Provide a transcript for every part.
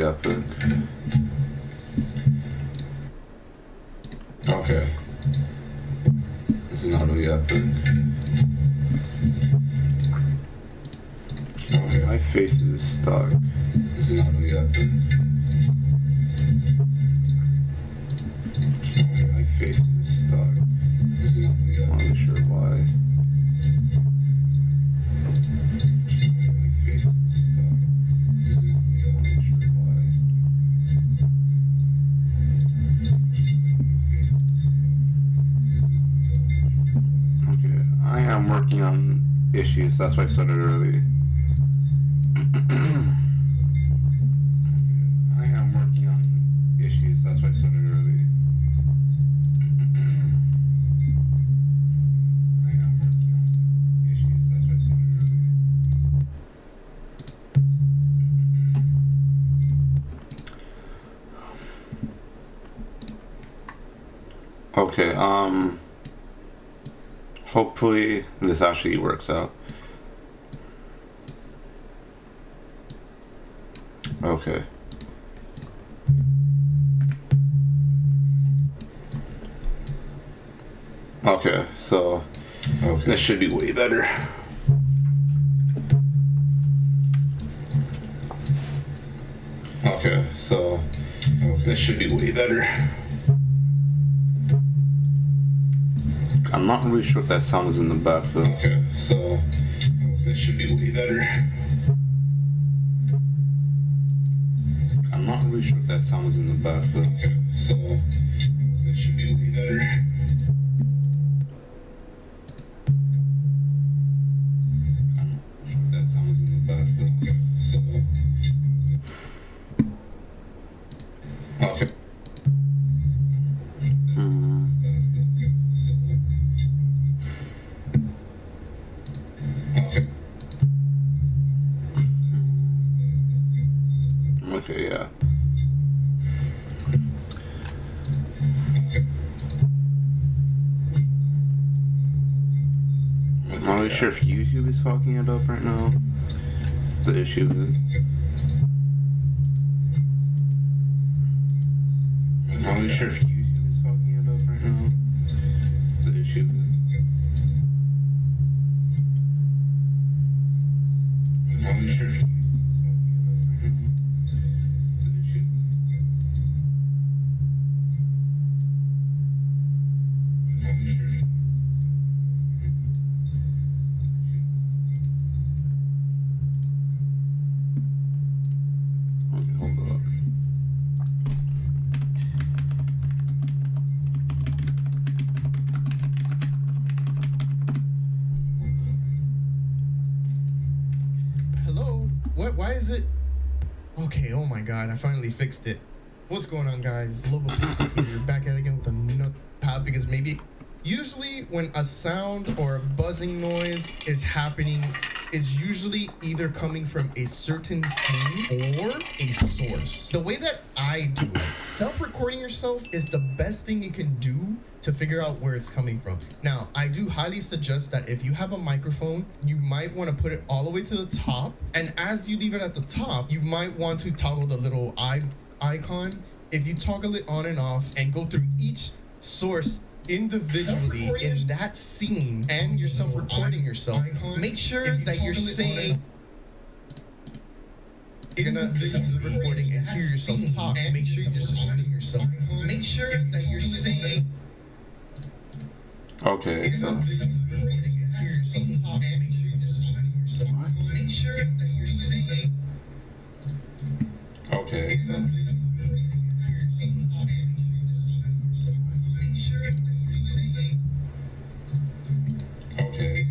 epic. Okay. This is not really epic. Okay. My face is stuck. This is not really epic. Okay. My face is stuck. This is not really epic. I'm not really sure why. My face is stuck. This is not really epic. I'm not really sure why. Okay, I am working on issues, that's why I started early. I am working on issues, that's why I started early. I am working on issues, that's why I started early. Okay, hopefully this actually works out. Okay. Okay, so this should be way better. Okay, so this should be way better. I'm not really sure if that sound is in the back though. Okay, so this should be way better. I'm not really sure if that sound is in the back though. Okay, so this should be way better. I'm not sure if that sound is in the back though. Okay, so okay. Okay, yeah. I'm not really sure if YouTube is fucking it up right now. The issue is. I'm not really sure if YouTube is fucking it up right now. The issue is. I'm not really sure if YouTube is fucking it up right now. Okay, hold up. Hello? What? Why is it? Okay, oh my god, I finally fixed it. What's going on, guys? Lobo Pizza here, back at it again with a nut pad because maybe... Usually when a sound or a buzzing noise is happening, is usually either coming from a certain scene or a source. The way that I do it, self-recording yourself is the best thing you can do to figure out where it's coming from. Now, I do highly suggest that if you have a microphone, you might want to put it all the way to the top. And as you leave it at the top, you might want to toggle the little icon. If you toggle it on and off and go through each source individually in that scene and you're self-recording yourself, make sure that you're saying... You're gonna listen to the recording and hear yourself talk. Make sure you're just recording yourself. Make sure that you're saying... Okay, so. What? Make sure that you're saying... Okay, so. Okay.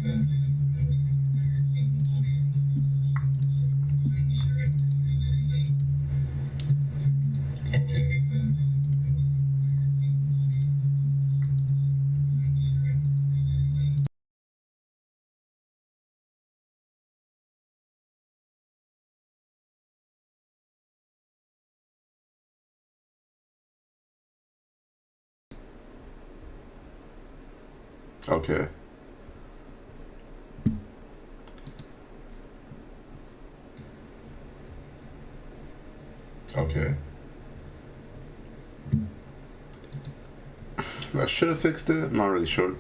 Okay. Okay. Okay. I should have fixed it. I'm not really sure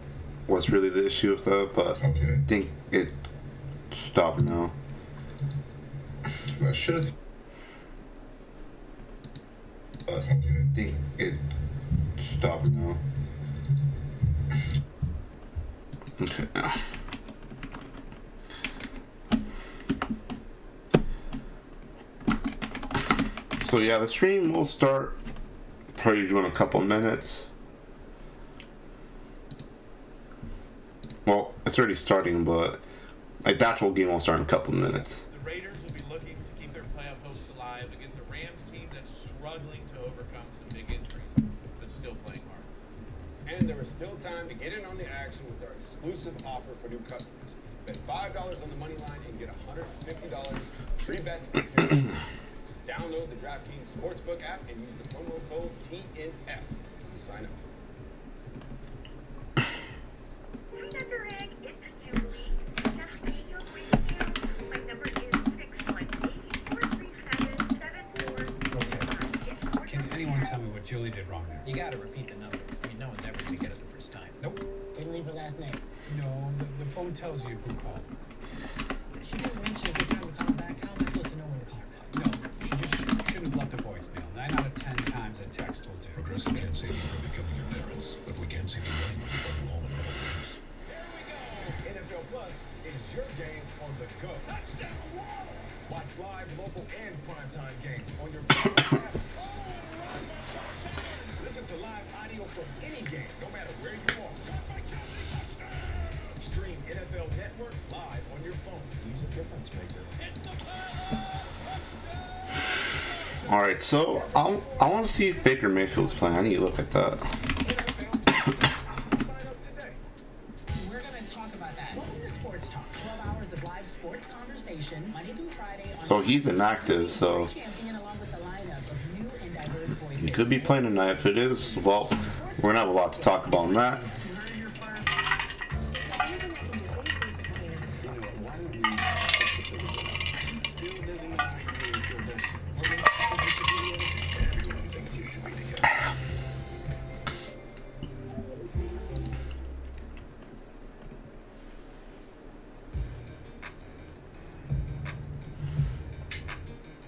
what's really the issue with that, but Okay. I think it stopped now. I should have. Okay. I think it stopped now. Okay. So yeah, the stream will start probably in a couple minutes. Well, it's already starting, but like the actual game will start in a couple minutes. The Raiders will be looking to keep their playoff hopes alive against a Rams team that's struggling to overcome some big injuries, but still playing hard. And there is still time to get in on the action with our exclusive offer for new customers. Bet $5 on the money line and get $150 free bets and free bets. Just download the DraftKings Sportsbook app and use the promo code TNF when you sign up. Hi, Dr. Egg. It's Julie. Just me your radio. My number is 618-437-74. Can anyone tell me what Julie did wrong there? You gotta repeat the number. I mean, no one's ever gonna get it the first time. Nope. Didn't leave her last name. No, the phone tells you who called. She didn't mention a good time to call her back. How am I supposed to know when to call her back? No, she just shouldn't have left a voicemail. 9 out of 10 times a text will do. Progressive can't save you from becoming your parents, but we can save you money when you bundle home and auto plans. There we go. NFL Plus is your game on the go. Touchdown! Watch live, local, and primetime games on your favorite app. Listen to live audio from any game, no matter where you are. Stream NFL Network live on your phone. He's a difference maker. All right, so I want to see if Baker Mayfield's playing. I need to look at that. Sign up today. We're going to talk about that. Welcome to Sports Talk, 12 hours of live sports conversation, Monday through Friday. So he's inactive, so Champion along with a lineup of new and diverse voices. he could be playing tonight. If it is, well, we're gonna have a lot to talk about on that.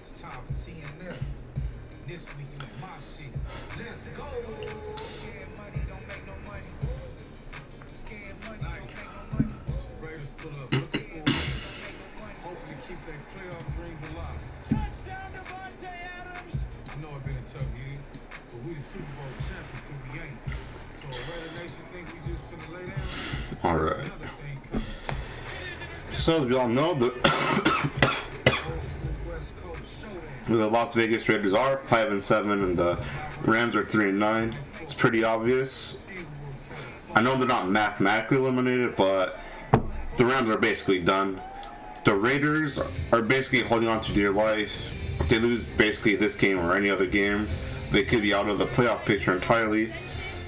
It's time for TNF. This week in my shit. Let's go. Scared money don't make no money. Scared money don't make no money. Raiders put up. Hopefully keep their playoff dreams alive. Touchdown, Devontae Adams! I know it's been a tough year, but we the Super Bowl champions and we ain't. So Raider Nation think we just finna lay down. All right. Another thing coming. So as we all know, the West Coast showdown. the Las Vegas Raiders are 5-7, and the Rams are 3-9. It's pretty obvious. I know they're not mathematically eliminated, but the Rams are basically done. The Raiders are basically holding on to dear life. If they lose basically this game or any other game, they could be out of the playoff picture entirely.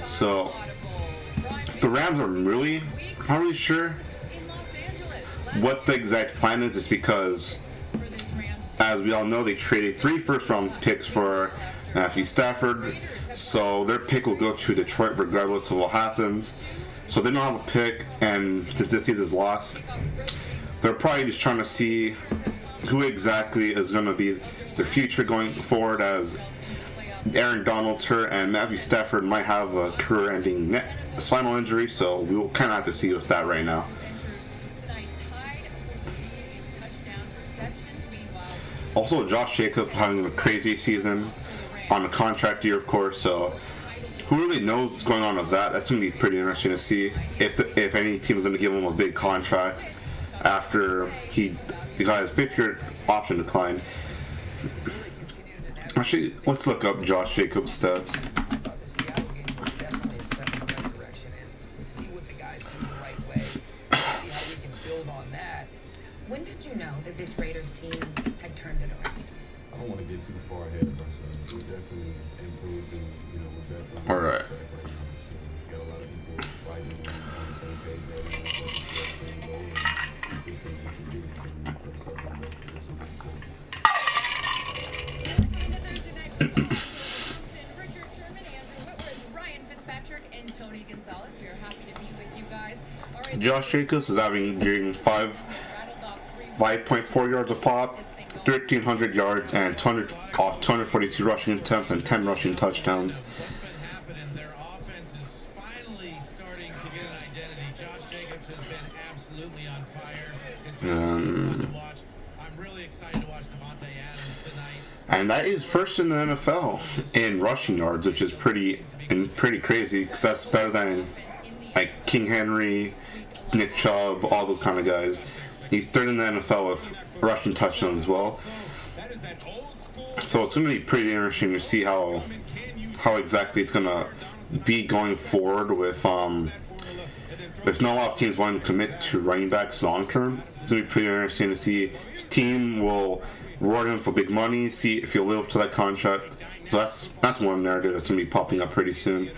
So the Rams are really not really sure what the exact plan is, just because, as we all know, they traded 3 first-round picks for Matthew Stafford, so their pick will go to Detroit regardless of what happens. So they don't have a pick, and since this season's lost, they're probably just trying to see who exactly is going to be their future going forward, as Aaron Donald's hurt and Matthew Stafford might have a career-ending spinal injury, so we will kind of have to see with that right now. Also, Josh Jacobs having a crazy season on a contract year, of course, so who really knows what's going on with that? That's going to be pretty interesting to see if any team is going to give him a big contract after he got his 5th-year option decline. Actually, let's look up Josh Jacobs' stats. I thought the Seattle game was definitely a step in the right direction, and see what the guys do the right way. See how we can build on that. When did you know that this Raiders team had turned it around? I don't want to get too far ahead of ourselves. We're definitely improved, and we're definitely All right. on track right now. So, got a lot of people fighting on the same page right now. So the same goal and consistency we can do. And we put ourselves on this is important. Patrick and Tony Gonzalez. We are happy to be with you guys. All right, Josh Jacobs is averaging 5.4 yards a pop, 1,300 yards, and 242 rushing attempts and 10 rushing touchdowns. What's been happening? Their offense is finally starting to get an identity. Josh Jacobs has been absolutely on fire. It's been fun to watch. I'm really excited to watch Devontae Adams tonight. And that is first in the NFL in rushing yards, which is pretty crazy because that's better than like King Henry, Nick Chubb, all those kind of guys. He's third in the NFL with rushing touchdowns as well. So it's going to be pretty interesting to see how exactly it's going to be going forward with not a lot of teams wanting to commit to running backs long term. It's going to be pretty interesting to see if team will reward him for big money, see if he'll live up to that contract. So that's one narrative that's going to be popping up pretty soon.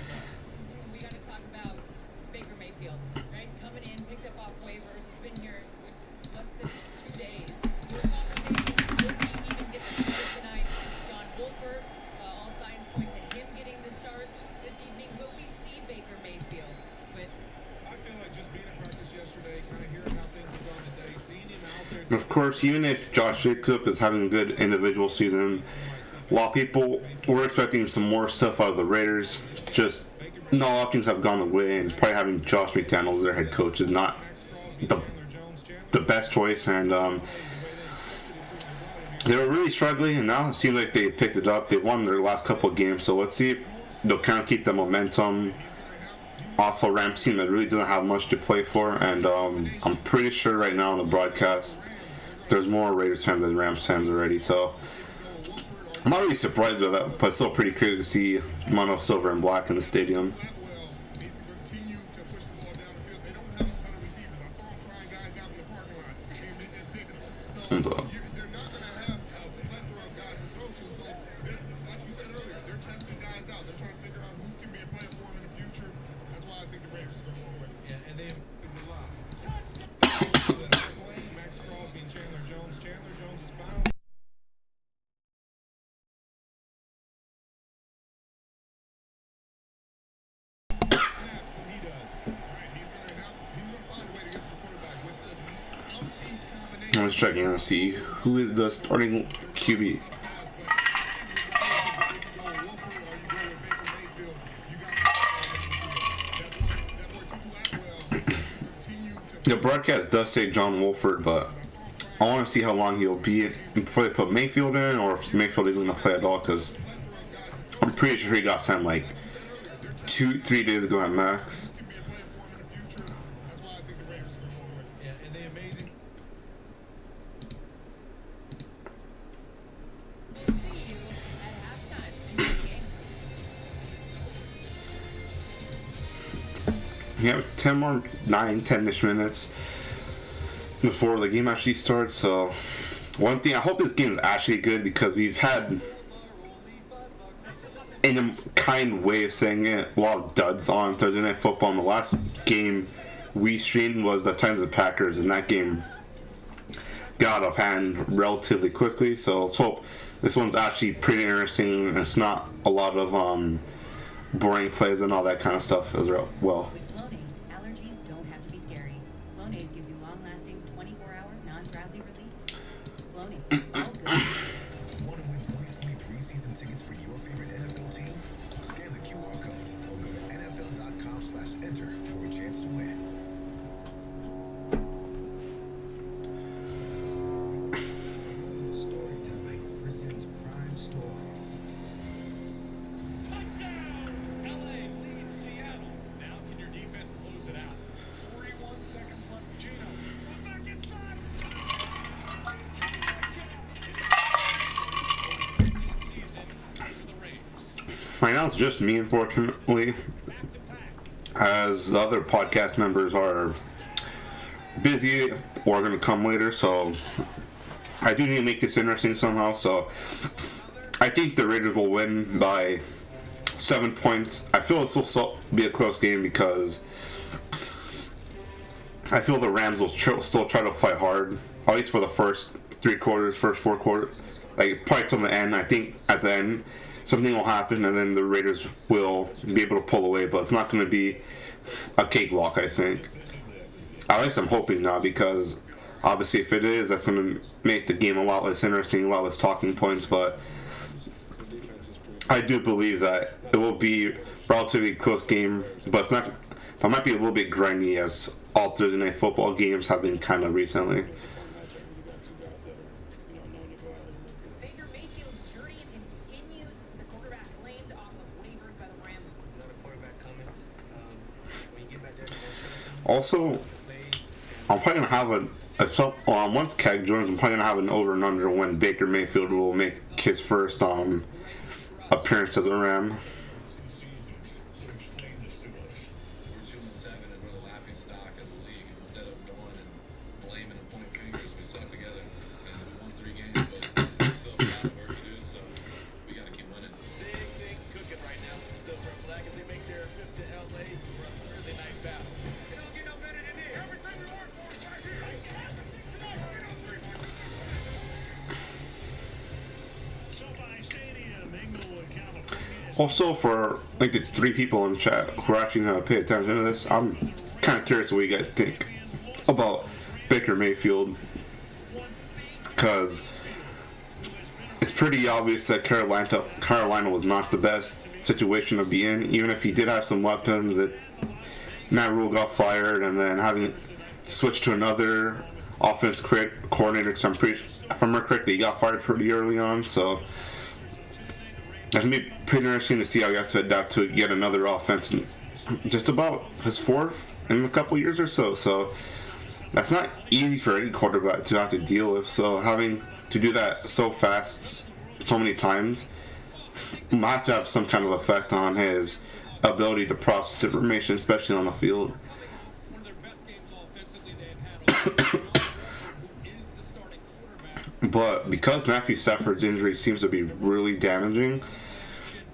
We got to talk about Baker Mayfield, right? Coming in, picked up off waivers. He's been here less than 2 days. Your conversation, will he even get the start tonight? John Wolford, all signs point to him getting the start this evening. Will we see Baker Mayfield with? I feel like just being at practice yesterday, kind of hearing how things have gone today, seeing him out there. Of course, even if Josh Jacobs is having a good individual season, a lot of people were expecting some more stuff out of the Raiders. Just not a lot of things have gone away, and probably having Josh McDaniels as their head coach is not the best choice. And they were really struggling, and now it seems like they picked it up. They won their last couple of games, so let's see if they'll kind of keep the momentum off a Rams team that really doesn't have much to play for. And I'm pretty sure right now on the broadcast there's more Raiders fans than Rams fans already, so I'm not really surprised by that, but it's still pretty cool to see the amount of silver and black in the stadium. I was checking to see who is the starting QB. The broadcast does say John Wolford, but I want to see how long he'll be before they put Mayfield in, or if Mayfield is going to play at all, because I'm pretty sure he got signed like 2-3 days ago at max. We have 10-ish minutes before the game actually starts. So one thing, I hope this game is actually good, because we've had, in a kind way of saying it, a lot of duds on Thursday Night Football. And the last game we streamed was the Titans and Packers, and that game got out of hand relatively quickly. So let's hope this one's actually pretty interesting, and it's not a lot of boring plays and all that kind of stuff as well. Want to win 2023 season tickets for your favorite NFL team? Scan the QR code or go to NFL.com/enter for a chance to win. Storytelling presents Prime Stories. Touchdown! LA leads Seattle. Now can your defense close it out? 41 seconds left. Gino. Back inside. Right now it's just me, unfortunately, as the other podcast members are busy or going to come later, so I do need to make this interesting somehow. So I think the Raiders will win by 7 points. I feel this will be a close game, because I feel the Rams will still try to fight hard, at least for the first 4 quarters, like probably till the end. I think at the end something will happen, and then the Raiders will be able to pull away. But it's not going to be a cakewalk, I think. At least I'm hoping not, because obviously if it is, that's going to make the game a lot less interesting, a lot less talking points. But I do believe that it will be a relatively close game, but it's not. But it might be a little bit grindy, as all Thursday night football games have been kind of recently. Baker Mayfield's journey continues. The quarterback claimed off of waivers by the Rams. Another quarterback coming. When you get back there, Also, I'm probably going to have once Keg joins, I'm probably going to have an over and under when Baker Mayfield will make his first appearance as a Ram. Also, for like the 3 people in chat who are actually going to pay attention to this, I'm kind of curious what you guys think about Baker Mayfield, because it's pretty obvious that Carolina was not the best situation to be in. Even if he did have some weapons, that Matt Rule got fired, and then having switched to another offense coordinator, because if I remember correctly, he got fired pretty early on, so it's going to be pretty interesting to see how he has to adapt to yet another offense in just about his 4th in a couple years or so. So that's not easy for any quarterback to have to deal with. So having to do that so fast, so many times, has to have some kind of effect on his ability to process information, especially on the field. But because Matthew Stafford's injury seems to be really damaging,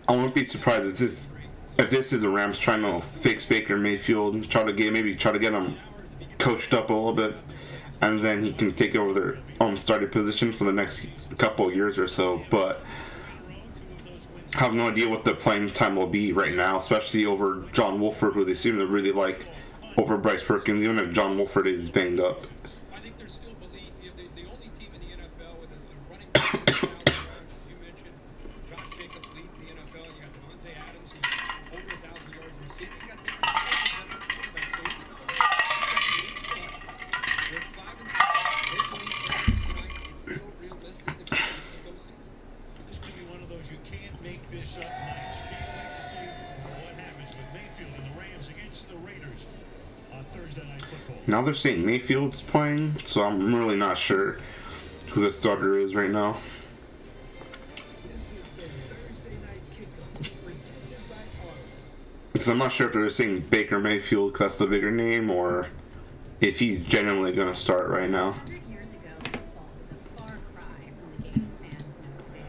I wouldn't be surprised if this is the Rams trying to fix Baker Mayfield, try to get him coached up a little bit, and then he can take over their starting position for the next couple of years or so. But I have no idea what the playing time will be right now, especially over John Wolford, who they seem to really like, over Bryce Perkins, even if John Wolford is banged up. I think there's still belief. The only team in the NFL with a running back. You mentioned Josh Jacobs leads the NFL. You got Devontae Adams, who's over 1,000 yards receiving. You got different quarterbacks. So with 5 and 6, they believe tonight it's still realistic to finish the postseason. This could be one of those you can't make this up nights. Can't wait to see what happens with Mayfield and the Rams against the Raiders on Thursday Night Football. Now they're saying Mayfield's playing, so I'm really not sure who the starter is right now. Because I'm not sure if they're saying Baker Mayfield because that's the bigger name, or if he's genuinely going to start right now. 100 years ago, football was a far cry from the game fans know today.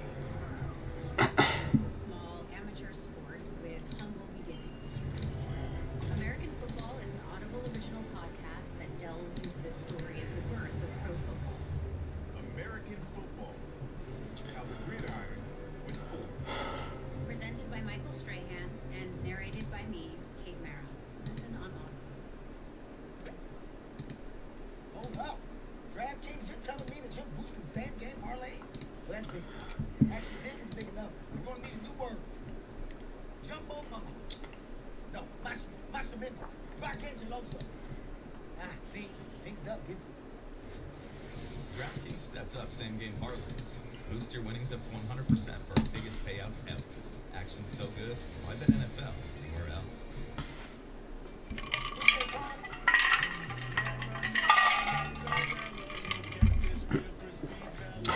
It was a small amateur sport with humble beginnings. American Football is an Audible original podcast that delves into the story of the birth of pro football. American football. How the gridiron was formed. Presented by Michael Strahan and narrated by me, Kate Mara. Listen on Audible. Hold up. DraftKings, you're telling me that you're boosting same-game parlays? Well, that's big time. Actually, this is big enough. We're going to need a new word. Jumbo muffins. No, macho Memphis. Barcangeloso. See? Picked up, gets it. DraftKings stepped up same-game parlays. Boost your winnings up to 100% for our biggest payouts ever. Action's so good, why bet NFL anywhere else?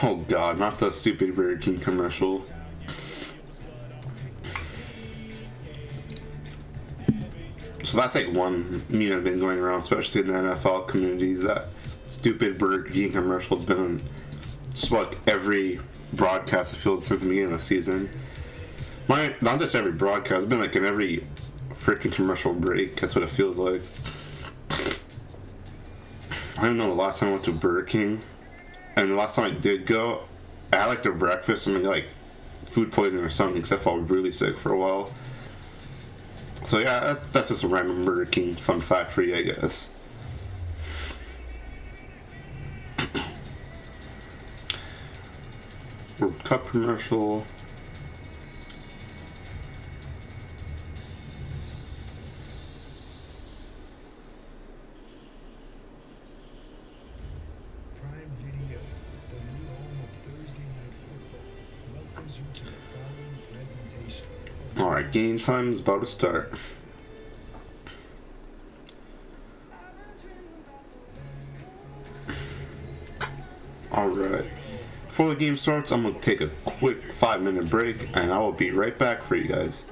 Oh god, not the stupid Burger King commercial. So that's like one meme that's been going around, especially in the NFL communities, that stupid Burger King commercial has been on just like every broadcast I feel since the beginning of the season. Not just every broadcast, it's been like in every freaking commercial break. That's what it feels like. I don't know the last time I went to Burger King, and the last time I did go, I had like their breakfast, something like food poisoning or something because I felt really sick for a while. So yeah, that's just a random Burger King fun fact for you, I guess. World Cup commercial. Prime Video, the new home of Thursday Night Football, welcomes you to the following presentation. Alright, game time is about to start. Alright. Before the game starts, I'm going to take a quick 5-minute break, and I will be right back for you guys.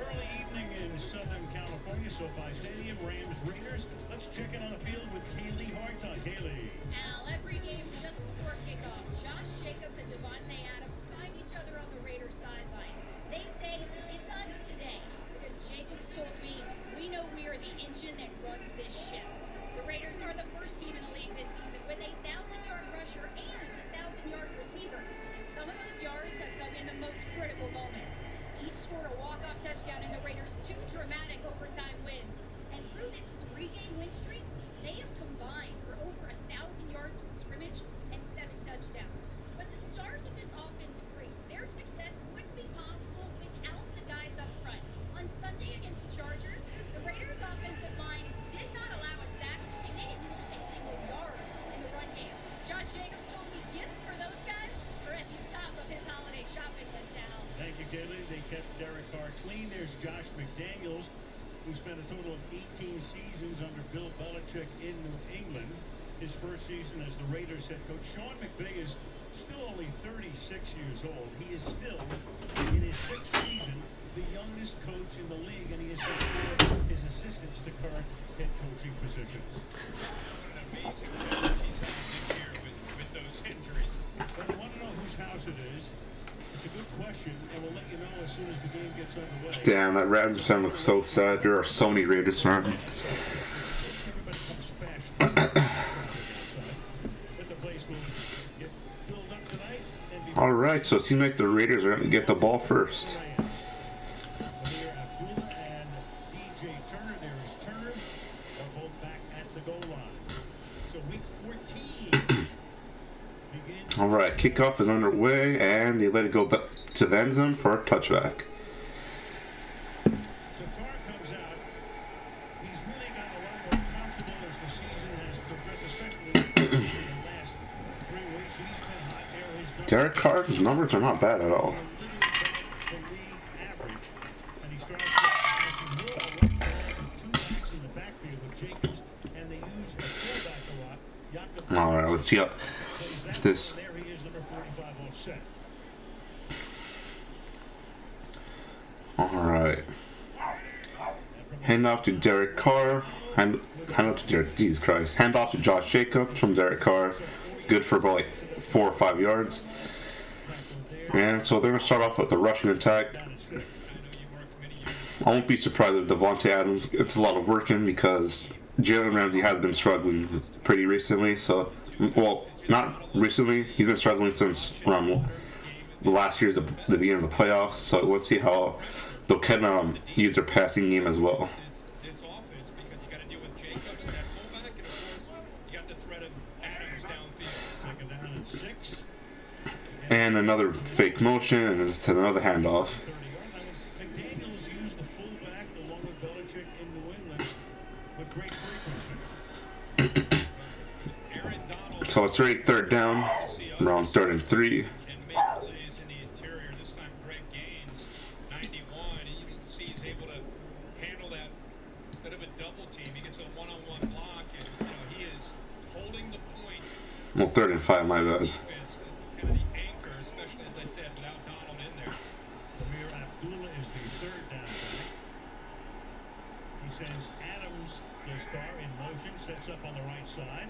Early evening in Southern California, SoFi Stadium, Rams Raiders. Let's check in on the field with Kaylee Harton. Kaylee. Al, every game just before kickoff, Josh Jacobs and Devontae Adams find each other on the Raiders sideline. They say, it's us today, because Jacobs told me, we know we are the engine that runs this ship. The Raiders are the first team in the league this season with a 1,000-yard rusher and a 1,000-yard receiver. And some of those yards have come in the most critical moments. Each scored a walk-off touchdown in the Raiders' 2 dramatic overtime wins. And through this 3-game win streak, they have combined for over 1,000 yards from scrimmage and 7 touchdowns. But the stars of this offense agree their success wouldn't be possible without the guys up front. On Sunday against the Chargers, the Raiders' offensive line did not allow a sack, and they didn't lose a single yard in the run game. Josh Jacobs told me gifts for those guys are at the top of his holiday shopping list, Al. Thank you, Kaylee. They kept Derek Carr clean. There's Josh McDaniels, who spent a total of 18 seasons under Bill Belichick in New England. His first season as the Raiders head coach. Sean McVay is still only 36 years old. He is still, in his 6th season, the youngest coach in the league, and he has secured his assistants to current head coaching positions. Amazing challenge he's had this year with those injuries. But I want to know whose house it is. It's a good question, and we'll let you know as soon as the game gets underway. Damn, that Rams fan looks so sad. There are so many Raiders fans. Everybody comes fast. But the place will get filled up tonight. And be Alright, so it seems like the Raiders are going to get the ball first. Here, Abdullah and DJ Turner. There is Turner. Are both back at the goal line. So week 14 begins. Alright, kickoff is underway, and they let it go back to the end zone for a touchback. So Carr comes out. He's really got a lot more comfortable as the season has progressed, especially in the last 3 weeks. He's been hot air. His numbers Derek Carr's numbers are not bad at all. are the league average. And he starts passing more along the leg with 2 backs in the backfield with Jacobs, and they use a fullback a lot. Jakob Alright, let's see how plays that this. one. There he is, number 45 offset. Alright. Hand off to Derek Carr. Hand off to Derek. Jesus Christ. Hand off to Josh Jacobs from Derek Carr. Good for about like 4 or 5 yards. And so they're going to start off with a rushing attack. I won't be surprised if Devontae Adams gets a lot of work in because Jalen Ramsey has been struggling pretty recently. So, well, not recently. He's been struggling since around the last year's the beginning of the playoffs. So let's see how they'll can use their passing game as well. This offense, because you got to deal with Jacobs and that fullback, and of course you got the threat of Adams downfield. Second down and 6. And another fake motion, and it's another handoff. 30-yard line. McDaniels used the fullback along with Belichick in New England with great frequency. Aaron Donald So it's already 3rd down, around 3rd and 3. can make plays in the interior. This time Greg Gaines, 91, and you can see he's able to handle that instead of a Well, 3rd and 5, my bad. defense, kind of the anchor, especially as I said, without Donald in there. Amir Abdullah is the third down back. He sends Adams, the star, in motion, sets up on the right side.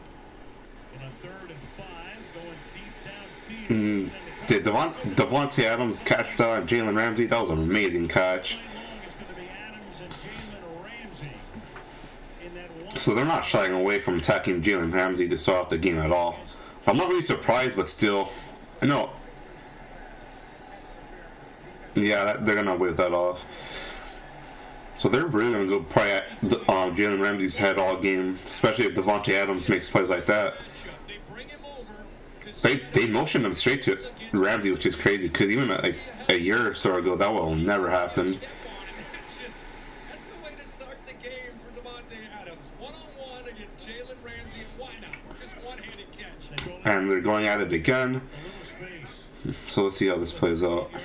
And on 3rd and 5, going deep downfield. Did Devontae Adams catch that? Jalen Ramsey? That was an amazing catch. It's going to be Adams and Jalen Ramsey in that one. So they're not shying away from attacking Jalen Ramsey to start off the game at all. I'm not really surprised, but still, I know. Yeah, they're gonna wave that off. So they're really gonna go probably at Jalen Ramsey's head all game, especially if Devontae Adams makes plays like that. They bring him over to They motioned him straight to Ramsey, which is crazy because even like a year or so ago, that would have never happened. step on him. That's the way to start the game for Devontae Adams. One-on-one against Jalen Ramsey. Why not? Just one-handed catch. And they're going at it again. A little space. So let's see how this plays out. Yard line.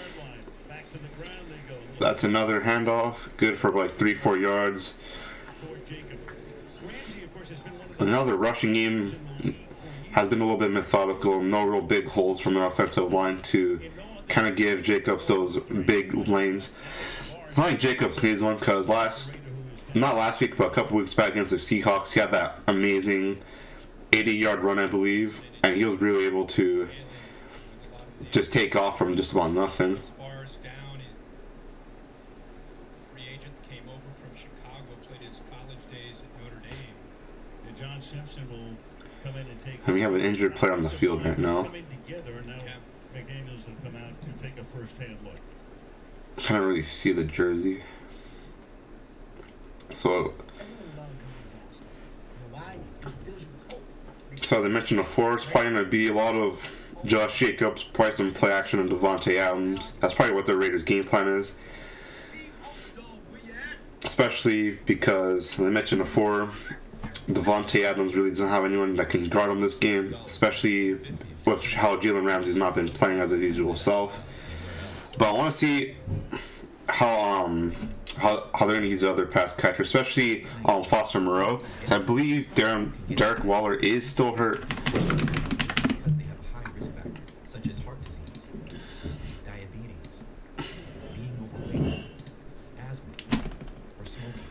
Back to the ground they go. That's another handoff, good for like 3-4 yards. Toward Jacob. Ramsey, of course, has been one of the Another rushing game has been a little bit methodical. No real big holes from their offensive line to kind of give Jacobs those big lanes. It's not like Jacobs needs one because not last week, but a couple weeks back against the Seahawks, he had that amazing 80-yard run, I believe, and he was really able to just take off from just about nothing. Bars down. He's free agent, came over from Chicago, played his college days at Notre Dame. And John Simpson will come in and take. And we have an injured player on the field right now. Coming together, and now McDaniels will come out to take a first-hand look. Can't really see the jersey. So as I mentioned before, it's probably going to be a lot of Josh Jacobs, probably some play action, and Devontae Adams. That's probably what the Raiders' game plan is. Especially because, as I mentioned before, Devontae Adams really doesn't have anyone that can guard him this game, especially with how Jalen Ramsey's not been playing as his usual self. But I want to see how they're going to use the other pass catcher, especially Foster Moreau. So I believe Derek Waller is still hurt. Because they have a high risk factor, such as heart disease, diabetes, being overweight, asthma, or smoking.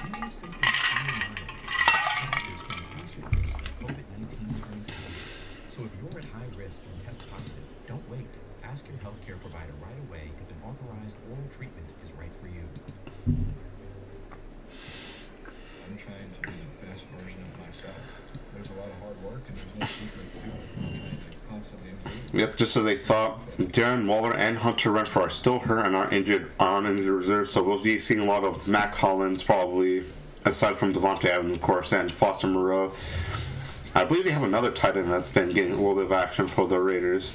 Even if symptoms seem mild, factors can increase your risk of COVID-19 turning severe. So if you're at high risk and test positive, don't wait. Ask your healthcare provider right away if an authorized oral treatment is right for you. I'm trying to be the best version of myself. There's a lot of hard work and there's no secret to it. I'm trying to constantly improve. Yep, just as they thought, Darren Waller and Hunter Renfrow are still hurt and are on injured reserve, so we'll be seeing a lot of Mac Hollins probably, aside from Devontae Adams, of course, and Foster Moreau. I believe they have another tight end that's been getting a little bit of action for the Raiders.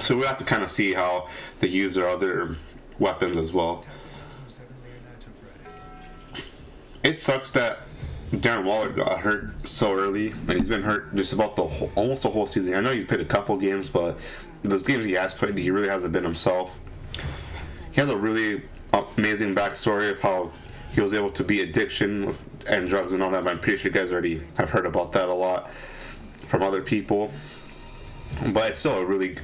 So we have to kind of see how they use their other weapons as well. It sucks that Darren Waller got hurt so early, and he's been hurt just about almost the whole season. I know he's played a couple games, but those games he has played, he really hasn't been himself. He has a really amazing backstory of how he was able to beat addiction and drugs and all that. But I'm pretty sure you guys already have heard about that a lot from other people. But it's still a really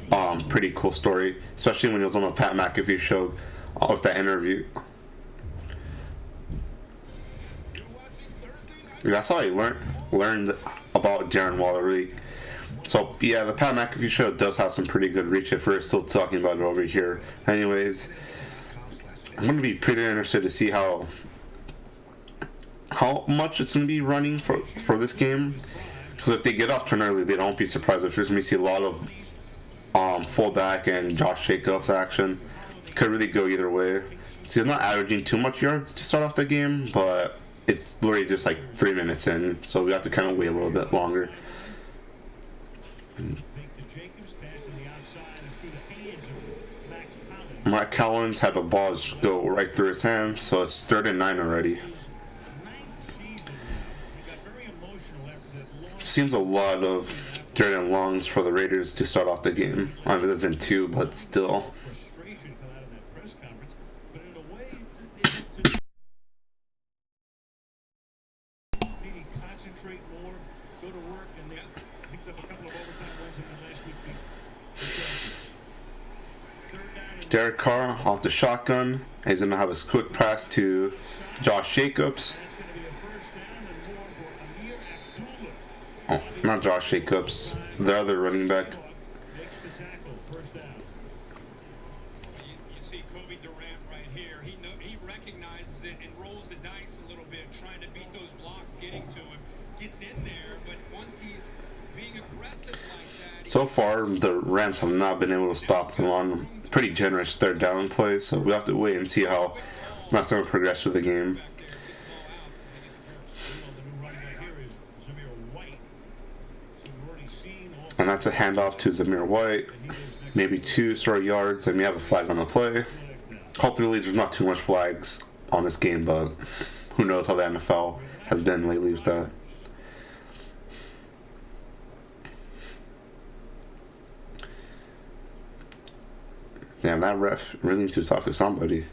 pretty cool story, especially when he was on the Pat McAfee show with that interview. That's how I learned about Darren Waller, really. So yeah, the Pat McAfee show does have some pretty good reach if we're still talking about it over here. Anyways, I'm going to be pretty interested to see how much it's going to be running for this game. Because if they get off turn early, they don't be surprised if there's going to see a lot of fullback and Josh Jacobs action. Could really go either way. So he's not averaging too much yards to start off the game, but it's literally just like 3 minutes in, so we have to kind of wait a little bit longer. Mike Collins had the ball just go right through his hands, so it's 3rd and 9 already. Seems a lot of dirt and lungs for the Raiders to start off the game. I mean, it isn't 2, but still. Derek Carr off the shotgun. He's going to have his quick pass to Josh Jacobs. Oh, not Josh Jacobs. The other running back. You see Kobe Durant right here. He recognizes it and rolls the dice a little bit, trying to beat those blocks, getting to him. Gets in there, but once he's being aggressive like that. So far, the Rams have not been able to stop them on pretty generous third down plays, so we have to wait and see how that's going to progress through the game. And that's a handoff to Zamir White. Maybe 2 short yards, and we have a flag on the play. Hopefully there's not too much flags on this game, but who knows how the NFL has been lately with that. Damn, that ref really needs to talk to somebody.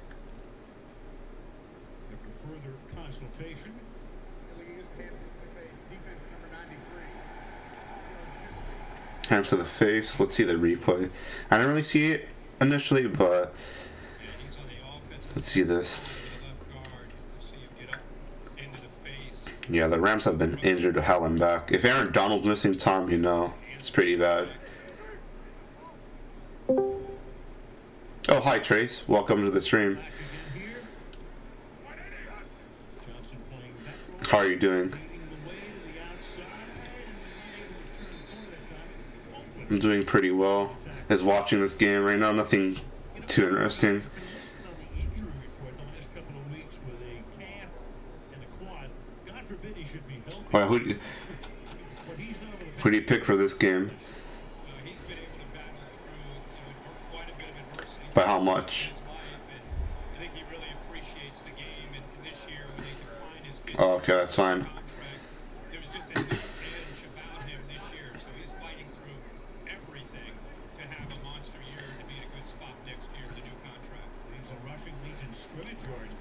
Further consultation. Hand to the face. Let's see the replay. I didn't really see it initially, but let's see this. Yeah, the Rams have been injured to hell and back. If Aaron Donald's missing time, you know, it's pretty bad. Oh, hi Trace. Welcome to the stream. How are you doing? I'm doing pretty well. Is watching this game right now. Nothing too interesting. Well, who do you pick for this game? By how much? Oh, okay, that's fine.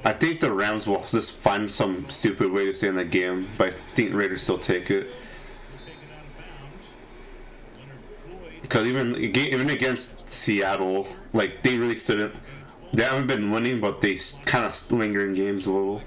I think the Rams will just find some stupid way to stay in the game, but I think Raiders still take it. Because even against Seattle, like, they really stood. They haven't been winning, but they kind of linger in games a little.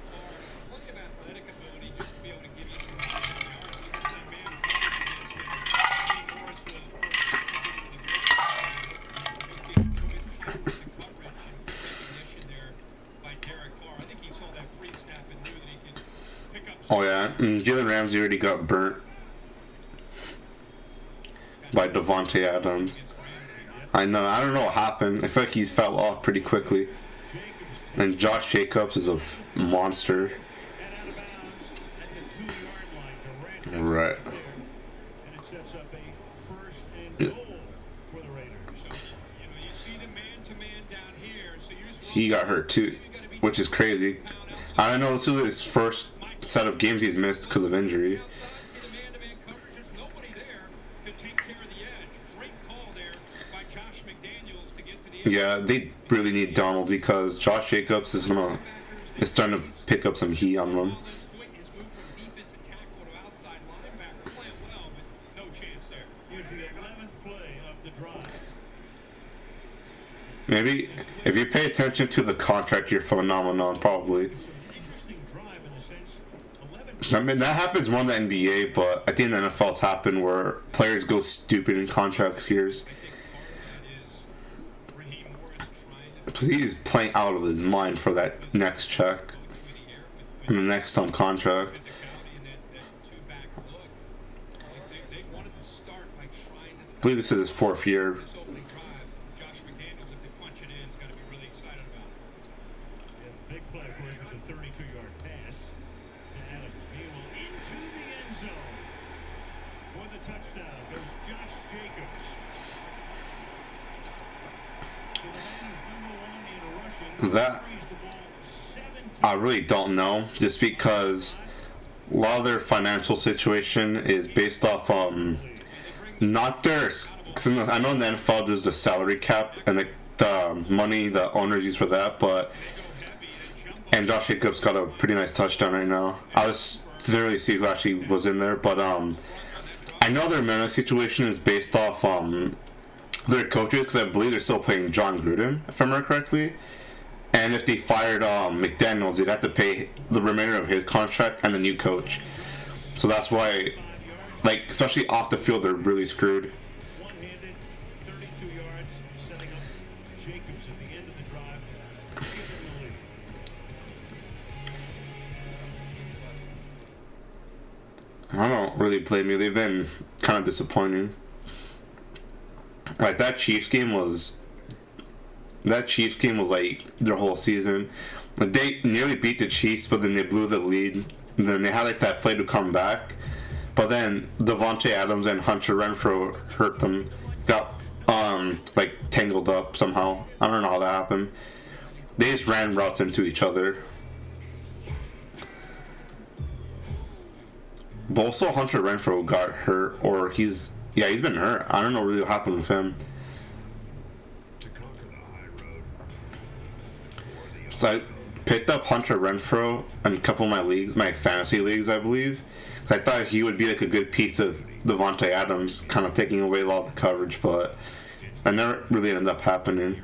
Oh yeah, and Jalen Ramsey already got burnt by Devontae Adams. I know. I don't know what happened. I feel like he fell off pretty quickly. And Josh Jacobs is a monster. Right. He got hurt too, which is crazy. I know this is his first set of games he's missed because of injury. Yeah, they really need Donald because Josh Jacobs is starting to pick up some heat on them. Maybe if you pay attention to the contract year phenomenon, probably. I mean, that happens more in the NBA, but I think the NFL it's happened where players go stupid in contract years. Because he's playing out of his mind for that next check and the next contract. I believe this is his 4th year. That I really don't know, just because a lot of their financial situation is based off not their. Cause I know in the NFL there's the salary cap and the money the owners use for that, and Josh Jacobs got a pretty nice touchdown right now. I didn't really see who actually was in there, but I know their money situation is based off their coaches, because I believe they're still playing John Gruden, if I remember correctly. And if they fired McDaniels, they'd have to pay the remainder of his contract and the new coach. So that's why, like, especially off the field, they're really screwed. One-handed, 32 yards, setting up Jacobs at the end of the drive to give them the lead. I don't really blame you. They've been kind of disappointing. Like, that Chiefs game was like their whole season. Like, they nearly beat the Chiefs, but then they blew the lead. And then they had like that play to come back, but then Devontae Adams and Hunter Renfrow hurt them. Got like tangled up somehow. I don't know how that happened. They just ran routes into each other. But also Hunter Renfrow got hurt, or he's been hurt. I don't know really what happened with him. So I picked up Hunter Renfrow in a couple of my leagues, my fantasy leagues, I believe. I thought he would be like a good piece of Devontae Adams, kind of taking away a lot of the coverage, but that never really ended up happening.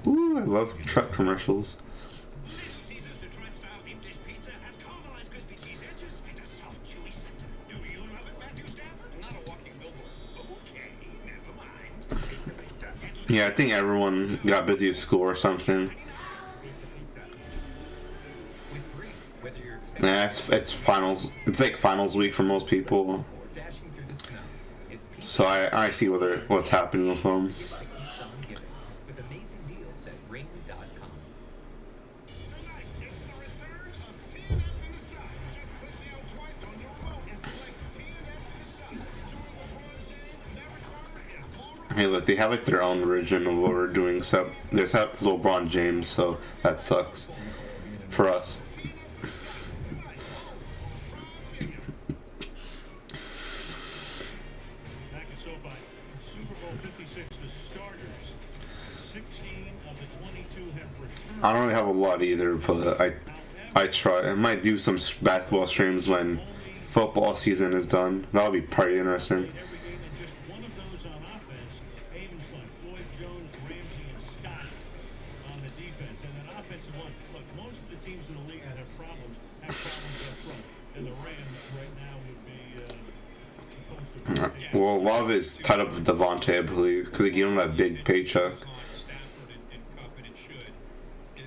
Ooh, I love truck commercials. Yeah, I think everyone got busy with school or something. Yeah, it's finals. It's like finals week for most people. So I see what's happening with them. Hey, look, they have like their own version of what we're doing, except there's LeBron James, so that sucks for us. Back at SoFi, Super Bowl 56, the starters. 16 of the 22 have returned. I don't really have a lot either, but I try. I might do some basketball streams when football season is done. That'll be pretty interesting. Well, a lot of it's tied up with Devontae, I believe, because they gave him that big paycheck.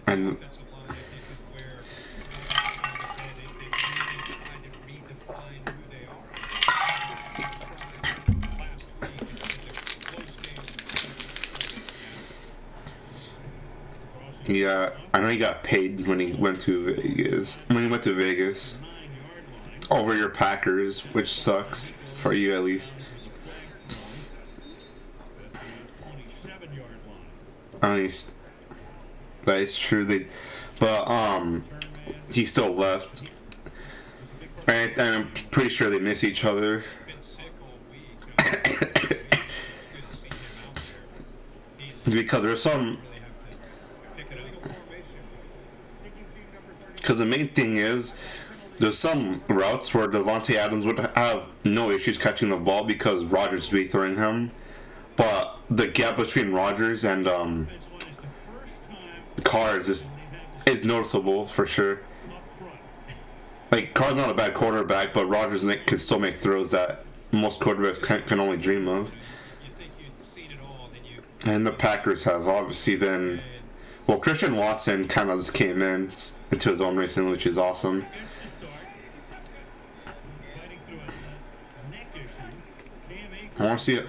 And yeah, I know he got paid when he went to Vegas. Over your Packers, which sucks for you at least. I mean, that is true. But he still left, and I'm pretty sure they miss each other. Because there's some. Because the main thing is, there's some routes where Devontae Adams would have no issues catching the ball because Rodgers would be throwing him. But the gap between Rodgers and Carr is noticeable for sure. Like, Carr's not a bad quarterback, but Rodgers can still make throws that most quarterbacks can only dream of. And the Packers have obviously been... Well, Christian Watson kind of just came into his own recently, which is awesome. I want to see it.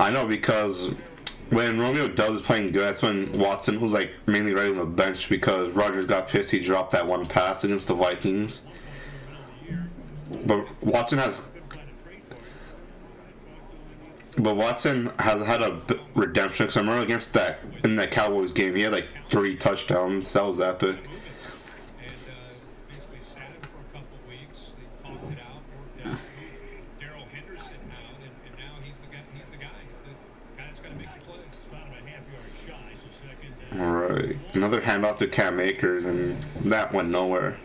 I know, because when Romeo Doubs is playing good, that's when Watson was like mainly right on the bench because Rodgers got pissed. He dropped that one pass against the Vikings. But Watson has had a redemption, because I remember in that Cowboys game, he had like 3 touchdowns. That was epic. All right. Another handoff to Cam Akers, and that went nowhere.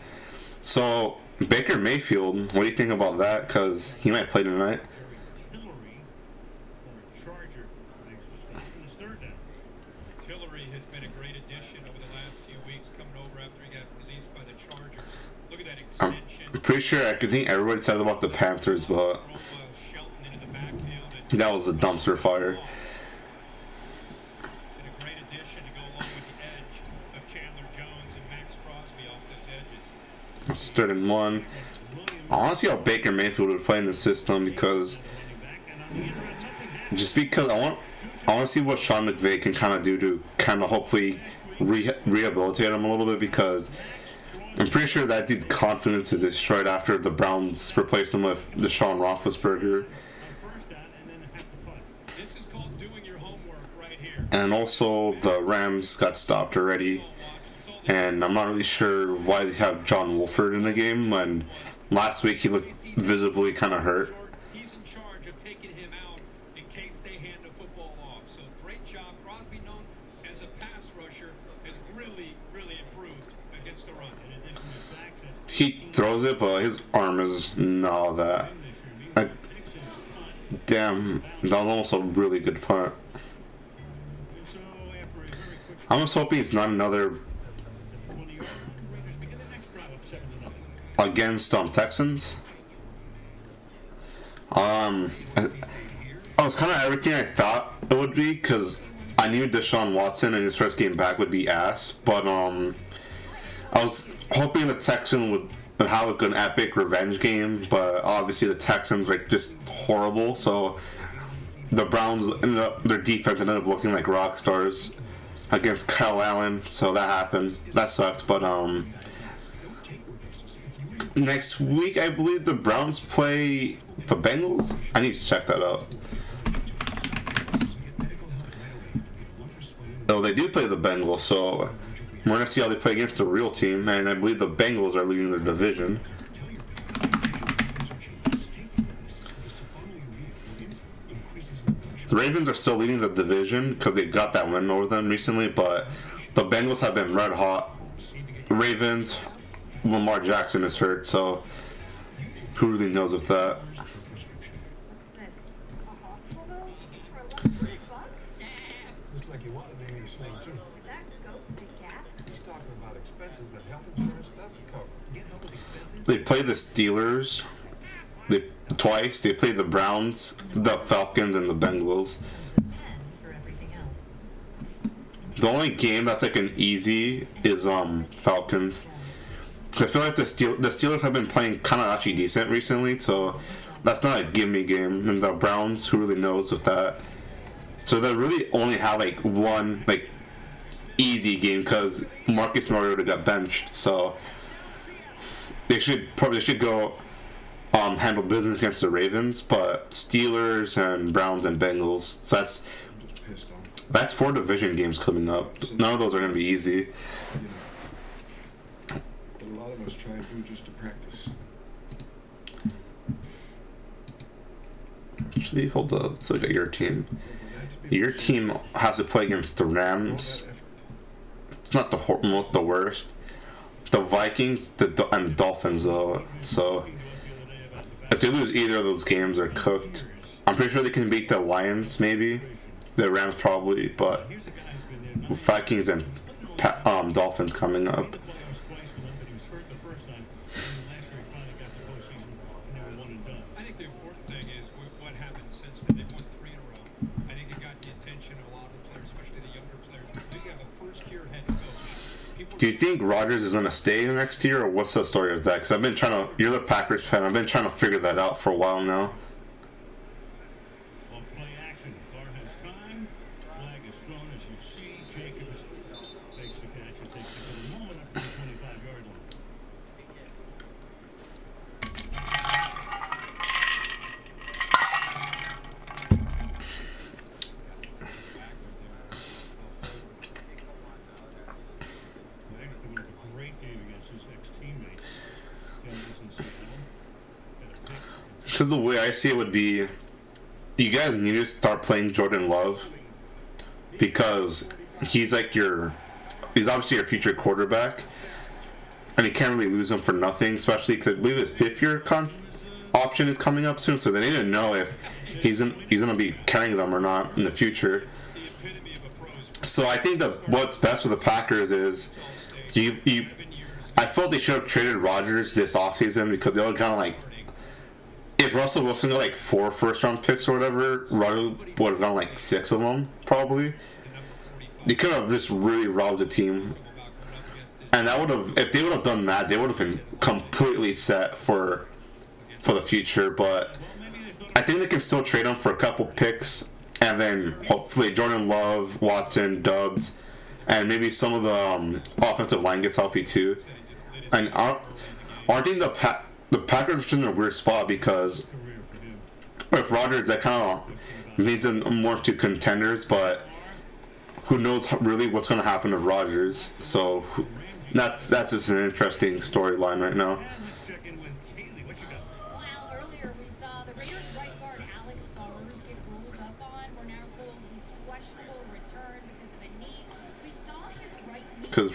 So, Baker Mayfield, what do you think about that? Because he might play tonight. Tillery has been a great addition over the last few weeks, coming over after he got released by the Chargers. Look at that extension. I'm pretty sure I think everybody said about the Panthers, but that was a dumpster fire. It's 3rd-and-1. I want to see how Baker Mayfield would play in the system because I want to see what Sean McVay can kind of do to kind of hopefully rehabilitate him a little bit, because I'm pretty sure that dude's confidence is destroyed after the Browns replaced him with Deshaun Roethlisberger. And also the Rams got stopped already. And I'm not really sure why they have John Wolford in the game when last week he looked visibly kind of hurt. He's in charge of taking him out in case they hand the football off. So great job. Crosby, known as a pass rusher, has really, really improved against the run. He throws it, but his arm is not that. Damn, that was almost a really good punt. I'm just hoping it's not another against Texans. I was kind of everything I thought it would be, because I knew Deshaun Watson in his first game back would be ass, but I was hoping the Texans would have a good epic revenge game, but obviously the Texans were just horrible, so the Browns their defense ended up looking like rock stars against Kyle Allen, so that happened. That sucked, but next week I believe the Browns play the Bengals. I need to check that out. Oh, they do play the Bengals, so we're gonna see how they play against the real team, and I believe the Bengals are leading the division. The Ravens are still leading the division because they got that win over them recently, but the Bengals have been red hot. The Ravens, Lamar Jackson is hurt, so who really knows with that? Looks like you wanted me to sling too. He's talking about expenses that health insurance doesn't cover. Get help with expenses. They play the Steelers twice. They play the Browns, the Falcons, and the Bengals. The only game that's like an easy is Falcons. I feel like the Steelers have been playing kind of actually decent recently, so that's not a gimme game. And the Browns, who really knows with that? So they really only have like one like easy game because Marcus Mariota got benched, so they should go handle business against the Ravens. But Steelers and Browns and Bengals, so that's 4 division games coming up. None of those are going to be easy. But a lot of us try and do just to practice. Actually, hold up. Let's look at your team. Your team has to play against the Rams. It's not the worst. The Vikings and the Dolphins, though. So if they lose either of those games, they're cooked. I'm pretty sure they can beat the Lions, maybe. The Rams probably, but Vikings and Dolphins coming up. I think the important thing is what happened since they won 3 in a row. I think it got the attention of a lot of the players, especially the younger players. They have a first-year head coach. Do you think Rodgers is going to stay next year, or what's the story of that? Because I've been trying to. You're the Packers fan. I've been trying to figure that out for a while now. Because the way I see it would be, you guys need to start playing Jordan Love, because he's like he's obviously your future quarterback, and you can't really lose him for nothing, especially because I believe his 5th-year option is coming up soon, so they need to know if he's gonna be carrying them or not in the future. So I think that what's best for the Packers is I felt they should have traded Rodgers this offseason because they would kind of like, if Russell Wilson got like 4 first-round picks or whatever, Rodgers would have gotten like 6 of them probably. They could have just really robbed the team, and that would have, if they would have done that, they would have been completely set for the future. But I think they can still trade him for a couple picks, and then hopefully Jordan Love, Watson, Dubs, and maybe some of the offensive line gets healthy too. And I think the Packers are in a weird spot because with Rodgers, that kind of leads them more to contenders, but who knows really what's going to happen with Rodgers. So that's just an interesting storyline right now. Well, earlier we saw the Raiders right guard Alex Bowers get rolled up on. We're now told he's questionable return because of a knee. We saw his right knee Because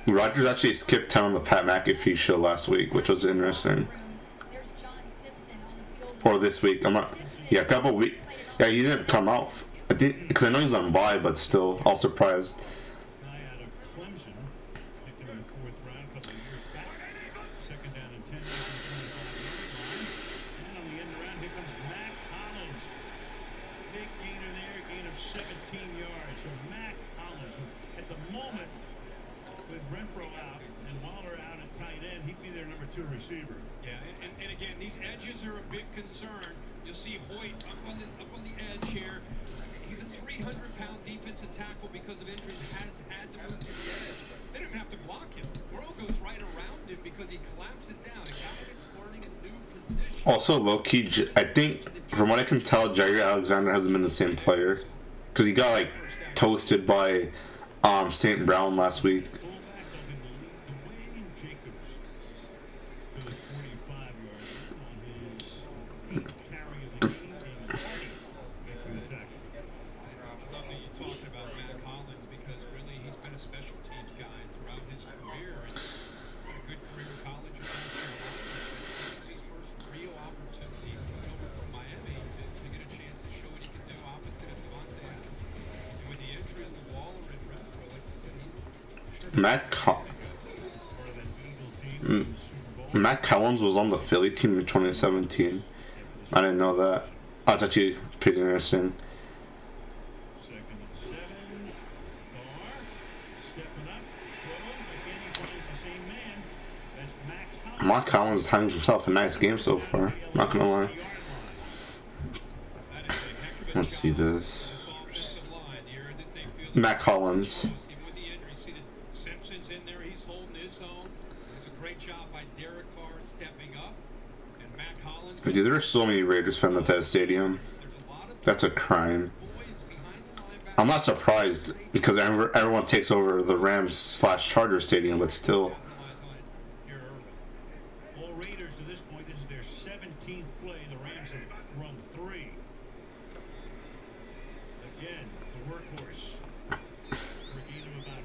Rodgers actually skipped town on the Pat McAfee show last week, which was interesting. Or this week, I'm not. Yeah, a couple weeks. Yeah, he didn't come out. I think because I know he's on bye, but still, all surprised. Receiver. Yeah, and again, these edges are a big concern. You'll see Hoyt up on the edge here. He's a 300-pound defensive tackle because of injuries, has had to move to the edge. They don't even have to block him. Burrow goes right around him because he collapses down. A guy that's learning a new position. Also, low-key, I think, from what I can tell, Jair Alexander hasn't been the same player. Because he got, like, toasted by St. Brown last week. Matt Collins was on the Philly team in 2017. I didn't know that. That's actually pretty interesting. Matt Collins is having himself a nice game so far. Not gonna lie. Let's see this. Matt Collins. Dude, there are so many Raiders fans at that stadium. That's a crime. I'm not surprised because everyone takes over the Rams/Chargers stadium, but still. All Raiders to this point, this is their 17th play. The Rams have run 3. Again, the workhorse.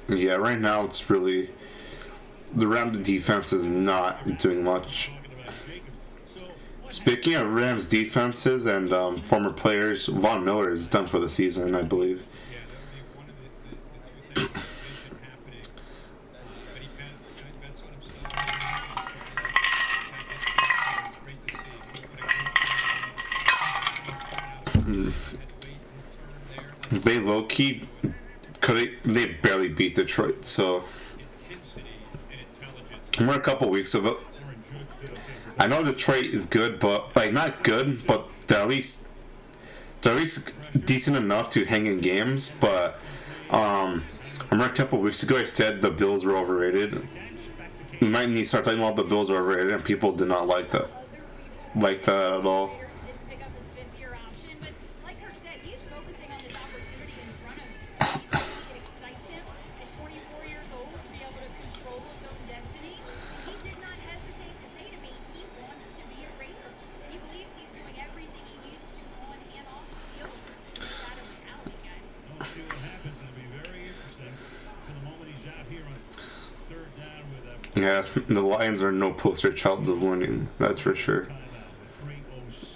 Yeah, right now it's really the Rams defense is not doing much. Speaking of Rams defenses and former players, Von Miller is done for the season, I believe. They low-key they barely beat Detroit, so we're a couple weeks of it. I know Detroit is good, but like not good, but they're at least decent enough to hang in games. But I remember a couple weeks ago I said the Bills were overrated. We might need to start talking about the Bills are overrated, and people did not like that at all. Yeah, the Lions are no poster child of winning, that's for sure.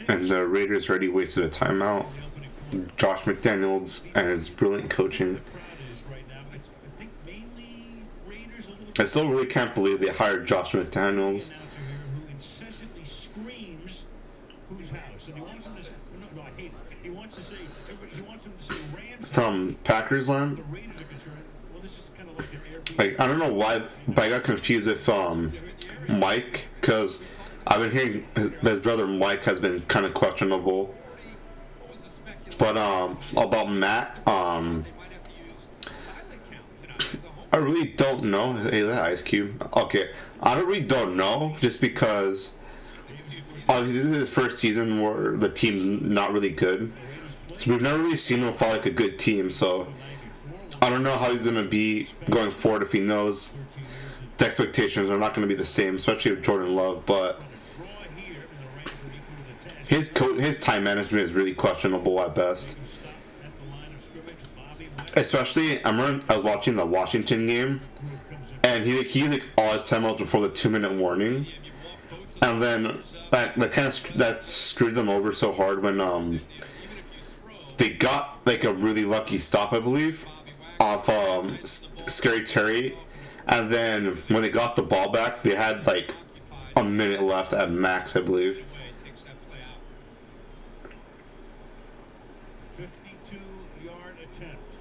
And the Raiders already wasted a timeout. Josh McDaniels and his brilliant coaching. I still really can't believe they hired Josh McDaniels. From Packers land? Like, I don't know why, but I got confused with Mike, because I've been hearing his brother Mike has been kind of questionable. But about Matt, I really don't know. Hey, that Ice Cube. Okay, I really don't know, just because obviously this is his first season where the team's not really good. So we've never really seen him fight like a good team, so I don't know how he's going to be going forward if he knows the expectations are not going to be the same, especially with Jordan Love, but his time management is really questionable at best. Especially, I remember I was watching the Washington game, and he used like all his timeouts before the 2-minute warning, and then that screwed them over so hard when they got like a really lucky stop, I believe, off Scary Terry, and then when they got the ball back, they had like a minute left at max, I believe. 52-yard attempt.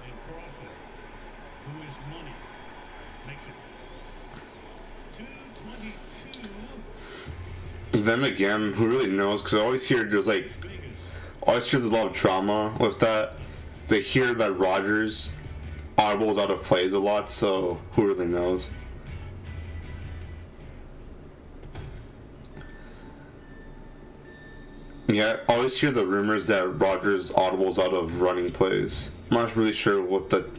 And Crossley, who is money, makes it 2:22. Then again, who really knows? Because I always hear there's a lot of drama with that. They hear that Rodgers audibles out of plays a lot, so who really knows? Yeah, I always hear the rumors that Rodgers audibles out of running plays. I'm not really sure what the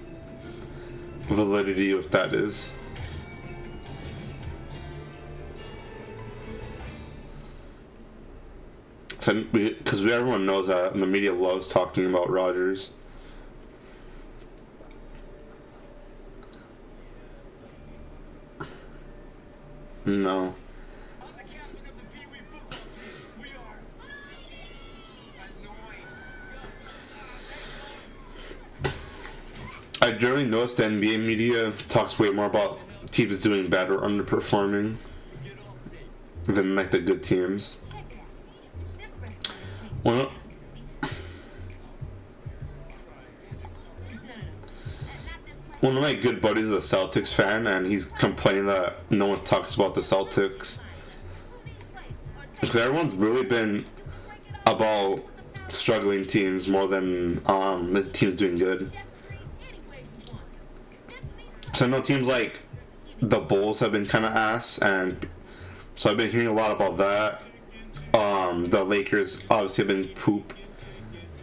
validity of that is. Because everyone knows that, and the media loves talking about Rodgers. No. I generally notice the NBA media talks way more about teams doing bad or underperforming than like the good teams. One of my good buddies is a Celtics fan, and he's complaining that no one talks about the Celtics. Because everyone's really been about struggling teams more than the teams doing good. So I know teams like the Bulls have been kind of ass, and so I've been hearing a lot about that. The Lakers obviously have been poop.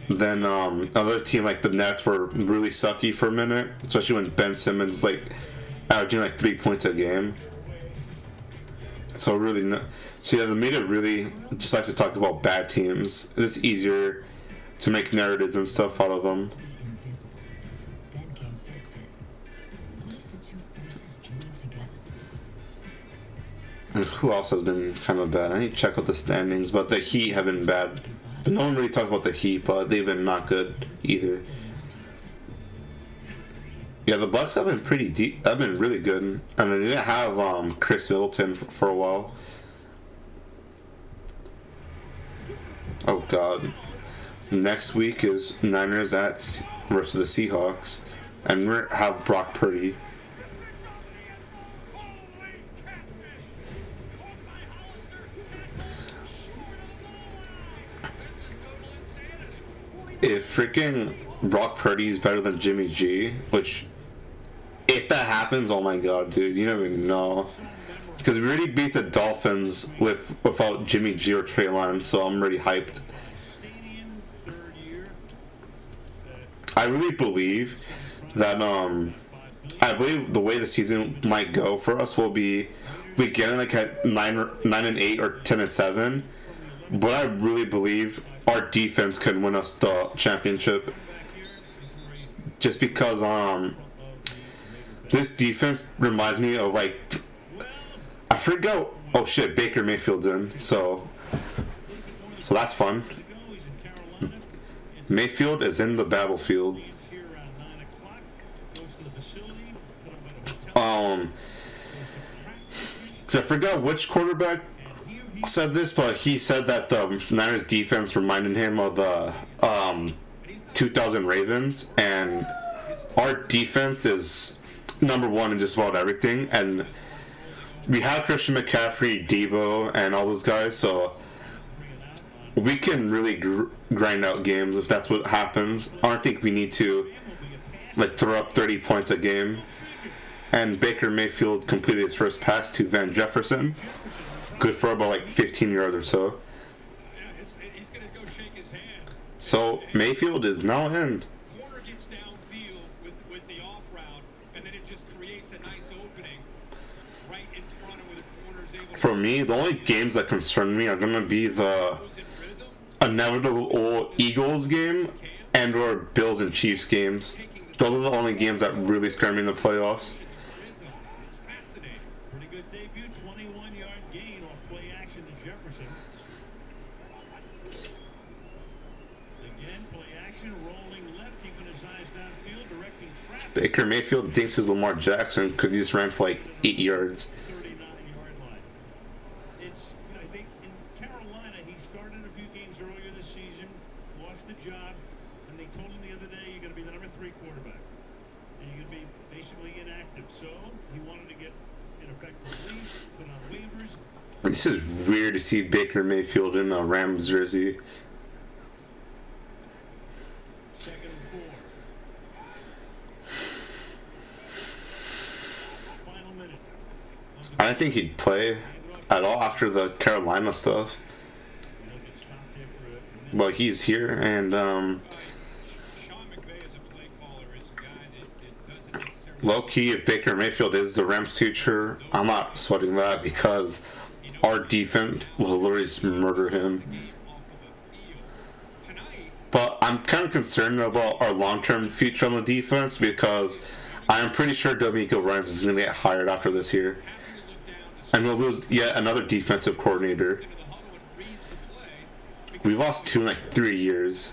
Then another team like the Nets were really sucky for a minute, especially when Ben Simmons was like averaging like 3 points a game. So so yeah, the media really just likes to talk about bad teams. It's easier to make narratives and stuff out of them. And who else has been kind of bad? I need to check out the standings, but the Heat have been bad. But no one really talks about the Heat, but they've been not good either. Yeah, the Bucks have been pretty deep. Have been really good, and they didn't have Chris Middleton for a while. Oh God! Next week is Niners versus the Seahawks, and we have Brock Purdy. If freaking Brock Purdy is better than Jimmy G, which, if that happens, oh my God, dude, you don't even know. Because we already beat the Dolphins without Jimmy G or Trey Lance, so I'm already hyped. I really believe that, I believe the way the season might go for us will be, we get in like at 9-8 or 10-7, but I really believe our defense can win us the championship. just because this defense reminds me of like I forgot. Oh shit, Baker Mayfield's in, so that's fun. Mayfield is in the battlefield. I forgot which quarterback said this, but he said that the Niners defense reminded him of the 2000 Ravens, and our defense is number one in just about everything. And we have Christian McCaffrey, Debo, and all those guys, so we can really grind out games if that's what happens. I don't think we need to like throw up 30 points a game. And Baker Mayfield completed his first pass to Van Jefferson. Good for about like 15 yards or so. So Mayfield is now in. Corner gets downfield with the off route, and then it just creates a nice opening right in front of where the corner is able to. For me, the only games that concern me are going to be the inevitable Eagles game and or Bills and Chiefs games. Those are the only games that really scare me in the playoffs. Pretty good debut, 21-yard gain off play action to Jefferson. Again, play action, rolling left, keeping his eyes downfield, directing traffic. Baker Mayfield thinks he's Lamar Jackson because he just ran for like 8 yards. 39-yard line. It's, I think, in Carolina, he started a few games earlier this season, lost the job, and they told him the other day, you're going to be the number 3 quarterback. And you're going to be basically inactive. So he wanted to get, in effect, released, put on waivers. This is weird to see Baker Mayfield in a Rams jersey. Second and 4. Final minute. I didn't think he'd play at all after the Carolina stuff. But he's here, and low-key, if Baker Mayfield is the Rams future, I'm not sweating that because our defense will literally murder him. But I'm kind of concerned about our long-term future on the defense because I am pretty sure D'Amico Ryans is going to get hired after this year. And we'll lose yet another defensive coordinator. We've lost 2 in like 3 years.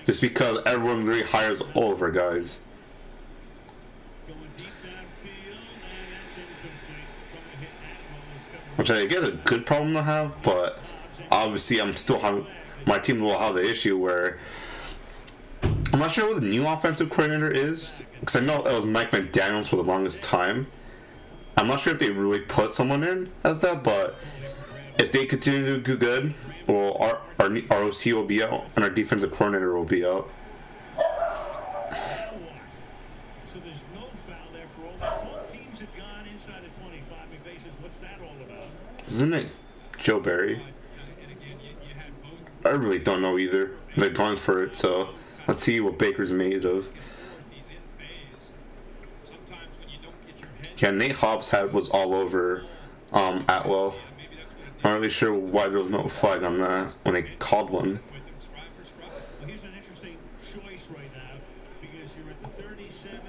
Just because everyone really hires all of our guys. Which I guess is a good problem to have, but obviously my team will have the issue where I'm not sure what the new offensive coordinator is, because I know it was Mike McDaniels for the longest time. I'm not sure if they really put someone in as that, but if they continue to do good, well, our OC will be out and our defensive coordinator will be out. So there's no foul there for all that. Both teams have gone inside the 25 basis. What's that all about? Isn't it Joe Barry? I really don't know either. They're going for it, so let's see what Baker's made of. Yeah, Nate Hobbs' head was all over Atwell. Not really sure why there was no flag on that when they called one. Well, here's an interesting choice right now because you're at the 37.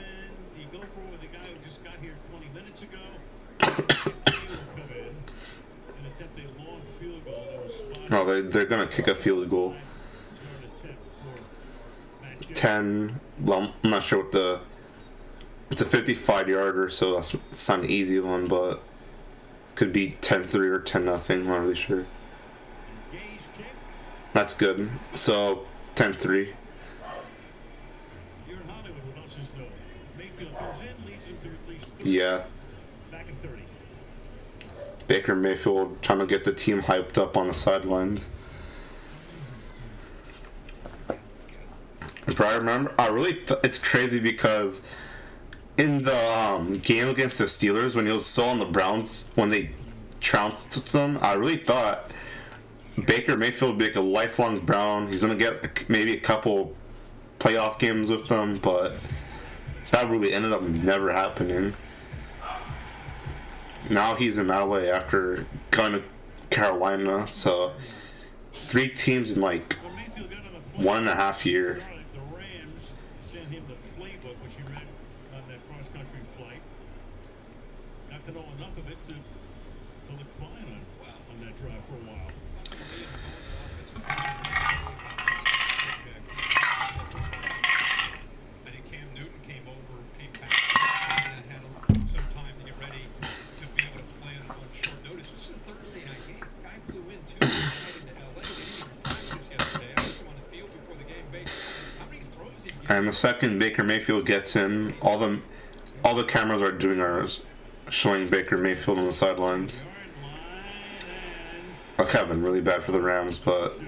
You go for the guy who just got here 20 minutes ago. He will come in and attempt a long field goal. That was spotted. No, they're gonna kick a field goal. 10. Well, I'm not sure what the. It's a 55-yarder, so it's not an easy one, but could be 10-3 or 10-0. I'm not really sure. That's good. So 10-3. Yeah. Baker Mayfield trying to get the team hyped up on the sidelines. But I remember, it's crazy because in the game against the Steelers, when he was still on the Browns, when they trounced them, I really thought Baker Mayfield would be like a lifelong Brown. He's going to get maybe a couple playoff games with them, but that really ended up never happening. Now he's in LA after going to Carolina, so 3 teams in like 1.5 years. The Rams sent him the playbook got to know enough of it to look fine on that drive for a while. I think Cam Newton came back and had some time to get ready to be able to plan on short notice. This is a Thursday night game. Guy flew in Tuesday night into LA. They didn't even practice yesterday. I asked him on the field before the game, how many throws did he get? And the second Baker Mayfield gets in, all the cameras are showing Baker Mayfield on the sidelines. That could have been really bad for the Rams, but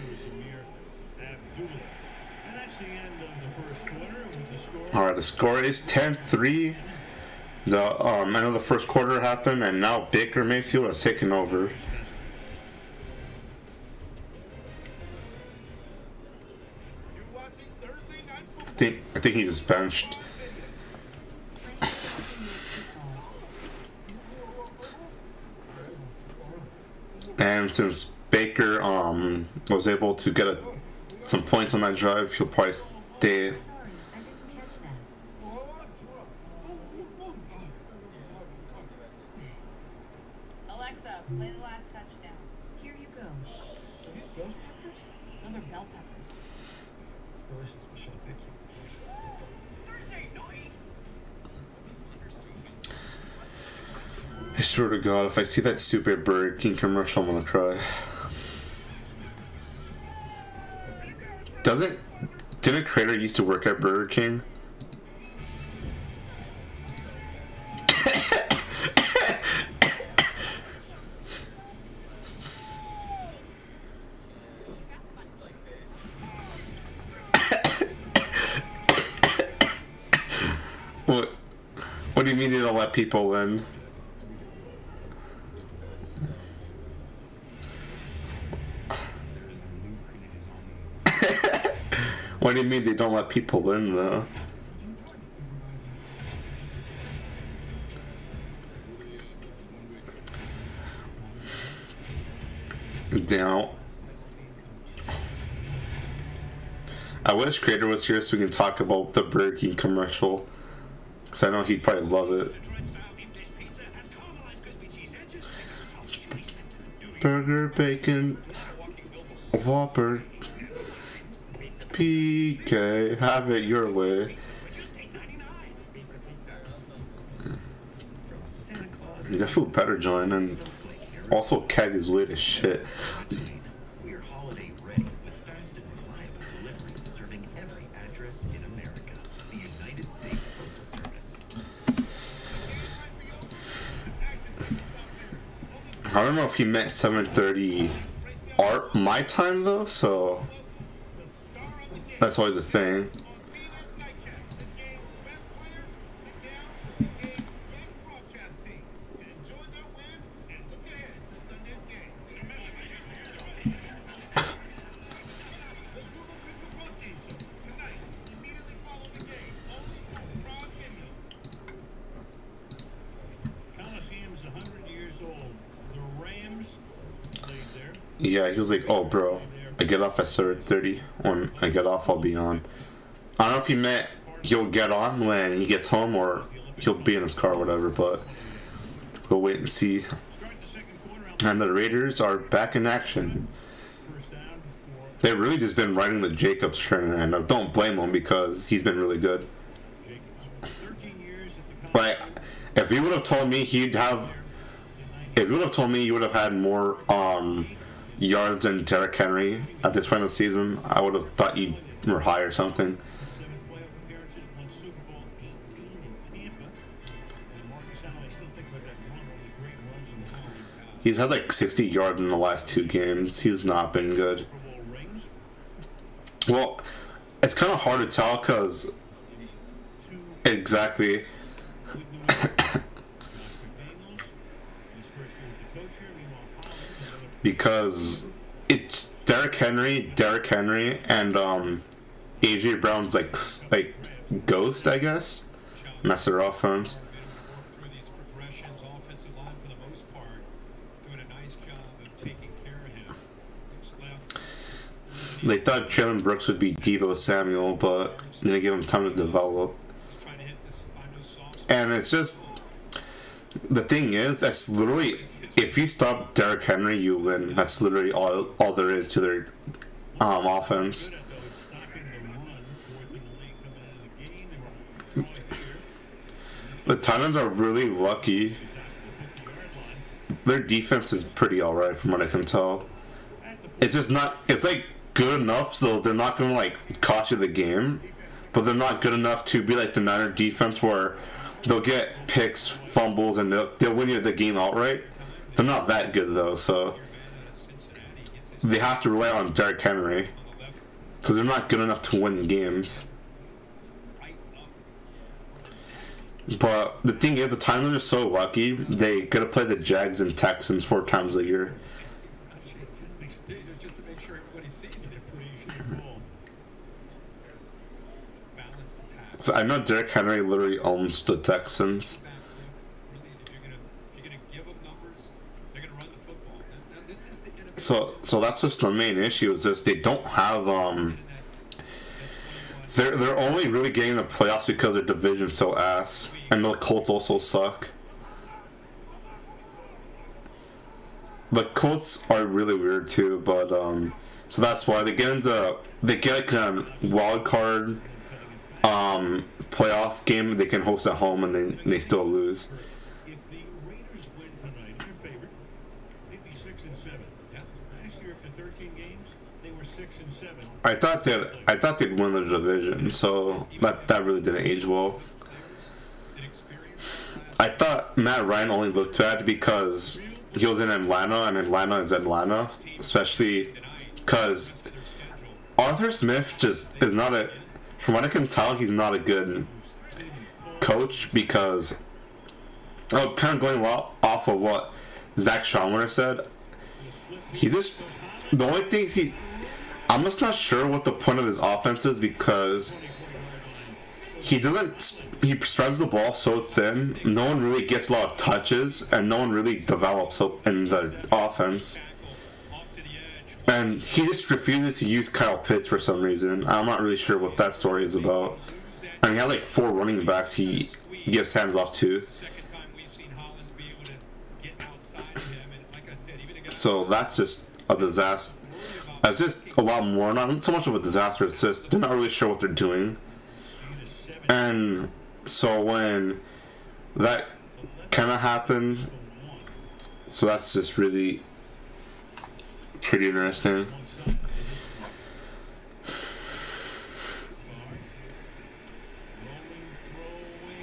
all right, the score is 10-3. I know the first quarter happened, and now Baker Mayfield has taken over. I think he just benched. And since Baker was able to get some points on that drive, he'll probably stay. Alexa, play the last touchdown. Here you go. Are these ghost peppers? No, they're bell peppers. It's delicious, Michelle. Thank you. Thursday night. I swear to God, if I see that stupid Burger King commercial, I'm gonna cry. Didn't Crater used to work at Burger King? What do you mean you don't let people in? What do you mean they don't let people in, though? Down. I wish Crater was here so we can talk about the Burger King commercial, because I know he'd probably love it. Burger, bacon, Whopper, PK, have it your way. The food better join, and also Keg is weird as shit. We're holiday ready with fast and reliable delivery serving every address in America. The United States Postal Service. I don't know if he meant 7:30 my time though, so that's always a thing. Yeah, he was like, "Oh, bro, I get off at 7:30. When I get off, I'll be on." I don't know if he meant he'll get on when he gets home or he'll be in his car or whatever, but we'll wait and see. And the Raiders are back in action. They've really just been riding the Jacobs train, and I don't blame him because he's been really good. But if he would have told me he would have had more yards than Derrick Henry at this point of the season, I would have thought you were high or something. He's had like 60 yards in the last 2 games. He's not been good. Well, it's kind of hard to tell because exactly. Because it's Derrick Henry, and AJ Brown's like ghost, I guess. Mess their offense. They thought Jalen Brooks would be Deebo Samuel, but they didn't give him time to develop. And it's just the thing is, that's literally, if you stop Derrick Henry, you win. That's literally all there is to their offense. The Titans are really lucky. Their defense is pretty alright from what I can tell. It's just not, it's like good enough so they're not gonna like cost you the game, but they're not good enough to be like the Niner defense where they'll get picks, fumbles, and they'll win you the game outright. They're not that good though, so they have to rely on Derrick Henry because they're not good enough to win games. But the thing is, the Titans are so lucky. They gotta play the Jags and Texans 4 times a year. Just to make sure everybody sees it, pretty ball. Balanced attack. So I know Derrick Henry literally owns the Texans. So that's just the main issue. Is just they don't have They're only really getting the playoffs because their division's so ass, and the Colts also suck. The Colts are really weird too, but so that's why they get like a wild card playoff game they can host at home, and they still lose. If the Raiders win tonight, your favorite, they'd be 6-7. Yeah. Last year after 13 games, they were 6-7. I thought they'd win the division, so that really didn't age well. I thought Matt Ryan only looked bad because he was in Atlanta, and Atlanta is Atlanta, especially because Arthur Smith just is not a. From what I can tell, he's not a good coach because. Oh, kind of going off of what Zach Schomler said. He's just the only things he. I'm just not sure what the point of his offense is because he spreads the ball so thin. No one really gets a lot of touches, and no one really develops in the offense. And he just refuses to use Kyle Pitts for some reason. I'm not really sure what that story is about. And he had like 4 running backs he gives hands off to. So that's just a disaster. It's just a lot more, not so much of a disaster, it's just they're not really sure what they're doing. And so when that kind of happened, so that's just really pretty interesting.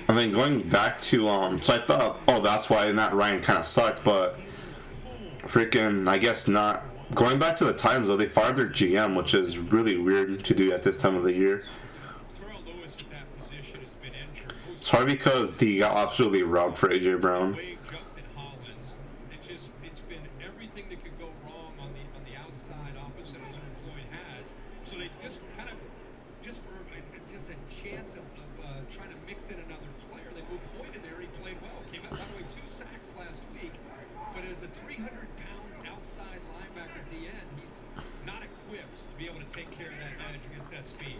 I mean, going back to, so I thought, oh, that's why Matt Ryan kind of sucked, but freaking, I guess not. Going back to the Titans, though, they fired their GM, which is really weird to do at this time of the year. It's probably because they got absolutely robbed for AJ Brown. It's been everything that could go wrong on the outside, opposite of Leonard Floyd has. So they just kind of, just for just a chance of trying to mix in another player, they moved Floyd in there. He played well. Came out, by the way, 2 sacks last week. But as a 300-pound outside linebacker at the end, he's not equipped to be able to take care of that edge against that speed.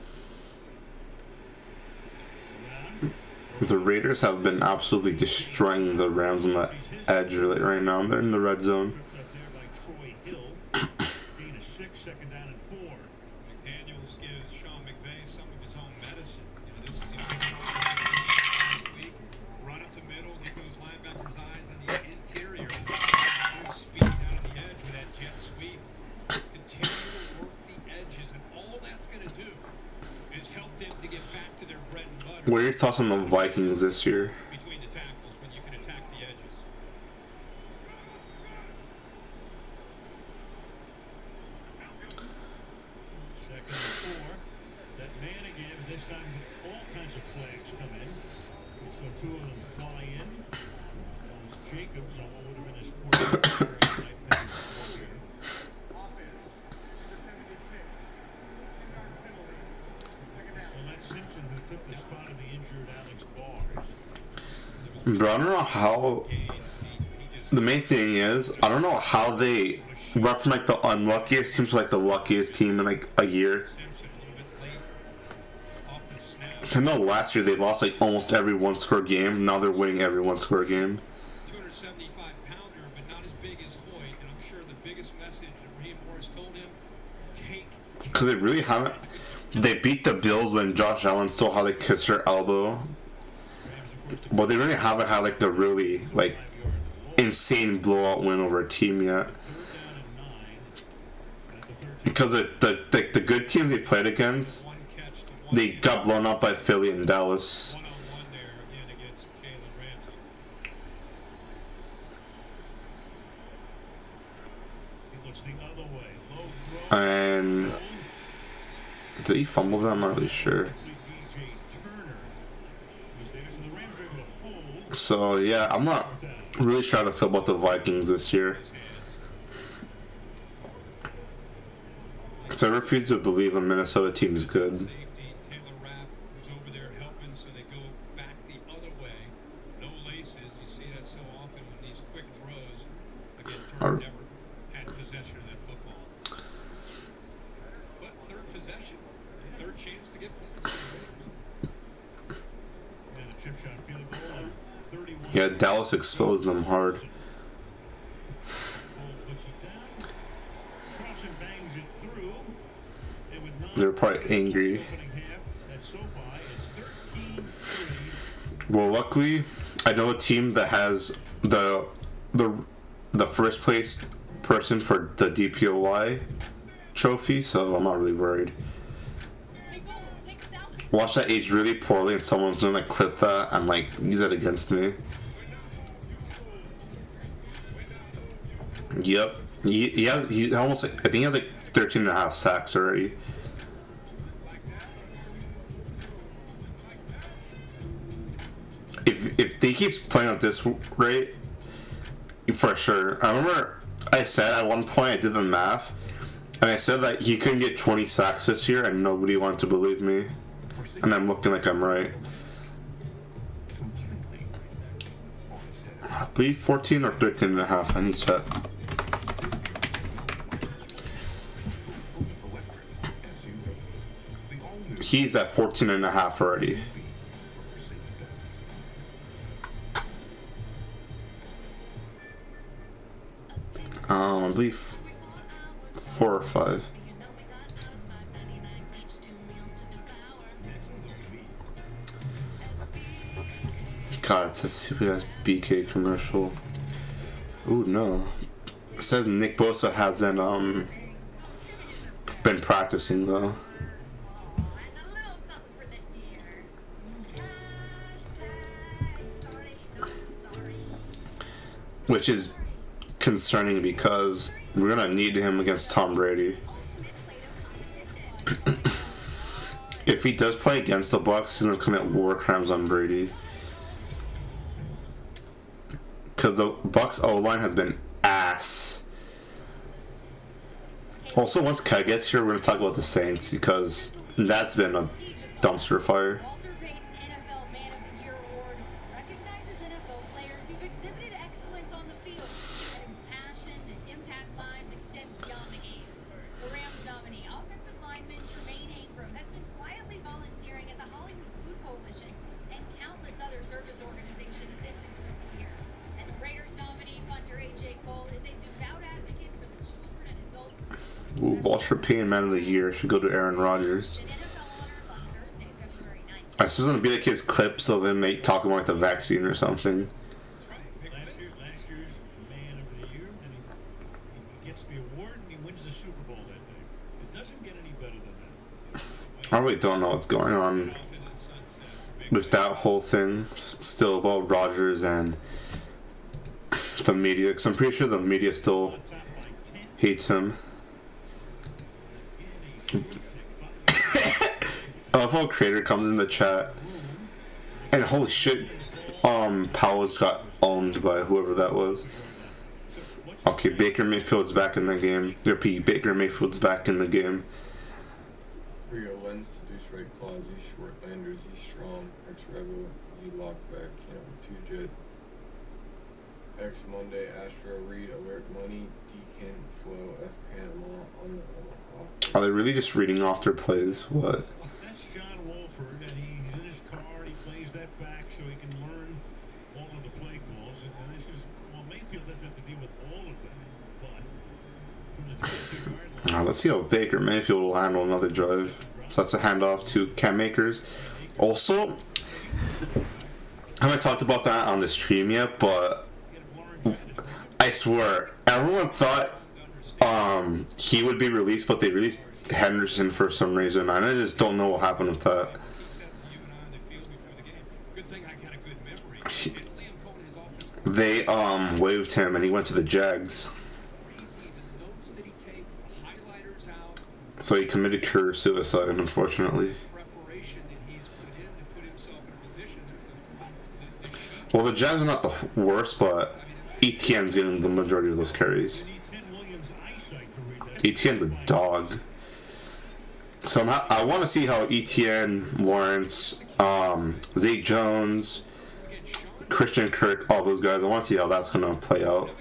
The Raiders have been absolutely destroying the Rams on the edge right now. They're in the red zone. Second down and 4. McDaniels gives Sean McVay some of his own medicine. This is last week. Run up the middle, get those linebackers' eyes on the interior. Good speed out of the edge with that jet sweep. Continue to work the edges, and all that's going to do is help them to get back to their bread and butter. What are your thoughts on the Vikings this year? Between the tackles when you can attack the edges. Second and 4. That man again, this time all kinds of flags come in. We saw 2 of them fly in. One was Jacobs on what would have been his 4th Well, that's Simpson who took the spot of the injured Alex Bars. But I don't know how. The main thing is, I don't know how they went from like the unluckiest team to like the luckiest team in like a year. I know last year they lost like almost every 1-score game. Now they're winning every 1-score game. 275-pounder, but not as big as Hoyt. And I'm sure the biggest message that Raheem Morris told him, take. Because they really haven't. They beat the Bills when Josh Allen still had like kiss her elbow, but they really haven't had like the really like insane blowout win over a team yet. Because the good teams they played against, they got blown up by Philly and Dallas. And did he fumble that? I'm not really sure. So yeah, I'm not really sure how to feel about the Vikings this year. So I refuse to believe a Minnesota team is good. Or, yeah, Dallas exposed them hard. They're probably angry. Well, luckily, I know a team that has the first place person for the DPOY trophy, so I'm not really worried. Watch that age really poorly, and someone's gonna clip that and like use it against me. Yep. He almost like, I think he has like 13.5 sacks already. If he keeps playing at this rate, for sure. I remember I said at one point, I did the math, and I said that he couldn't get 20 sacks this year, and nobody wanted to believe me. And I'm looking like I'm right. I believe 14 or 13.5. I need to check. He's at 14.5 already. I believe 4 or 5. God, it's a stupid ass BK commercial. Ooh, no. It says Nick Bosa hasn't been practicing though. Which is concerning because we're gonna need him against Tom Brady. If he does play against the Bucs, he's gonna commit war crimes on Brady. Because the Bucs O-line has been ass. Also, once Kai gets here, we're gonna talk about the Saints because that's been a dumpster fire. Ooh, Walter Payton Man of the Year should go to Aaron Rodgers. This is gonna be like his clips of him talking about the vaccine or something. Last year's Man of the Year, and he gets the award and he wins the Super Bowl that day. It doesn't get any better than that. I really don't know what's going on with that whole thing. Still about Rodgers and the media, because I'm pretty sure the media still hates him. I love how Creator comes in the chat and holy shit, Powell's got owned by whoever that was. Okay, Baker Mayfield's back in the game. Baker Mayfield's back in the game. Rio Lens, Deuce Right Claw, Z Shortlander, Z Strong, X Rebel, Z Lockback, 2 Jet, X Monday, Astro Reed, Alert Money, Deacon, Flow, F Panama on the Are they really just reading off their plays? What? That's John Wolford, and he's in his car, and he plays that back so he can learn all of the play calls. And this is let's see how Baker Mayfield will handle another drive. So that's a handoff to Cam Akers. Also, I haven't talked about that on the stream yet, but I swear, everyone thought he would be released, but they released Henderson for some reason, and I just don't know what happened with that. They waived him, and he went to the Jags. So he committed career suicide, unfortunately. Well, the Jags are not the worst, but ETN's getting the majority of those carries. ETN's a dog. So I want to see how ETN, Lawrence, Zay Jones, Christian Kirk, all those guys, I want to see how that's going to play out.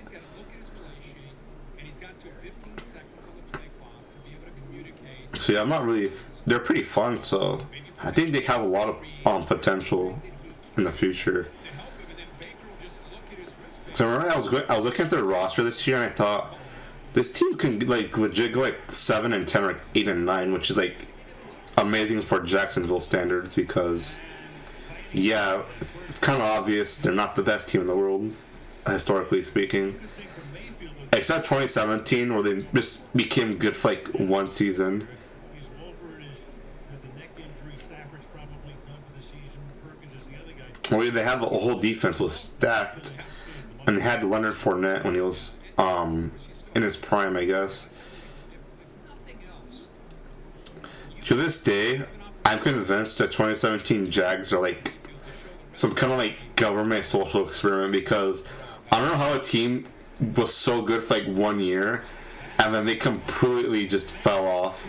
So yeah, I'm not really... They're pretty fun, so I think they have a lot of potential in the future. So remember, I was looking at their roster this year, and I thought this team can like legit go like 7-10 or 8-9, which is like amazing for Jacksonville standards. Because yeah, it's kind of obvious they're not the best team in the world, historically speaking. Except 2017, where they just became good for like one season. Well, they had the whole defense was stacked. And they had Leonard Fournette when he was in his prime, I guess. To this day, I'm convinced that 2017 Jags are like some kind of like government social experiment, because I don't know how a team was so good for like 1 year and then they completely just fell off.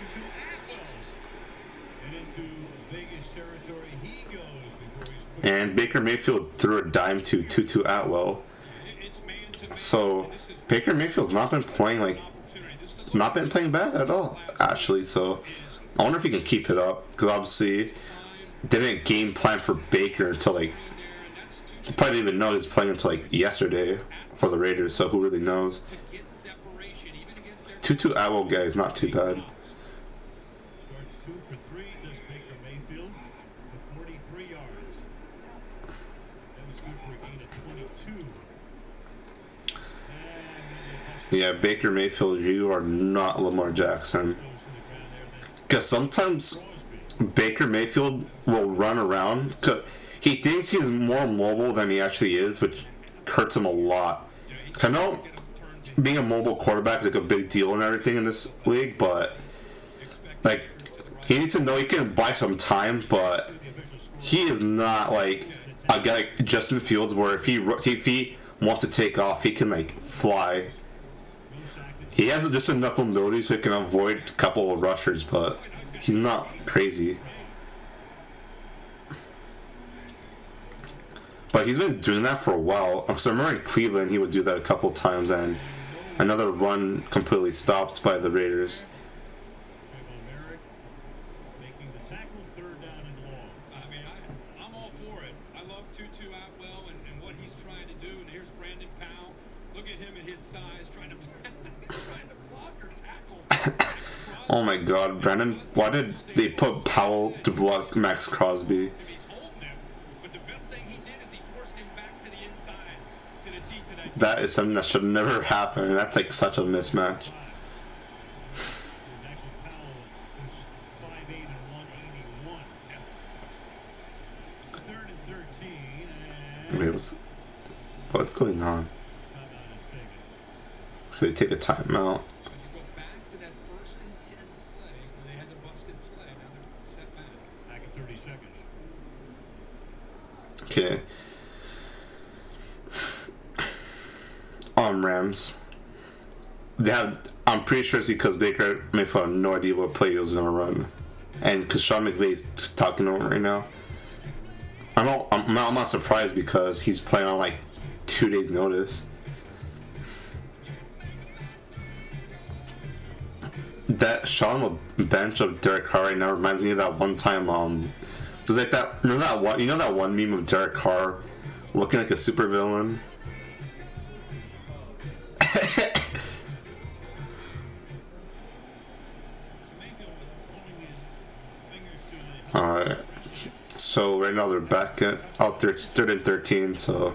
And Baker Mayfield threw a dime to Tutu Atwell. So Baker Mayfield's not been playing bad at all, actually. So I wonder if he can keep it up, because obviously didn't game plan for Baker until like, he probably didn't even know he was playing until like yesterday for the Raiders. So who really knows? Tutu Atwell guy is not too bad. Yeah, Baker Mayfield, you are not Lamar Jackson. Because sometimes Baker Mayfield will run around. He thinks he's more mobile than he actually is, which hurts him a lot. Because I know being a mobile quarterback is like a big deal and everything in this league, but like he needs to know he can buy some time, but he is not like a guy like Justin Fields, where if he wants to take off, he can like fly. He has just enough mobility so he can avoid a couple of rushers, but he's not crazy. But he's been doing that for a while. So I remember in Cleveland, he would do that a couple of times, and another run completely stopped by the Raiders. I'm all for it. I love Tutu Atwell and what he's trying to do. And here's Brandon Powell. Look at him and his size trying to block or tackle. Oh my God, Brandon! Why did they put Powell to block Max Crosby? That is something that should never happen. That's like such a mismatch. Wait, what's going on? Should they take a timeout? Okay. Rams. They have. I'm pretty sure it's because Baker Mayfield had no idea what play he was gonna run, and because Sean McVay's talking to him right now. I'm not surprised, because he's playing on like 2 days' notice. That Sean on the bench of Derek Carr right now reminds me of that one time. It was like that. Remember that one? You know that one meme of Derek Carr looking like a supervillain? So right now they're back out there, 3rd and 13. So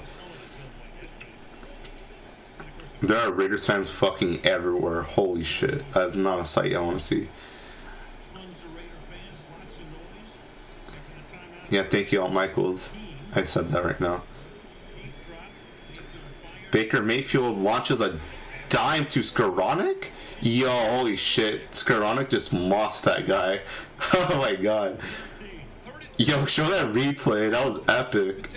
there are Raiders fans fucking everywhere. Holy shit, that's not a sight I want to see. Yeah, thank you, Al Michaels. I said that right now. Baker Mayfield launches a dime to Skoranek? Yo, holy shit. Skoranek just mossed that guy. Oh my god. Yo, show that replay. That was epic.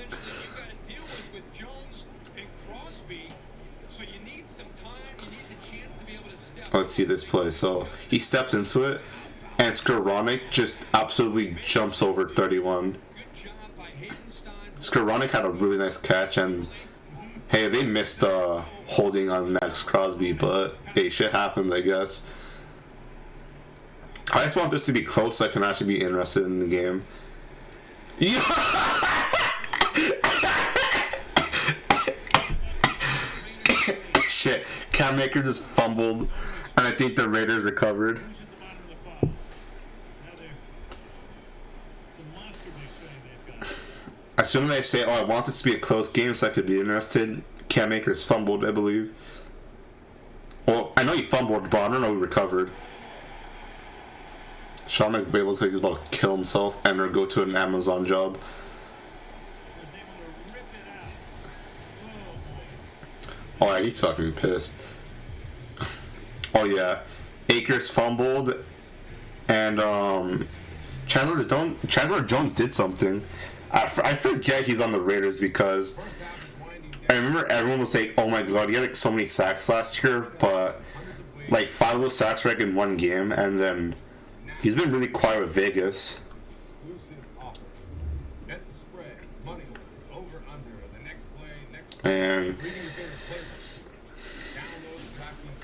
Let's see this play. So, he steps into it, and Skoranek just absolutely jumps over 31. Skoranek had a really nice catch, and hey, they missed holding on Max Crosby, but hey, shit happens, I guess. I just want this to be close so I can actually be interested in the game. Yeah! Shit, Cam Maker just fumbled, and I think the Raiders recovered. As soon as I say, oh, I want this to be a close game so I could be interested, Cam Akers fumbled, I believe. Well, I know he fumbled, but I don't know he recovered. Sean McVay looks like he's about to kill himself and or go to an Amazon job. Oh yeah, he's fucking pissed. Oh yeah, Akers fumbled, and Chandler Jones did something. I forget he's on the Raiders because I remember everyone was like, oh my god, he had like so many sacks last year, but like 5 of those sacks were like in one game, and then he's been really quiet with Vegas. And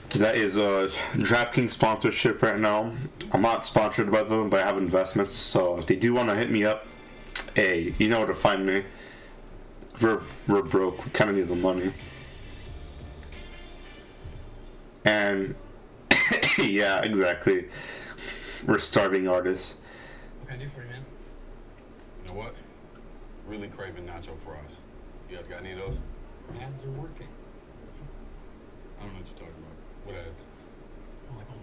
that is a DraftKings sponsorship right now. I'm not sponsored by them, but I have investments, so if they do want to hit me up, hey, you know where to find me. We're broke. We kind of need the money. And yeah, exactly. We're starving artists. What can I do for you, man? You know what? Really craving nacho fries. You guys got any of those? Ads are working. I don't know what you're talking about. What ads? Oh, like all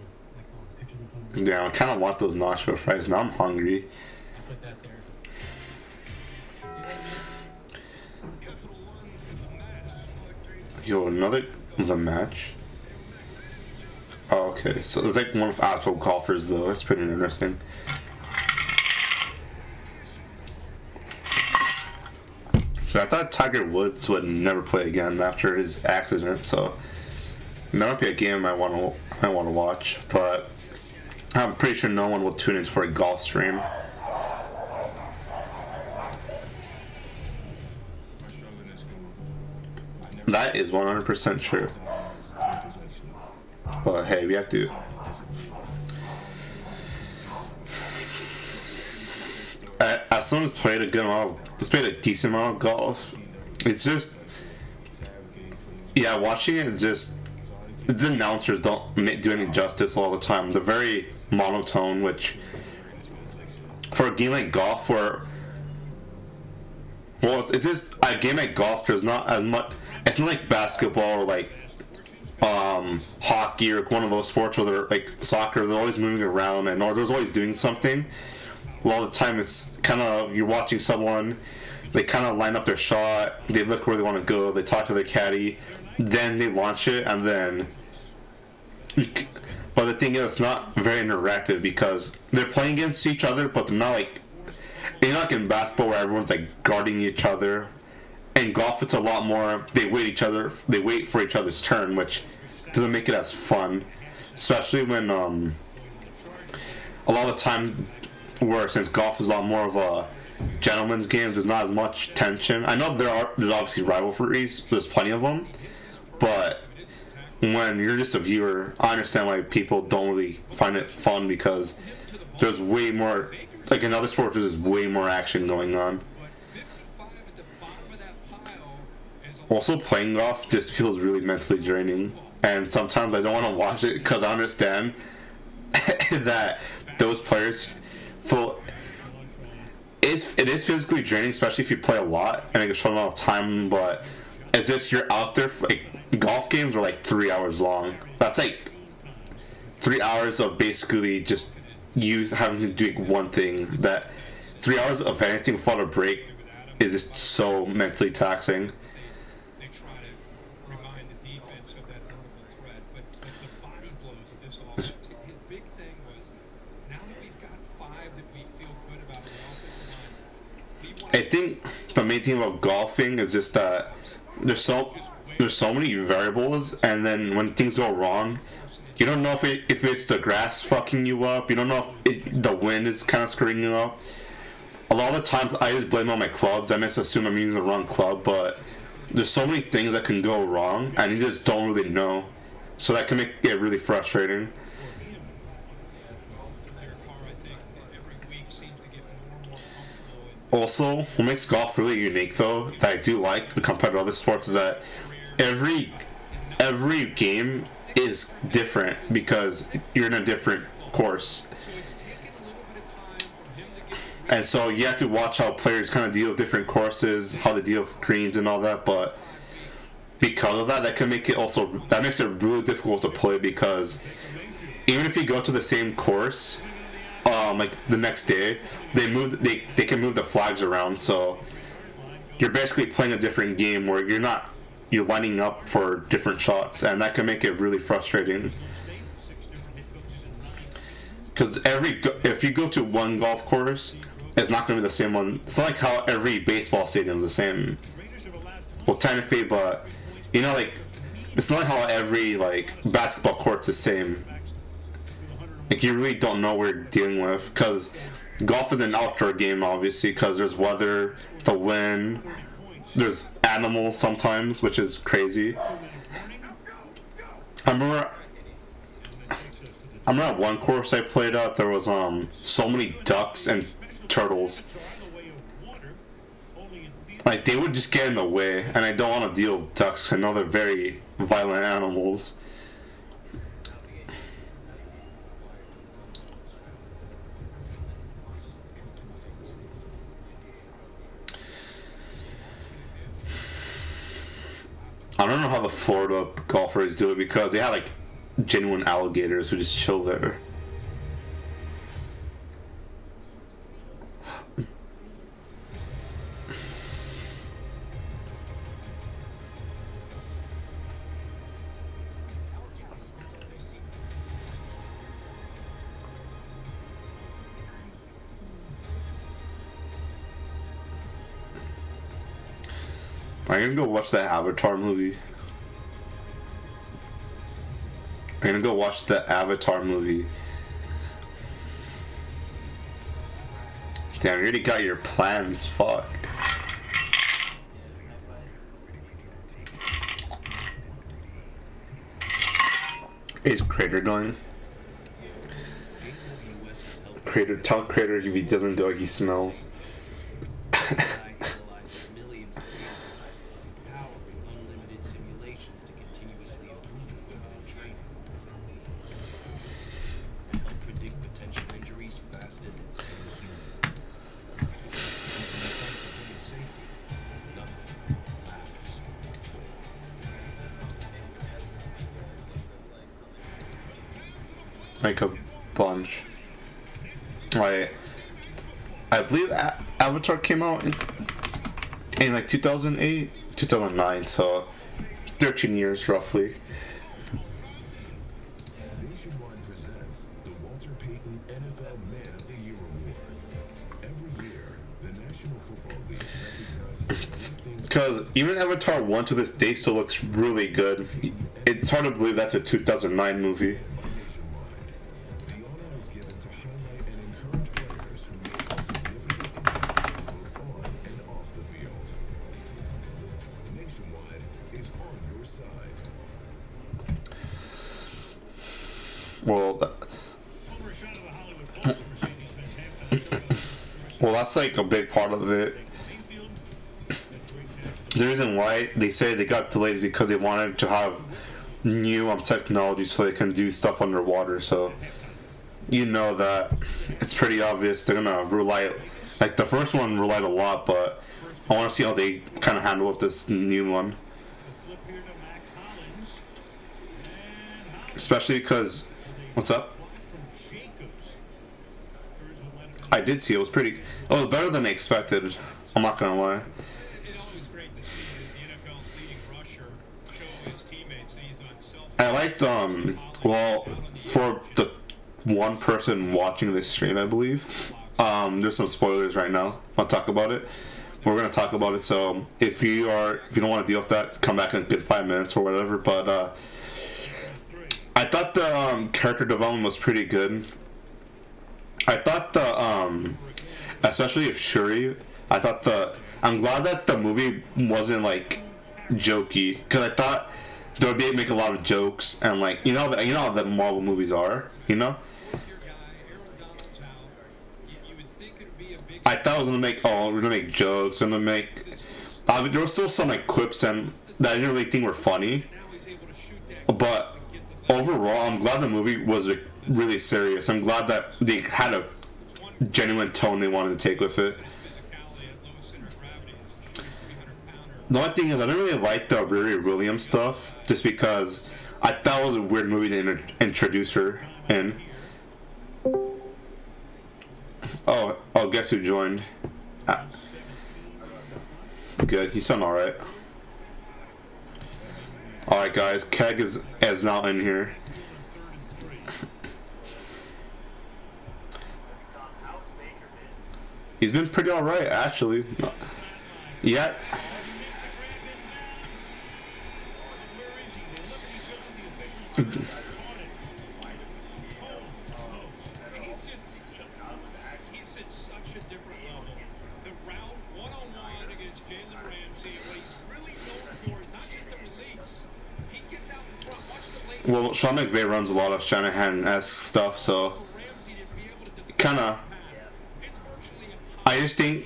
the pictures we put on. Yeah, I kind of want those nacho fries. Now I'm hungry. I put that there. See that, man? Yo, another the match. Oh, okay. So it's like one of actual golfers, though. That's pretty interesting. So I thought Tiger Woods would never play again after his accident. So that might be a game I want to watch, but I'm pretty sure no one will tune in for a golf stream. That is 100% true. But hey, we have to. As someone who's played a decent amount of golf, it's just, yeah, watching it is just, the announcers don't do any justice all the time. They're very monotone, which for a game like golf, where, well, it's just a game like golf. There's not as much. It's not like basketball or like hockey or one of those sports where they're like soccer. They're always moving around and or they're always doing something. A lot of the time, it's kind of you're watching someone. They kind of line up their shot. They look where they want to go. They talk to their caddy. Then they launch it, and then. But the thing is, it's not very interactive because they're playing against each other, but they're not like. You're not like in basketball where everyone's like guarding each other. In golf, it's a lot more. They wait for each other's turn, which doesn't make it as fun. Especially when a lot of the time, where since golf is a lot more of a gentleman's game, there's not as much tension. I know there's obviously rivalries. There's plenty of them, but when you're just a viewer, I understand why people don't really find it fun because there's way more. Like in other sports, there's way more action going on. Also, playing golf just feels really mentally draining, and sometimes I don't want to watch it because I understand that those players feel is physically draining, especially if you play a lot and like a short amount of time. But it's just you're out there for, like, golf games are like 3 hours long. That's like 3 hours of basically just you having to do one thing. That 3 hours of anything without a break is just so mentally taxing. They try to remind the defense of that vertical threat, but the body blows of this offense. His big thing was, now that we've got 5 that we feel good about on the offensive line, we want I think the main thing about golfing is just that there's so many variables, and then when things go wrong, you don't know if it's the grass fucking you up. You don't know if the wind is kind of screwing you up. A lot of the times I just blame it on my clubs. I just assume I'm using the wrong club, but there's so many things that can go wrong, and you just don't really know. So that can make it really frustrating. Also, what makes golf really unique, though, that I do like compared to other sports, is that every game is different because you're in a different course. And so you have to watch how players kind of deal with different courses, how they deal with greens and all that. But because of that, that makes it really difficult to play, because even if you go to the same course, like the next day, they can move the flags around. So you're basically playing a different game where you're lining up for different shots, and that can make it really frustrating. Because if you go to one golf course, it's not going to be the same one. It's not like how every baseball stadium is the same. Well, technically, but like it's not like how every like basketball court's the same. Like, you really don't know what you're dealing with, because golf is an outdoor game, obviously, because there's weather, the wind, there's animals sometimes, which is crazy. I remember at one course I played at, there was so many ducks and turtles. Like, they would just get in the way, and I don't want to deal with ducks because I know they're very violent animals. I don't know how the Florida golfers do it, because they have like genuine alligators who just chill there. I'm gonna go watch that Avatar movie. Damn, you already got your plans, fuck. Is Crater going? Tell Crater if he doesn't go, he smells. Like a bunch. I believe Avatar came out in like 2008, 2009, so 13 years roughly. Nationwide presents the Walter Payton NFL Man of the Year Award. Every year, the National Football League recognizes Because even Avatar 1 to this day still looks really good. It's hard to believe that's a 2009 movie. Well, that's like a big part of it. The reason why they say they got delayed is because they wanted to have new technology so they can do stuff underwater. So you know that it's pretty obvious they're gonna rely Like the first one relied a lot, but I want to see how they kind of handle with this new one. Especially because, what's up? I did see it was pretty. It was better than I expected. I'm not gonna lie. I liked well, for the one person watching this stream, I believe. There's some spoilers right now. I'll talk about it. We're gonna talk about it. So if you don't want to deal with that, come back in a good 5 minutes or whatever. But I thought the character development was pretty good. I thought the especially if Shuri, I'm glad that the movie wasn't like jokey, because I thought they would make a lot of jokes and like you know how the Marvel movies are, you know. I thought I was we're gonna make jokes and there was still some like quips and that I didn't really think were funny, but overall I'm glad the movie was really serious. I'm glad that they had a genuine tone they wanted to take with it. The only thing is I didn't really like the Riri Williams stuff, just because I thought it was a weird movie to introduce her in. Oh, guess who joined? Good, he's done alright. Alright guys, Keg is now in here. He's been pretty alright, actually. Yeah. Well, Sean McVay runs a lot of Shanahan-esque stuff, so kind of. I just think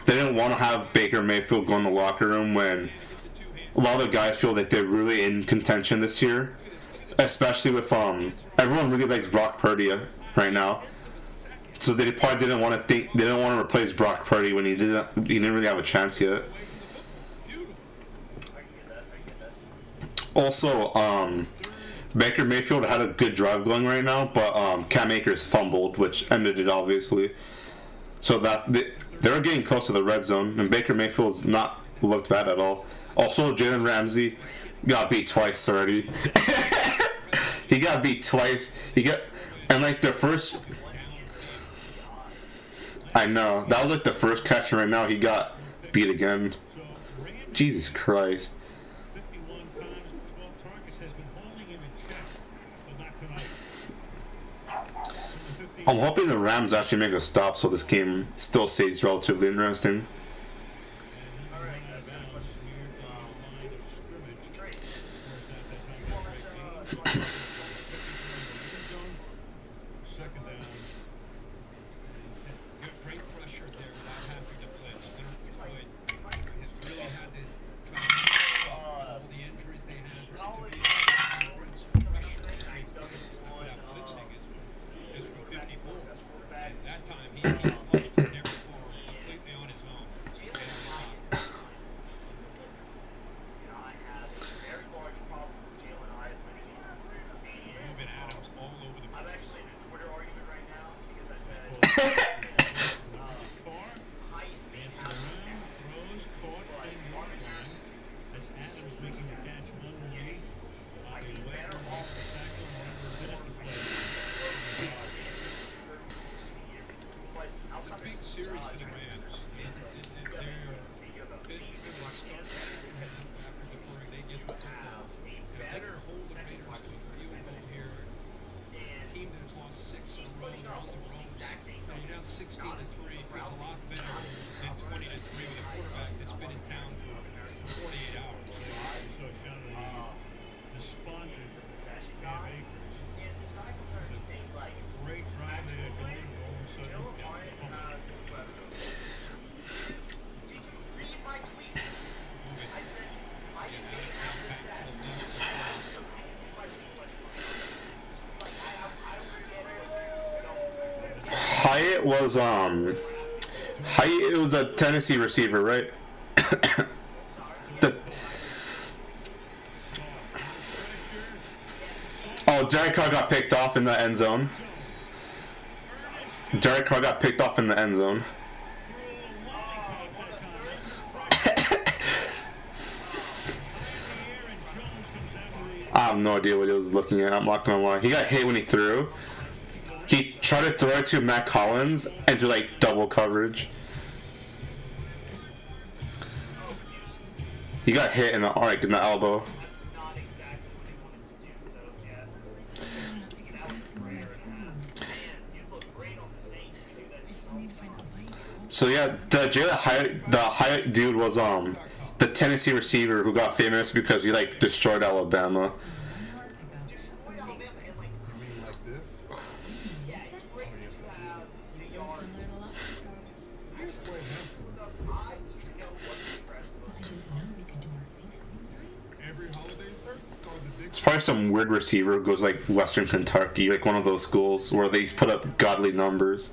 they didn't want to have Baker Mayfield go in the locker room when a lot of the guys feel that they're really in contention this year, especially with everyone really likes Brock Purdy right now. So they probably didn't want to replace Brock Purdy when he didn't really have a chance yet. Also, Baker Mayfield had a good drive going right now, but Cam Akers fumbled, which ended it obviously. So they were getting close to the red zone, and Baker Mayfield's not looked bad at all. Also, Jalen Ramsey got beat twice already. He got beat twice. And like the first. I know that was like the first catch, and right now he got beat again. Jesus Christ. I'm hoping the Rams actually make a stop so this game still stays relatively interesting. was it was a Tennessee receiver, right? Derek Carr got picked off in the end zone. Derek Carr got picked off in the end zone. I have no idea what he was looking at. I'm not gonna lie. He got hit when he threw. He tried to throw it to Matt Collins and do like double coverage. He got hit in the elbow. So yeah, the Hyatt dude was the Tennessee receiver who got famous because he like destroyed Alabama. It's probably some weird receiver who goes like Western Kentucky, like one of those schools where they put up godly numbers.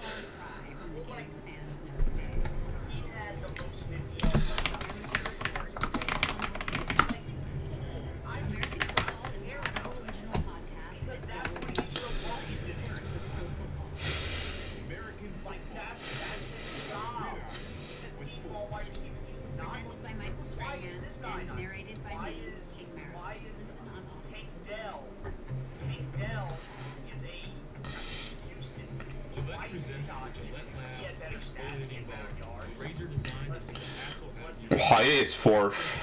Hyatt is fourth.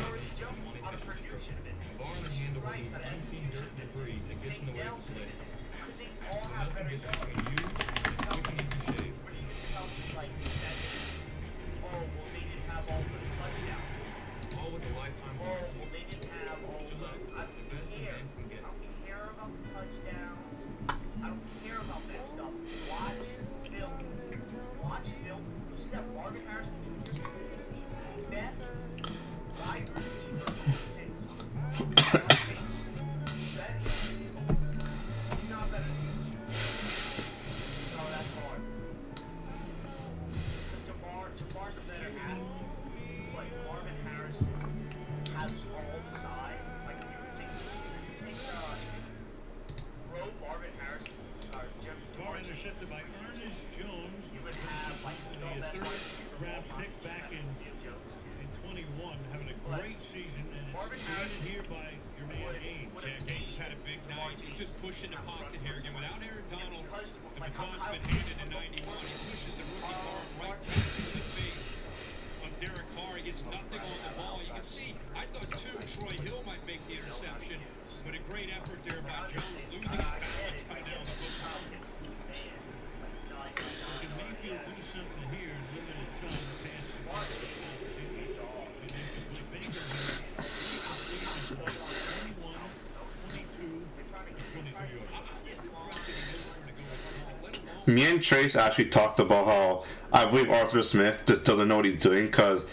Me and Trace actually talked about how I believe Arthur Smith just doesn't know what he's doing because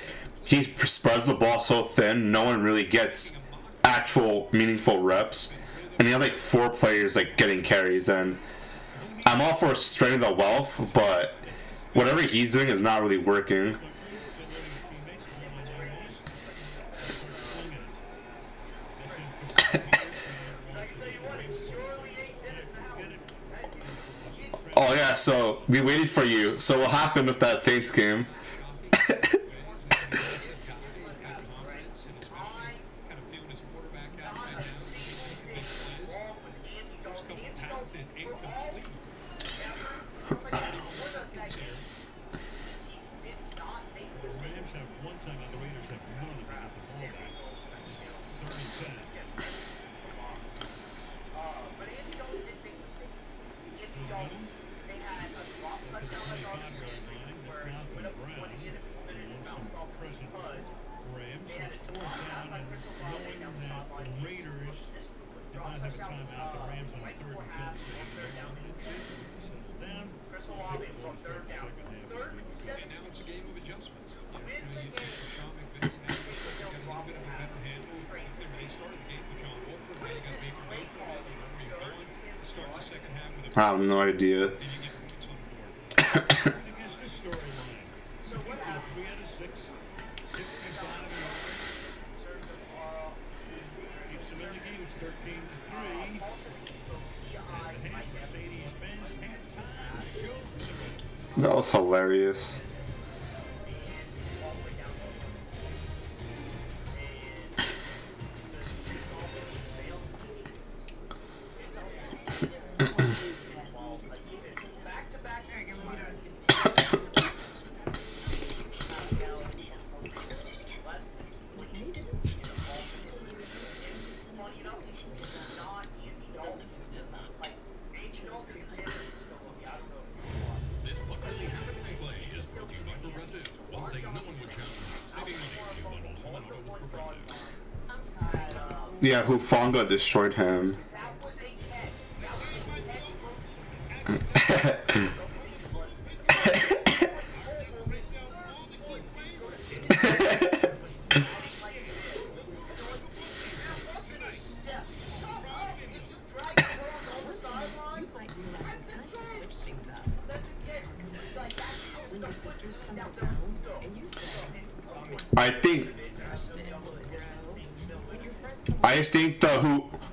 he spreads the ball so thin, no one really gets actual meaningful reps, and he has like 4 players like getting carries. And I'm all for spreading the wealth, but whatever he's doing is not really working. Oh yeah, so we waited for you. So what happened with that Saints game? I have no idea. 3 out of 6. 65 yards. Keeps him in the game. It's 13-3. Mercedes-Benz halftime show. That was hilarious. This What Really Happened replay is brought to you by Progressive. One thing no one would chance is saving money. You bundle home and auto with Progressive. Yeah, Hufanga destroyed him. I just think the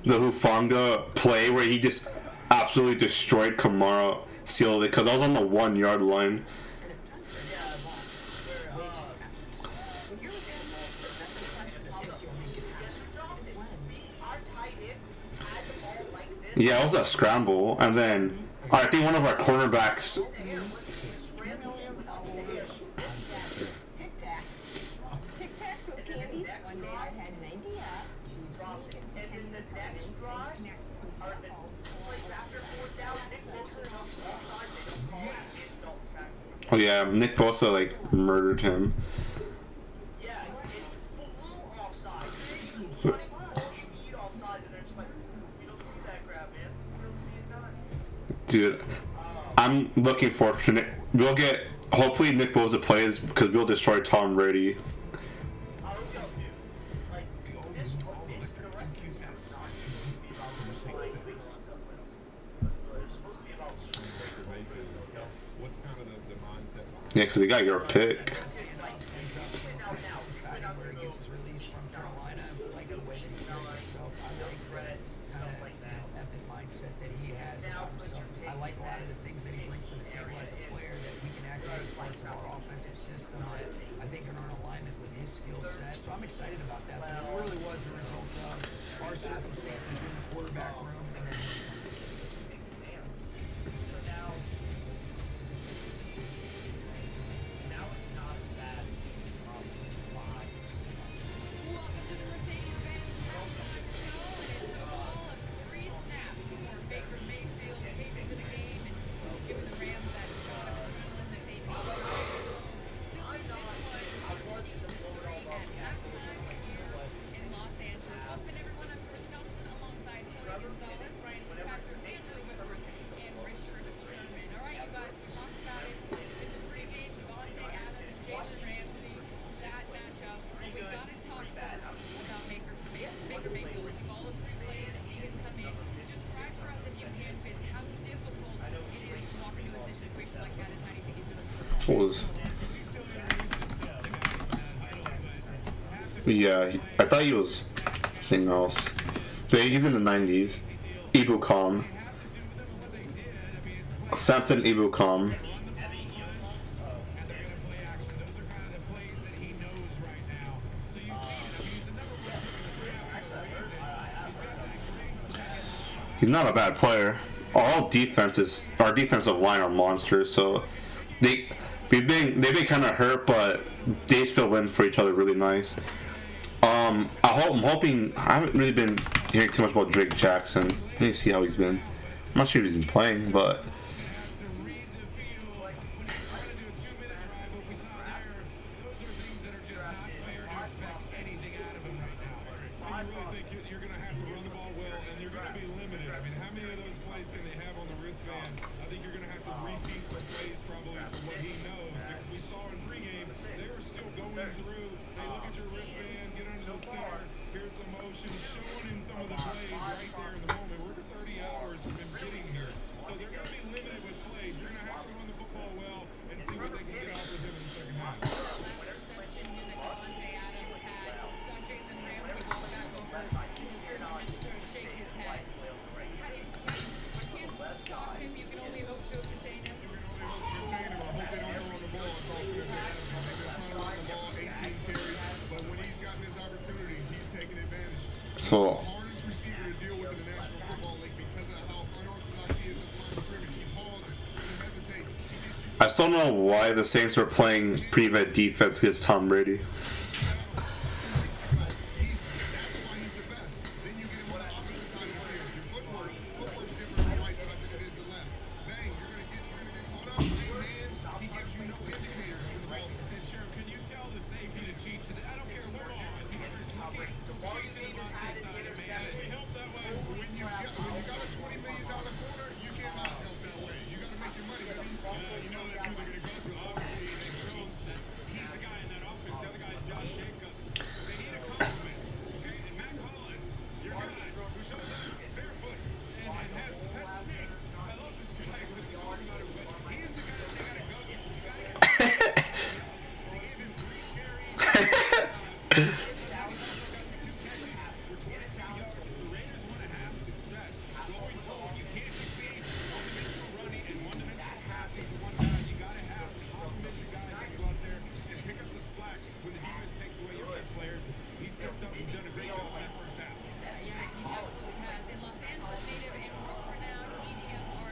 Hufanga play where he just absolutely destroyed Kamara sealed it because I was on the 1 yard line. Yeah, it was a scramble, and then I think one of our cornerbacks. Tic-tacs with candies. One day I had an idea to sneak into Kenny's apartment and connect some cell bulbs for Oh yeah, Nick Bosa like murdered him. Dude, I'm looking forward to Nick. We'll get hopefully Nick Bosa plays because we'll destroy Tom Brady. Yeah, because they got your pick. Yeah, I thought he was something else. But he's in the 90s. Ibukam. Samson Ibukam. He's not a bad player. Our defensive line are monsters, so they've been kind of hurt, but they fill in for each other really nice. I'm hoping. I haven't really been hearing too much about Drake Jackson. Let me see how he's been. I'm not sure if he's been playing, but. reception here that Devontae Adams had. Saw Jalen Ramsey walk back over and just heard him just sort of shake his head. How do you, I can't stop him. You can only hope to contain him. So I still don't know why the Saints were playing prevent defense against Tom Brady.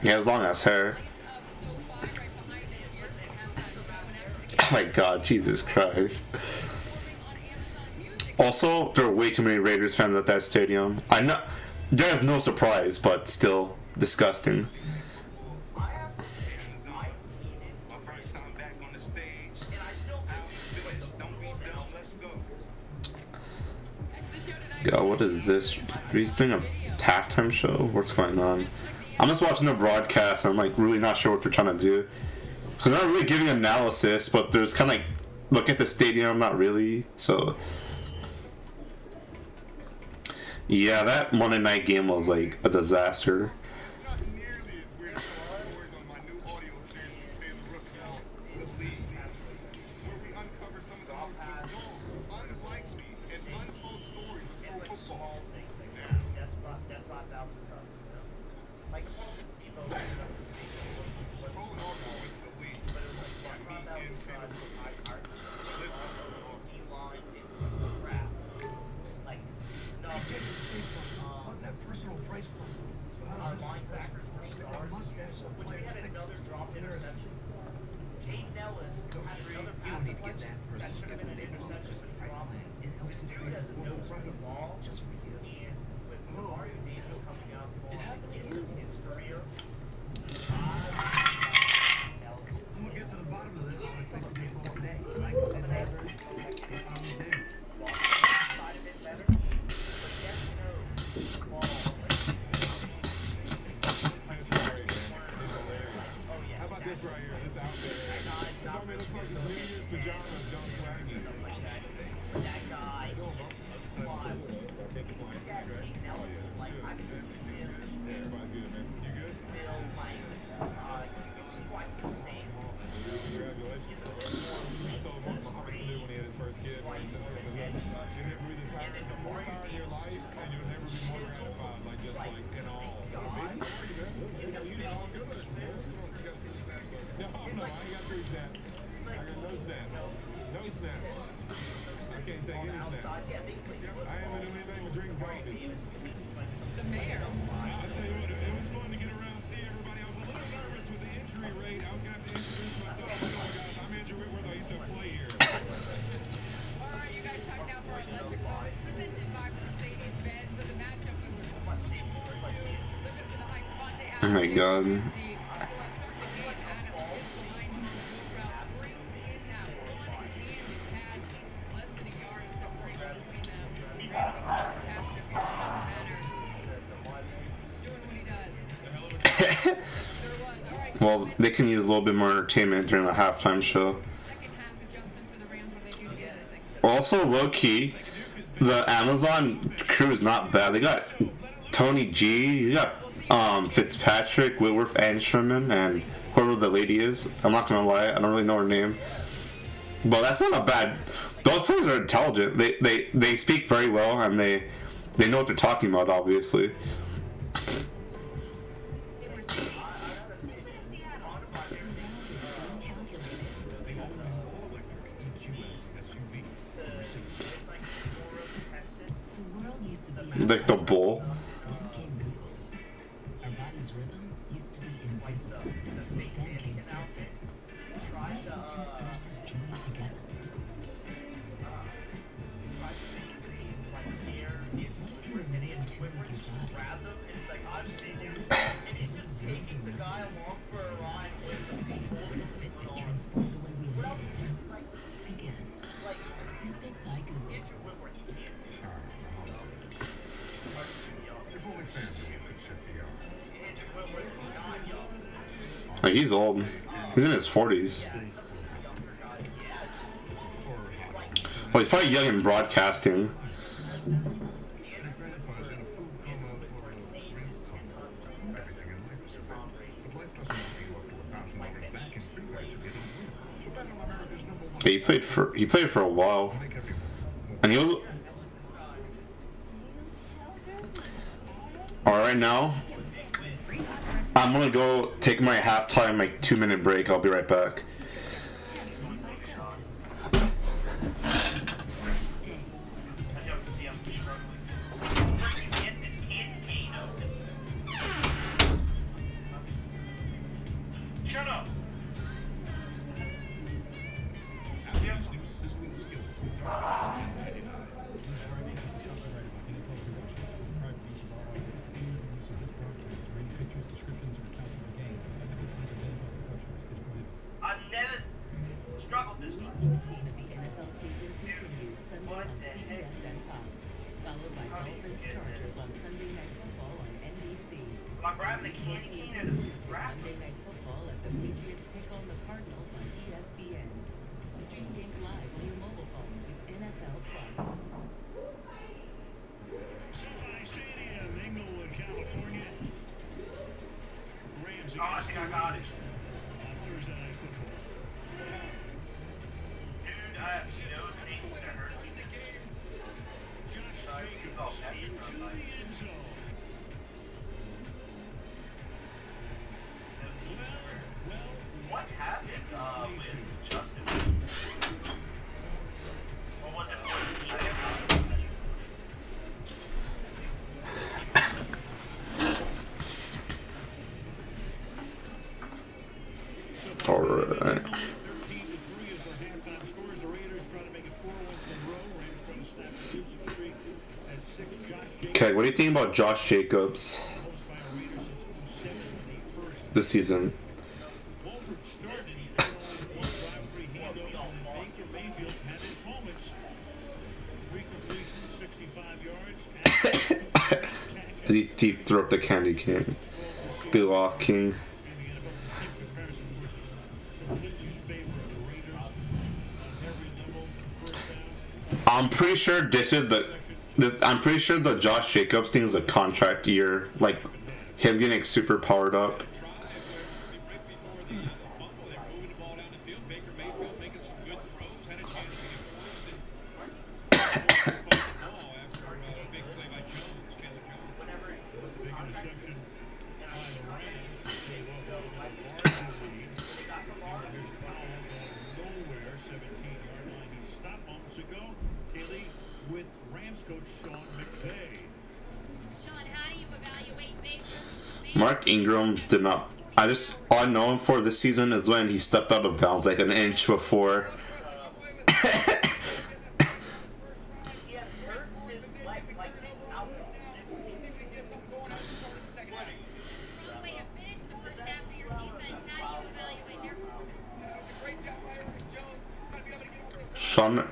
He has long ass hair. Oh my god, Jesus Christ. Also, there are way too many Raiders fans at that stadium. I know there's no surprise, but still disgusting. God, what is this? Are you doing a halftime show? What's going on? I'm just watching the broadcast and I'm like really not sure what they're trying to do. Because they're not really giving analysis, but there's kind of like, look at the stadium, not really. So, yeah, that Monday night game was like a disaster. Oh my god. Well, they can use a little bit more entertainment during the halftime show. Also, low key, the Amazon crew is not bad. They got Tony G, you got Fitzpatrick, Whitworth, and Sherman, and whoever the lady is. I'm not gonna lie, I don't really know her name. But that's not a bad. Those players are intelligent. They speak very well, and they know what they're talking about. Obviously. Like the bull. Our body's rhythm used to be invisible. Then came Fitbit. What if the two forces joined together? What if you were more in tune with your body? Fitbit transformed the way we live. Again. Fitbit by Google. Like, he's old. He's in his 40s. Well, he's probably young in broadcasting. Yeah, he played for a while, and he was. All right, now I'm gonna go take my halftime, like 2-minute break. I'll be right back. Shut up. I've never struggled this much. Week 14 of the NFL season continues Sunday on CBS and Fox, followed by Dolphins Chargers on Sunday Night Football on NBC. Am I grabbing the candy cane or the wrap? Monday Night Football as the Patriots take on the Cardinals on ESPN. Stream games live on your mobile phone with NFL Plus. SoFi Stadium, Inglewood, California. Rams Oh, I think I got it. on Thursday Night Football. Dude, I have no seats to hurt me. Josh Jacobs into the end zone. What happened with Justin? Or was it for the All right. Okay, what do you think about Josh Jacobs this season? He threw up the candy cane. Bill off King. I'm pretty sure I'm pretty sure the Josh Jacobs thing is a contract year, like him getting super powered up. With Rams coach Sean McVay. Sean, how do you evaluate Baker? Mark Ingram did not. All I know him for this season is when he stepped out of bounds like an inch before. Sean.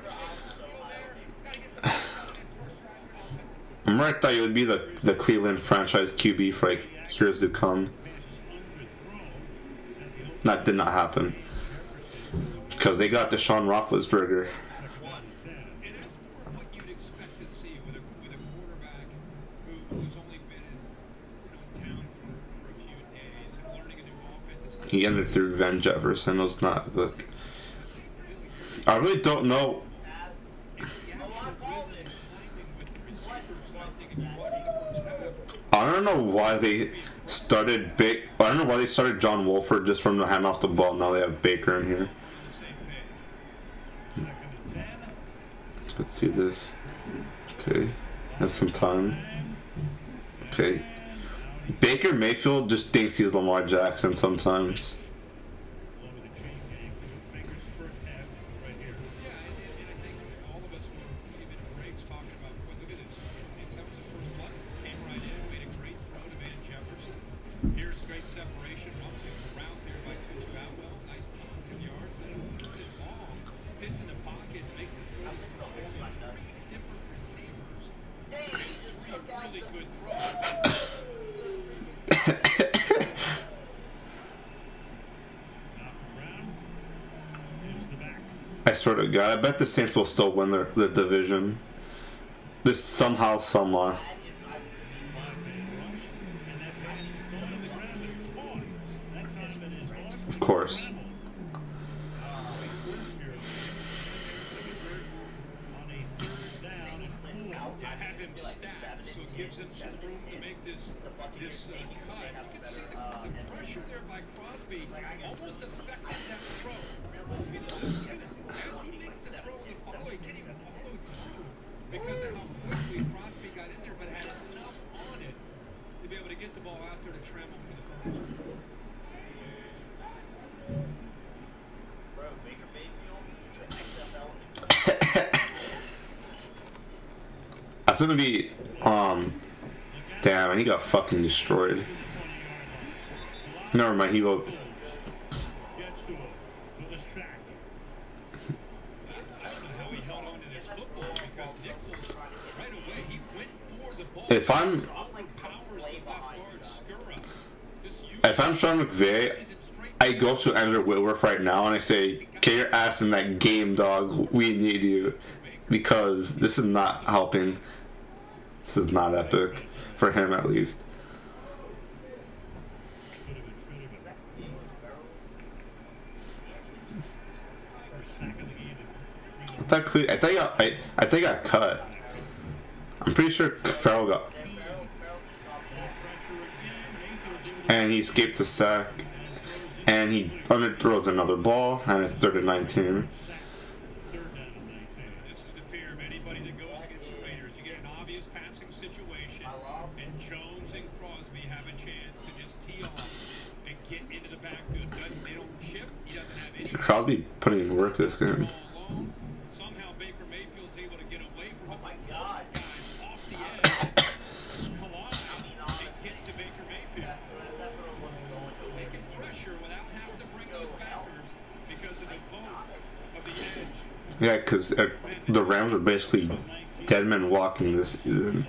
I'm right that it would be the Cleveland franchise QB for like years to come. That did not happen because they got Deshaun Roethlisberger. He ended through Van Jefferson. It was not look. I really don't know. I don't know why they started I don't know why they started John Wolford just from the hand off the ball. Now they have Baker in here. Let's see this. Okay, has some time. Okay, Baker Mayfield just thinks he's Lamar Jackson sometimes. I swear to God, I bet the Saints will still win the division. Just somehow, somewhere. Of course. Gives him some room to make this cut. You can see the pressure there by Crosby almost affected that throw. As he makes the throw in the follow, he can't even follow through because of how quickly Crosby got in there, but had enough on it to be able to get the ball out there to Trammell for the finish. Bro, Baker Mayfield, XFL. That's gonna be damn, and he got fucking destroyed. Never mind, he will. If I'm Sean McVay, I go to Andrew Whitworth right now and I say, "Get your ass in that game, dog. We need you," because this is not helping. This is not epic for him, at least. I think I got cut. I'm pretty sure Farrell got, and he escapes a sack, and he underthrows another ball, and it's 3rd and 19. This is the fear of anybody that goes against the Raiders. You get an obvious passing situation, and Jones and Crosby have a chance to just tee off and get into the backfield. They don't chip. He doesn't have any. Crosby putting in work this game. Somehow Baker Mayfield's able to get away from the guys off the edge, collide, and get to Baker Mayfield. They can pressure without having to bring those backers because of the both of the edge. Yeah, because the Rams are basically dead men walking this season.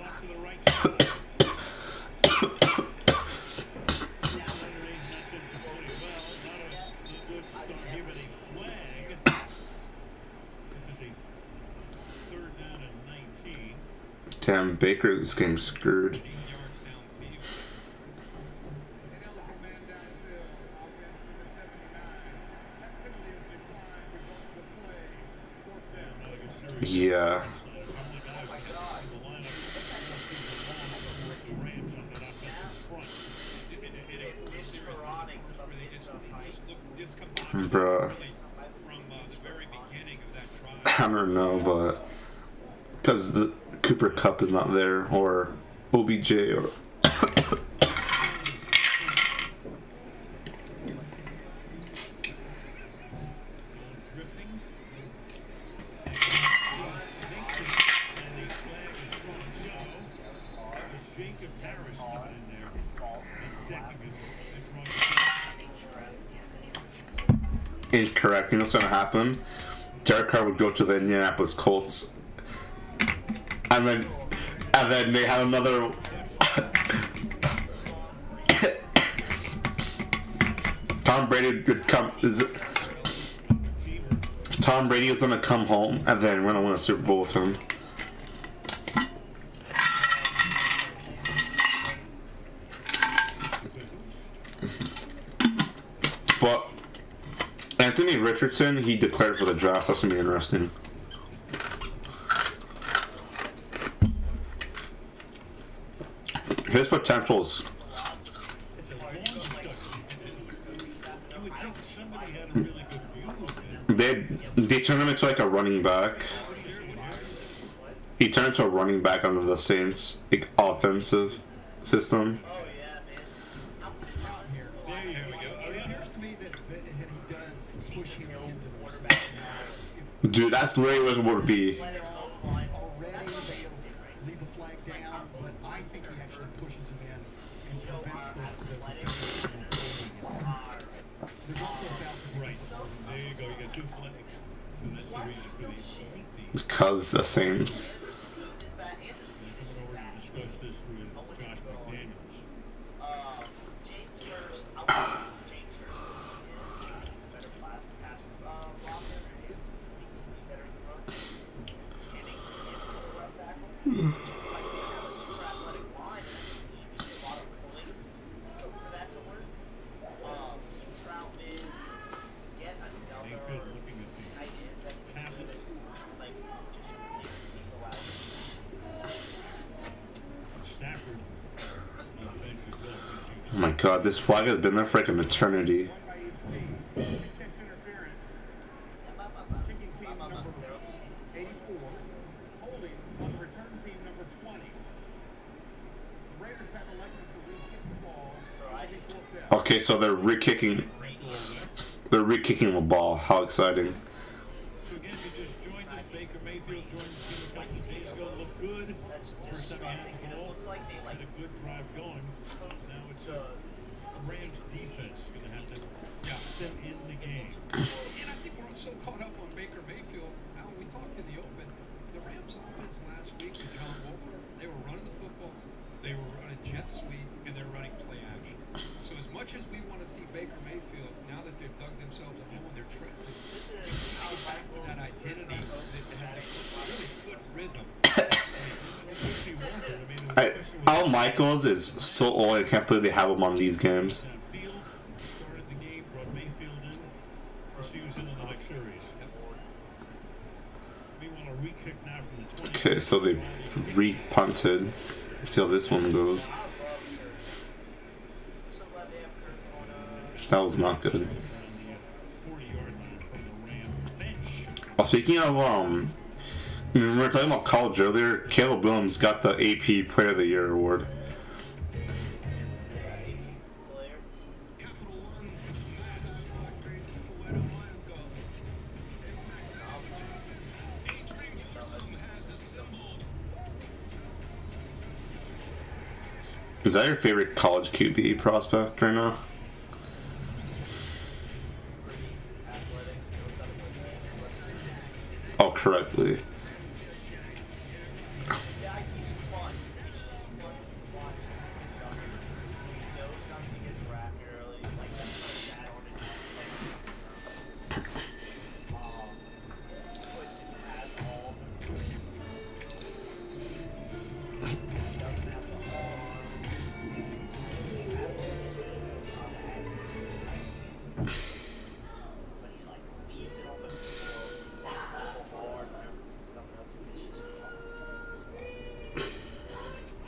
Damn, Baker is getting screwed. Yeah. Bruh. I don't know, but because the Cooper Kupp is not there, or OBJ, or incorrect. You know what's gonna happen? Derek Carr would go to the Indianapolis Colts, and then they have another. Tom Brady would come. Tom Brady is gonna come home, and then we're gonna win a Super Bowl with him. But Anthony Anthony Richardson, he declared for the draft. That's gonna be interesting. His potential is. It's a long discussion. You would think somebody had a really good view of it. They turned him into like a running back. He turned into a running back under the Saints like, offensive system. There you go. It appears to me that he does push him into the respect. Dude, that's literally what it would be. Already they'll leave the flag down, but I think he actually pushes him in and prevents the there's also a foul. Right. There you go. You got 2 flags. So that's the reason for the Because the Saints. coming over to discuss this with Josh McDaniels. James first. I want James first. Better pass blocker. Better front. Hitting the left tackle. Super athletic line. A lot of pulling. So for that to work, Trout is get another Looking at the idea that he can do it, like just go out. Stafford on the bench as well. Oh my god, this flag has been there for like an eternity. Catch interference. Kicking team number 84. Holding on the return team number 20. The Raiders have elected to re-kick the ball. Okay, so they're re-kicking. They're re-kicking the ball. How exciting! So again, if you just joined us, Baker Mayfield joined the team a couple of days ago. Looked good. First time he had the ball. Had a good drive going. Now it's the Rams defense going to have to get them in the game. And I think we're so caught up on Baker Mayfield. Now, we talked in the open. The Rams offense last week with John Wolford, they were running the football, they were running jet sweep, and they're running play action. So as much as we want to see Baker Mayfield, now that they've dug themselves a hole in their trip, go back to that identity that had a really good rhythm. Al Michaels is so old. I can't believe they have him on these games. Started the game, brought Mayfield in. See who's in the next series. We want a re-kick now from the 20. Okay, so they re-punted. Let's see how this one goes. That was not good. Oh, speaking of we were talking about college earlier. Caleb Williams got the AP Player of the Year award. Is that your favorite college QB prospect right now? Oh, correctly.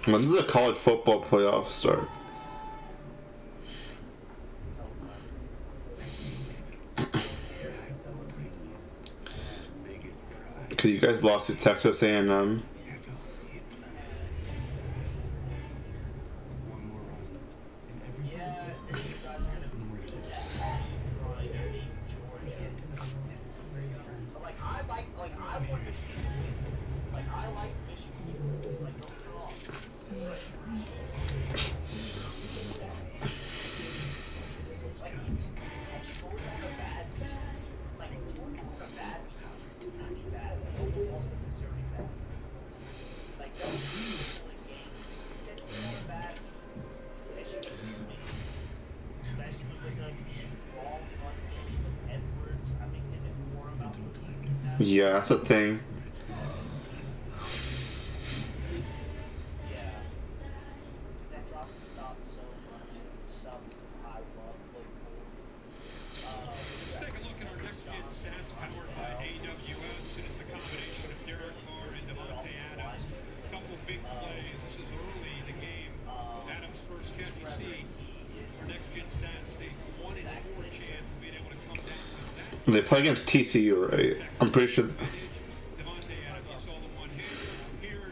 When does the college football playoff start? Because you guys lost to Texas A&M. Yeah, that's the thing. They play against TCU, right? I'm pretty sure.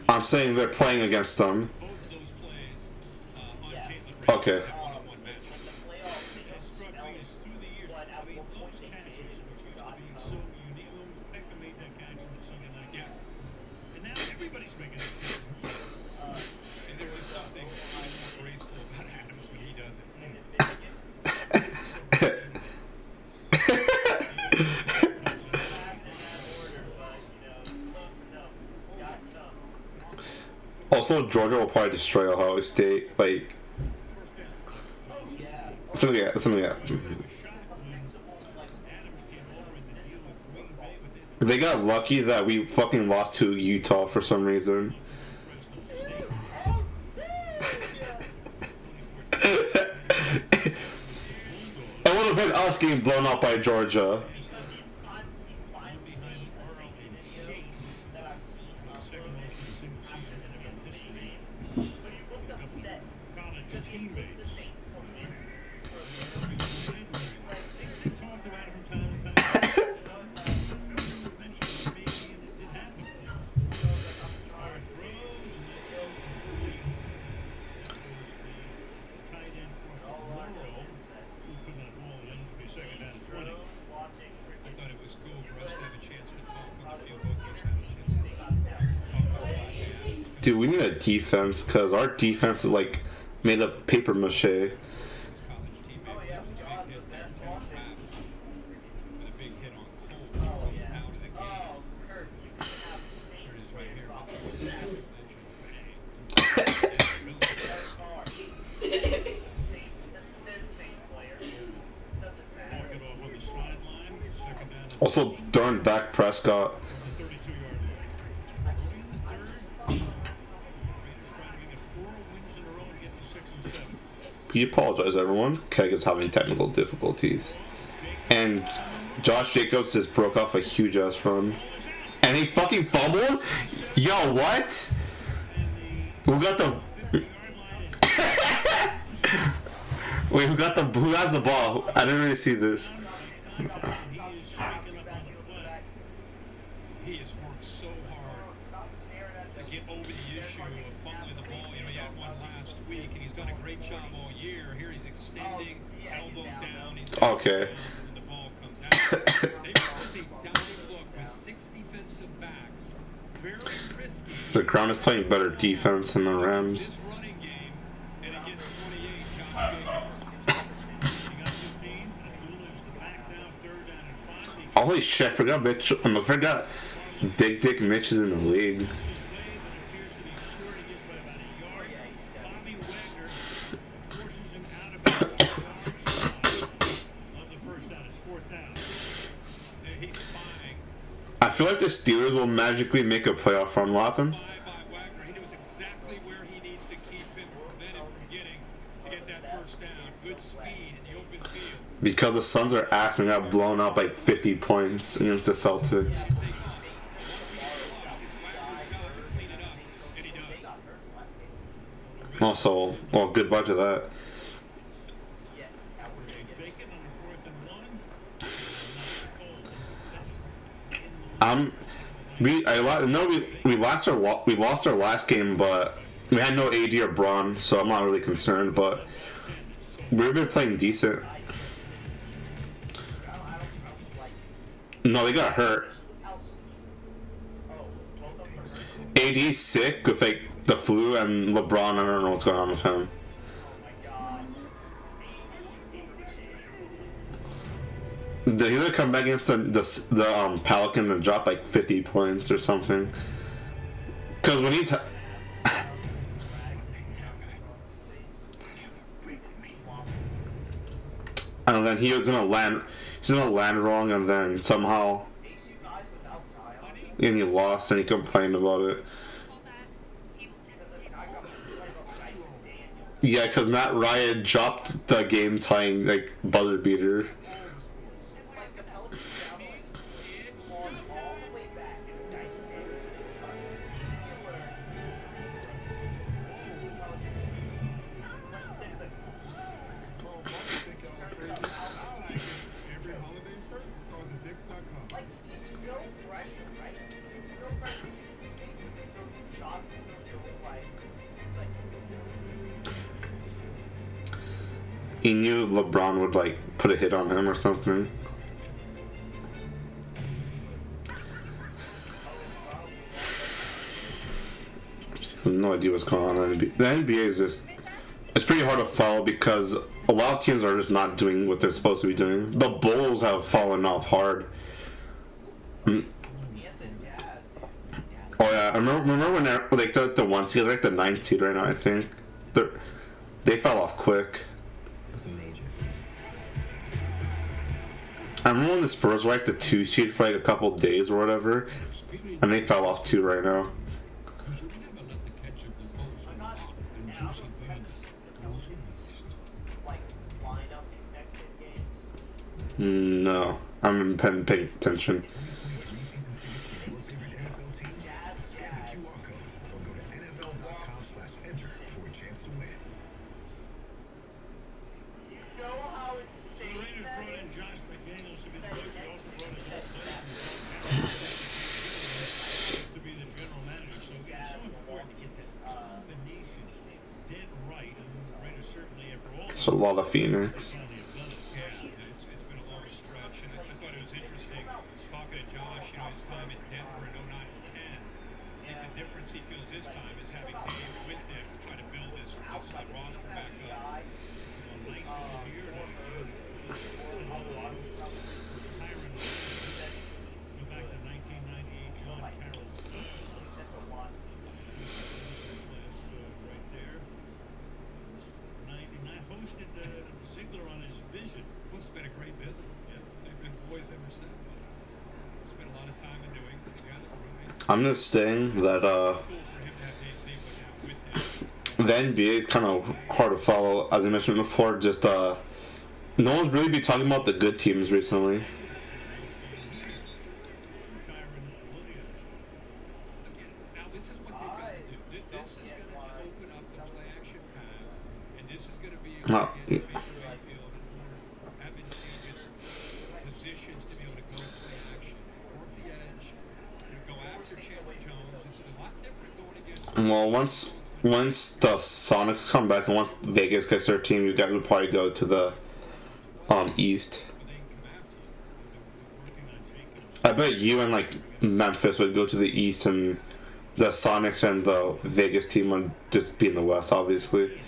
I'm saying they're playing against them. Okay. Everybody's making it. And there's just something more graceful about Adams when he does it. Also, Georgia will probably destroy Ohio State. Like, something like that. They got lucky that we fucking lost to Utah for some reason. It would have been us getting blown out by Georgia. Dude, we need a defense because our defense is like made of paper mache. Also, darn Dak Prescott. We apologize, everyone. Keg is having technical difficulties. And Josh Jacobs just broke off a huge ass run. And he fucking fumbled? Yo, what? Who got the... Wait, who has the ball? I didn't really see this. He has worked so hard to get over the issue of fumbling the ball. You know, he had one last week, and he's done a great job all year. Here he's extending, elbow down. He's okay. And the ball comes out. They were down look with 6 defensive backs. Very risky. The Crown is playing better defense than the Rams. Holy shit, I forgot Big Dick Mitch is in the league. I feel like the Steelers will magically make a playoff run. What happened? Because the Suns are ass and got blown out by 50 points against the Celtics. Also, well, good bunch of that. We lost our last game, but we had no AD or Braun, so I'm not really concerned. But we've been playing decent. No, they got hurt. AD's sick with like the flu, and LeBron, I don't know what's going on with him. He's gonna come back against the Pelicans and drop like 50 points or something. Cause when he's and then he was gonna land wrong, and then somehow and he lost, and he complained about it. Yeah, because Matt Ryan dropped the game tying like buzzer beater. he knew LeBron would like put a hit on him or something. No idea what's going on in the NBA. The NBA is just, it's pretty hard to follow because a lot of teams are just not doing what they're supposed to be doing. The Bulls have fallen off hard. Oh yeah, I remember when they're like the 1 seed, like the 9th seed right now. I think they fell off quick. I remember when the Spurs were like the 2 seed for like a couple days or whatever, and they fell off too right now. No, I'm paying attention. It's a lot of Phoenix. I'm just saying that the NBA is kind of hard to follow, as I mentioned before. Just no one's really been talking about the good teams recently. No. Well, once the Sonics come back and once Vegas gets their team, you guys would probably go to the East. I bet you and like Memphis would go to the East, and the Sonics and the Vegas team would just be in the West, obviously.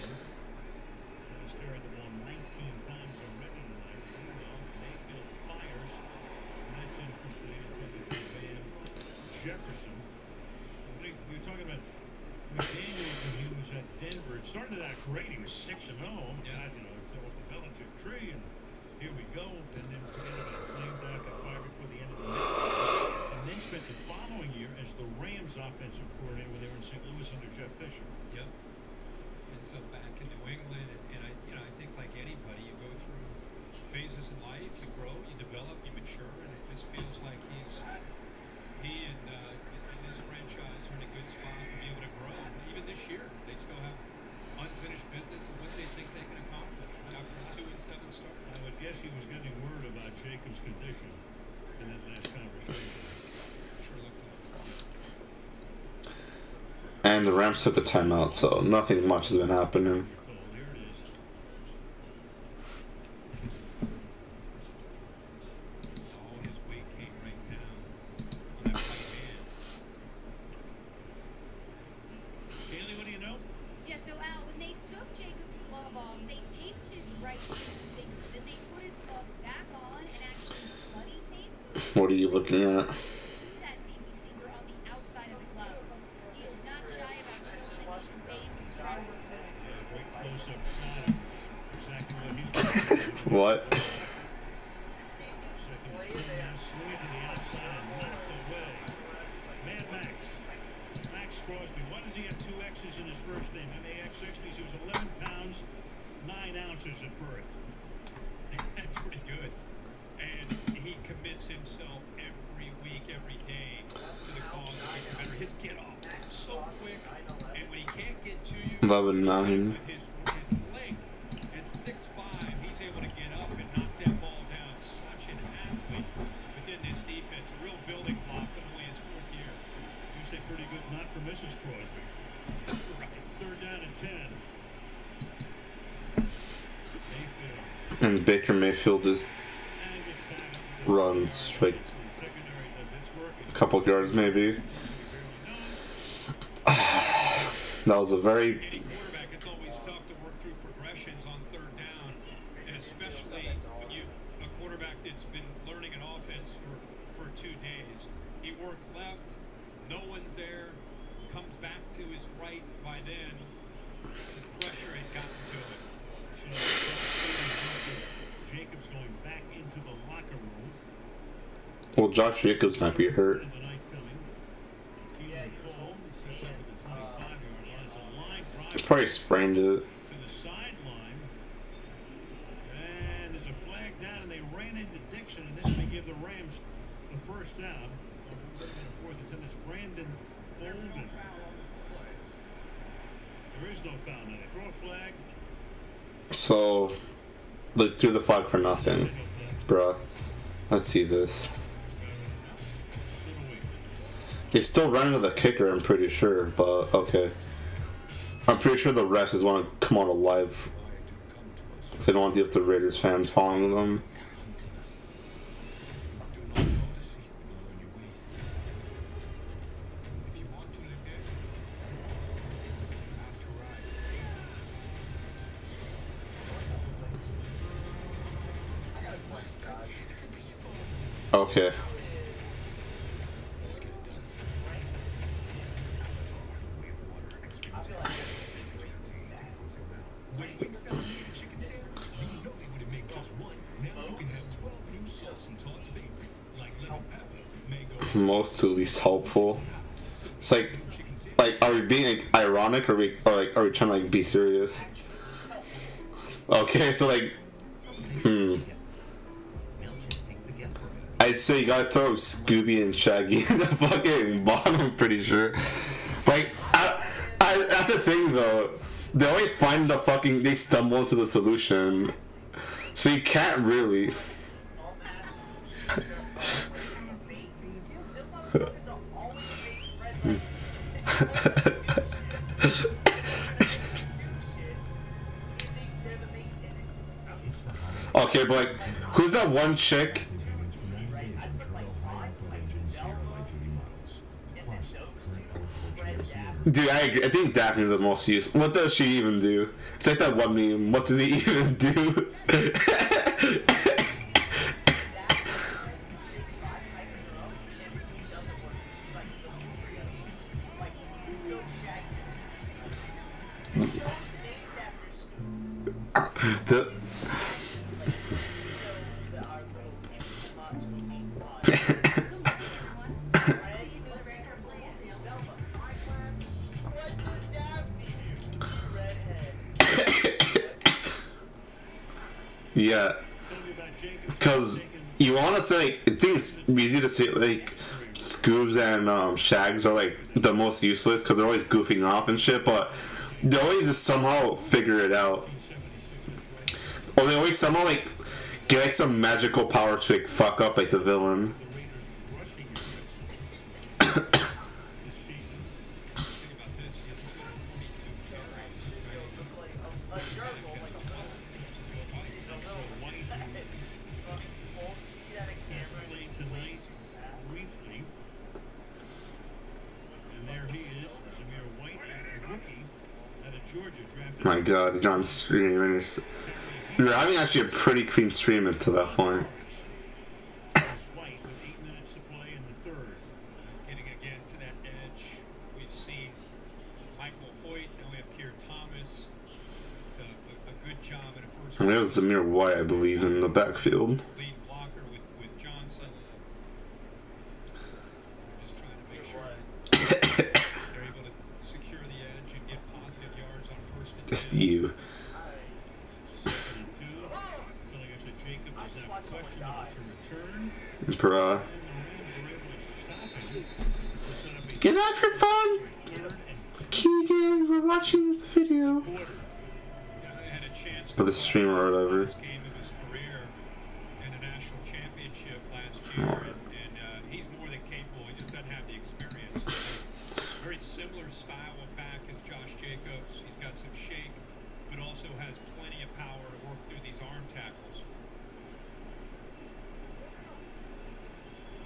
And the Rams took a timeout, so nothing much has been happening. Yeah, so Al, when they took Jacob's glove off, they taped his right finger. Then they put his glove back on and actually bloody taped What are you looking at? to that pinky finger on the outside of the glove. He is not shy about showing that he's in pain when he's trying to remove it. What? Max Crosby. Why does he have 2 X's in his first name? M-A-X-X means he was 11 pounds, 9 ounces at birth. That's pretty good. And he commits himself every week, every day to the cause of getting better. His get off so quick, and when he can't get to you, 11-9. with his length at 6'5", he's able to get up and knock that ball down. Such an athlete within this defense, a real building block in only his 4th year. You say pretty good, not for Mrs. Crosby. Right. 3rd down and 10. And Baker Mayfield just runs like a couple yards maybe. That was a very Quarterback, it's always tough to work through progressions on third down, and especially when you a quarterback that's been learning an offense for 2 days. He worked left, no one's there, comes back to his right. By then, the pressure had gotten to him. Jacobs going back into the locker room. well. Josh Jacobs might be hurt. He probably sprained it. To the sideline. And there's a flag down, and they ran into Dixon, and this may give the Rams the first down. Fourth and 10. It's Brandon Bolden. There is no foul now. They throw a flag. So, look through the flag for nothing, bruh. Let's see this. They still run into the kicker, I'm pretty sure, but okay. I'm pretty sure the refs just want to come out alive. So they don't want to deal with the Raiders fans following them. Okay. When Wingstop made a chicken sandwich, you know they wouldn't make just one. Now you can have 12 new sauce and toss favorites like lemon pepper, mango. Most to least helpful. It's like, are we being like, ironic, or are we trying to like be serious? Okay, so like, I'd say you gotta throw Scooby and Shaggy in the fucking bottom. I'm pretty sure. Like, that's the thing though. They always find they stumble into the solution. So you can't really. Okay, but like, who's that one chick? Dude, I agree. I think Daphne's the most useful. What does she even do? It's like that one meme. What does he even do? Yeah, because you want to say, I think it's easy to say like Scoobs and Shags are like the most useless because they're always goofing off and shit, but they always just somehow figure it out, or they always somehow like get like some magical power to like fuck up like the villain. My God, John's streaming. You're having actually a pretty clean stream until that point. Getting again to that edge. We've seen Michael Hoyt, now we have Keir Thomas. It's a good job in a first. And there's Zamir White, I believe, in the backfield. Lead blocker with Johnson. Just trying to make sure they're able to secure the edge and get positive yards on first and 10. Just you. Bruh. Get off your phone! Keegan, we're watching the video. Or the stream or whatever. Oh. He's more than capable, he just doesn't have the experience. Very similar style of back as Josh Jacobs. He's got some shake, but also has plenty of power to work through these arm tackles.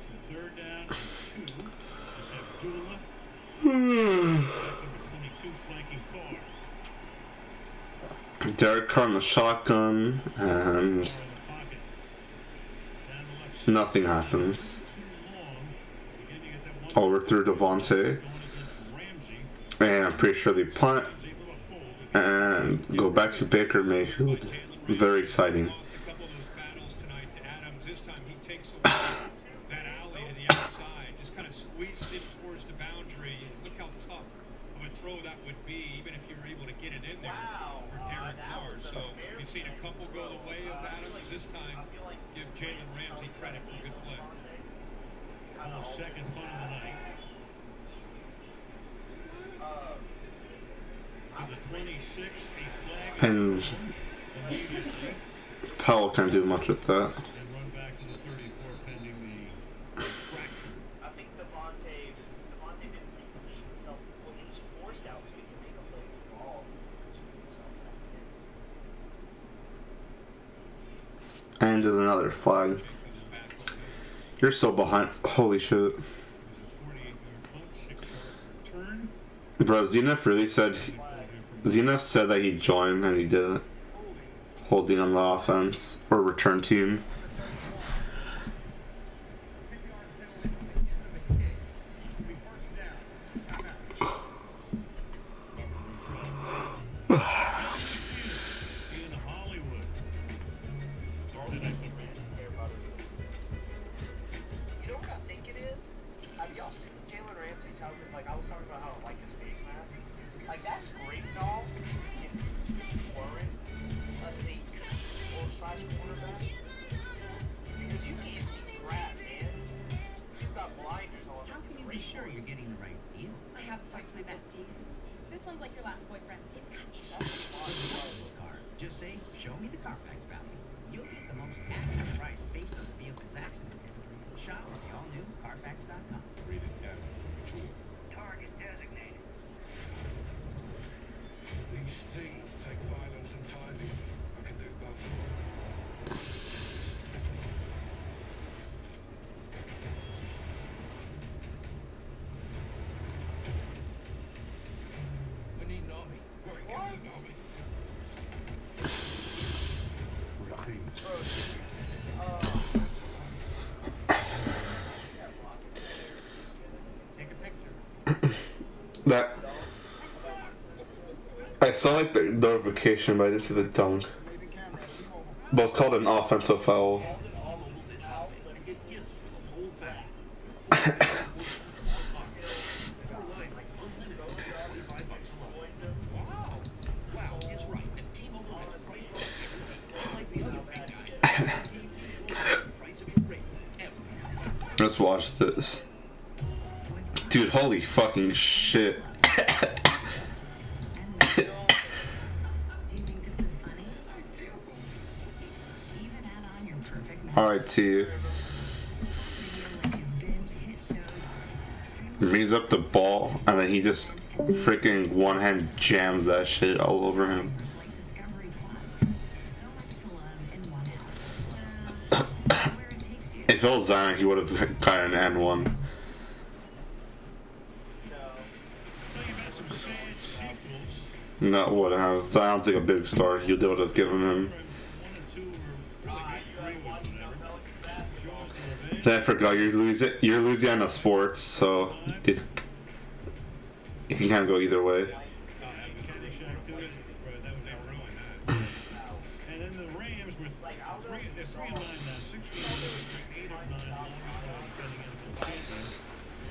So third down and 2. Let's have Abdullah. Number 22 flanking Carr. Derek Carr in the shotgun, and nothing happens. Overthrew Devontae, and I'm pretty sure they punt and go back to Baker Mayfield. Very exciting. Seen a couple go the way of Adams. This time, give Jalen Ramsey credit for good play. Almost second punt of the night. To the 26, a flag. And Powell can't do much with that. And run back to the 34 pending the fraction. I think Devontae didn't reposition himself. Well, he was forced out so he can make a play with the ball. And there's another flag. You're so behind. Holy shit. Bro, Zenith really said. Zenith said that he joined and he didn't. Holding on the offense or return team. Just say, show me the Carfax value. You'll get the most accurate price based on the vehicle's accident history. Shop at the all-new Carfax.com. Rated M for mature. Target designated. These things take violence and timing. I can do both. We need Nobby. What? Nobby. Take a picture. That I saw like the notification, but I didn't see the dunk. But it's called an offensive foul. Let's watch this. Dude, holy fucking shit. Alright, T. Brings up the ball, and then he just freaking one hand jams that shit all over him. If it was Zion, he would have gotten an N1. No, wouldn't have. Zion's like a big star. He would have given him. Then I forgot you're Louisiana sports, so it's, it can kind of go either way. And then the Rams were 3-9 now, 6 8 of 9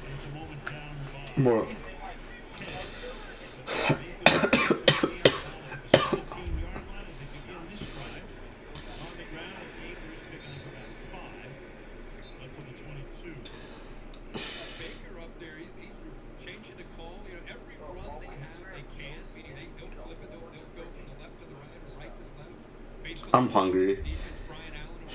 at the moment down by More. 17-yard line as they begin this drive. On the ground, Akers picking up about 5. Up to the 22. Baker up there, he's changing the call. You know, every run they have, they can. Meaning they'll flip it, they'll go from the left to the right, or right to the left. Based on I'm hungry. defense, Brian Allen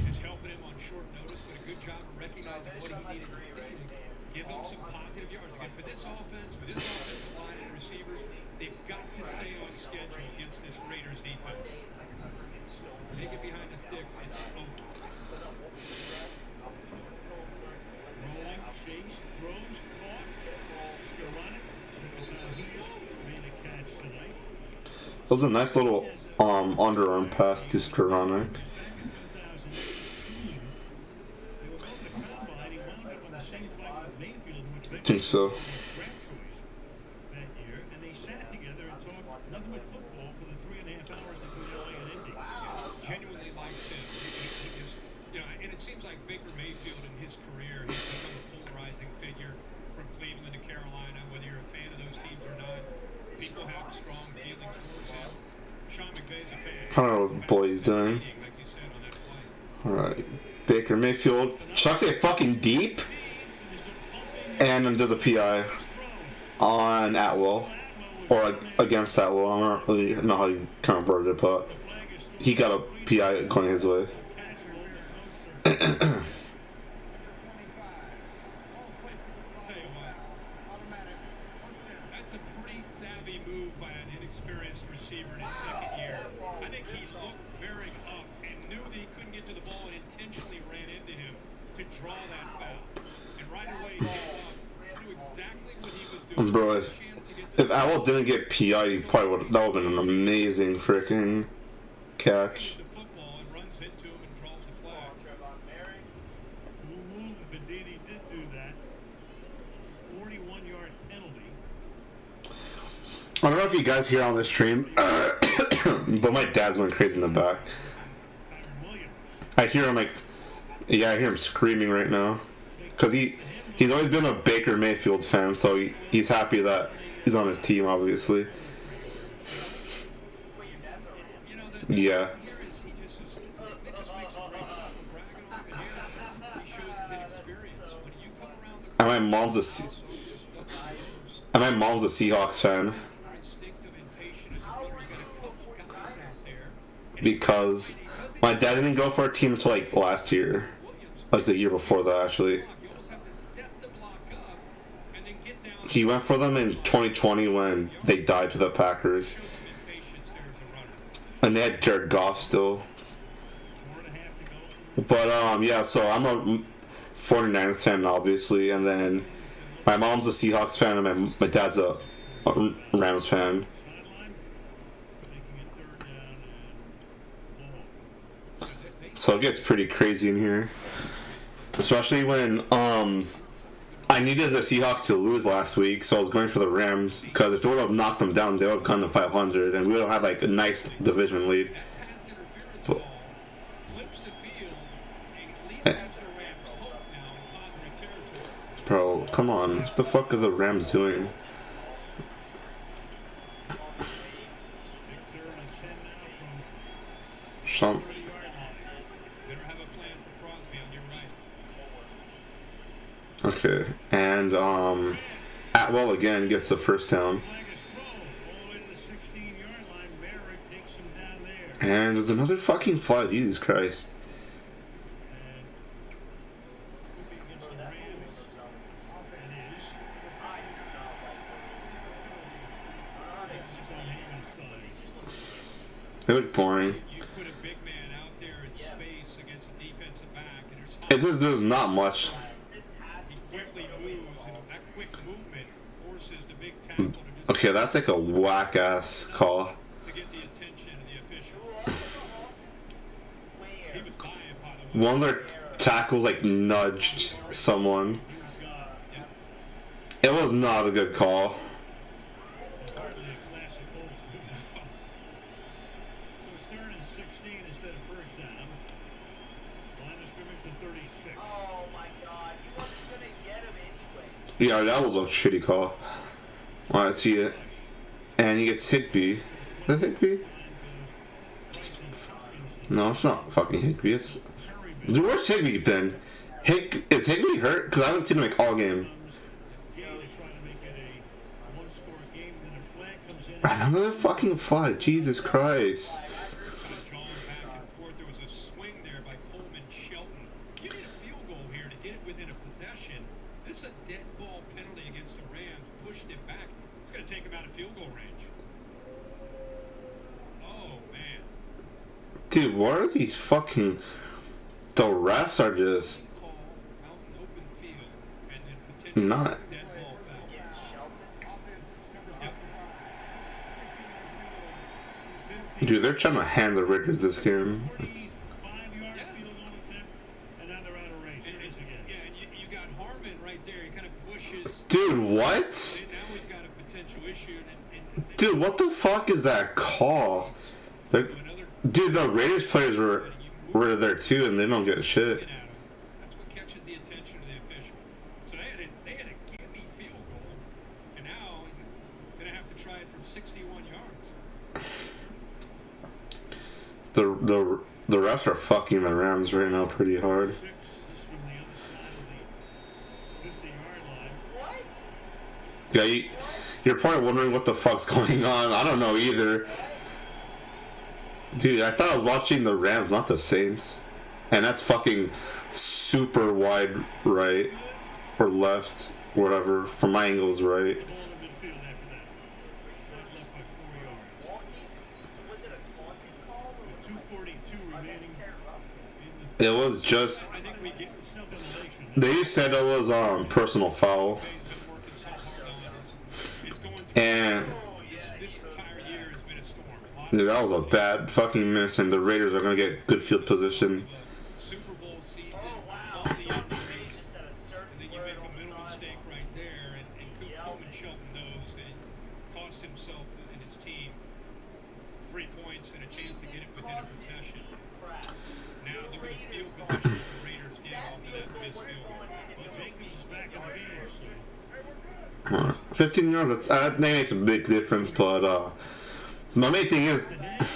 is helping him on short notice, but a good job of recognizing what he needed to see to give him some positive yards. Again, for this offense, with this offensive line and receivers, they've got to stay on schedule against this Raiders defense. They get behind the sticks, it's over. Rolling, chase, throws, caught. Skoranek, second time he's made a catch tonight. That was a nice little underarm pass to Skoranek. I think so. That year, and they sat together and talked nothing but football for the 3.5 hours between LA and Indy. Genuinely likes him. He just, and it seems like Baker Mayfield in his career has become a polarizing figure from Cleveland to Carolina, whether you're a fan of those teams or not. People have strong feelings towards him. Sean McVay's a fan. I don't know what boy's doing. Like you said on that play. Alright. Baker Mayfield chucks it fucking deep. And then does a PI on Atwell. Or against Atwell. I don't really know how he kind of worded it, but he got a PI going his way. That's a pretty savvy move by an inexperienced receiver in his second year. I think he looked bearing up and knew that he couldn't get to the ball and intentionally ran into him to draw that foul. And right away he came up, knew exactly what he was doing. Bro, if Atwell didn't get PI, he probably would. That would have been an amazing freaking catch. Bedini did do that. 41-yard penalty. I don't know if you guys hear on this stream, but my dad's going crazy in the back. I hear him I hear him screaming right now. Because he's always been a Baker Mayfield fan, so he's happy that he's on his team, obviously. Yeah. And my mom's a Seahawks fan. Because my dad didn't go for a team until like last year. Like the year before that, actually. He went for them in 2020 when they died to the Packers. And they had Jared Goff still. But yeah, so I'm a 49ers fan, obviously, and then my mom's a Seahawks fan, and my dad's a Rams fan. So it gets pretty crazy in here, especially when I needed the Seahawks to lose last week, so I was going for the Rams, because if they would have knocked them down, they would have gone to 500, and we would have had like a nice division lead. But, bro, come on. What the fuck are the Rams doing? Some. Okay, and Atwell again gets the first down. And there's another fucking flag, Jesus Christ. They look boring. It's just there's not much. Okay, that's like a whack ass call. One of their tackles like nudged someone. It was not a good call. Yeah, that was a shitty call. Alright, see it. And he gets Higby. Is that Higby? No, it's not fucking Higby. It's... Dude, where's Higby been? Is Higby hurt? Because I haven't seen him like all game. Another fucking flag. Jesus Christ. Dude, what are these fucking... The refs are just... not... Dude, they're trying to hand the Raiders this game. Dude, what? Dude, what the fuck is that call? Dude, the Raiders players were there too, and they don't get shit. That's what catches the attention of the official. So they had a gimme field goal, and now he's gonna have to try it from 61 yards. The refs are fucking the Rams right now pretty hard. Yeah, you're probably wondering what the fuck's going on. I don't know either. Dude, I thought I was watching the Rams, not the Saints. And that's fucking super wide right or left, whatever. From my angle is right. It was just... They said it was personal foul. And... Dude, that was a bad fucking miss, and the Raiders are gonna get good field position. Huh. 15 yards, that makes a big difference, but my main thing is, what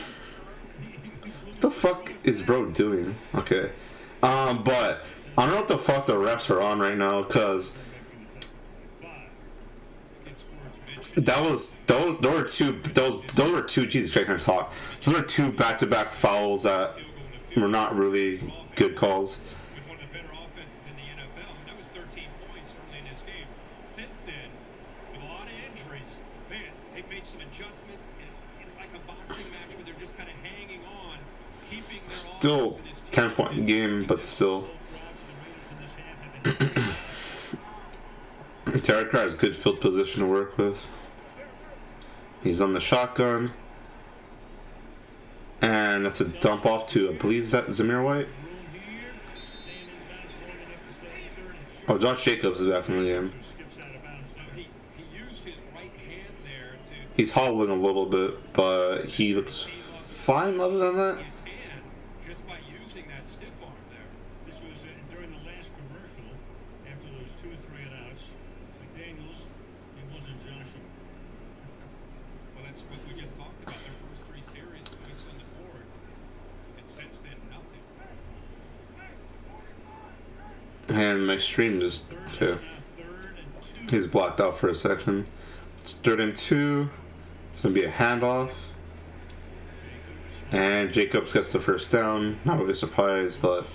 the fuck is bro doing? Okay, but I don't know what the fuck the refs are on right now, cause those were two Jesus Christ, can I talk? Those were two back-to-back fouls that were not really good calls. Still 10-point game, but still. Derek Carr has good field position to work with. He's on the shotgun. And that's a dump off to, I believe, is that Zamir White? Oh, Josh Jacobs is back in the game. He's hobbling a little bit, but he looks fine other than that. And my stream just, okay. He's blocked out for a second. It's 3rd and 2. It's going to be a handoff. And Jacobs gets the first down. Not really surprised, but...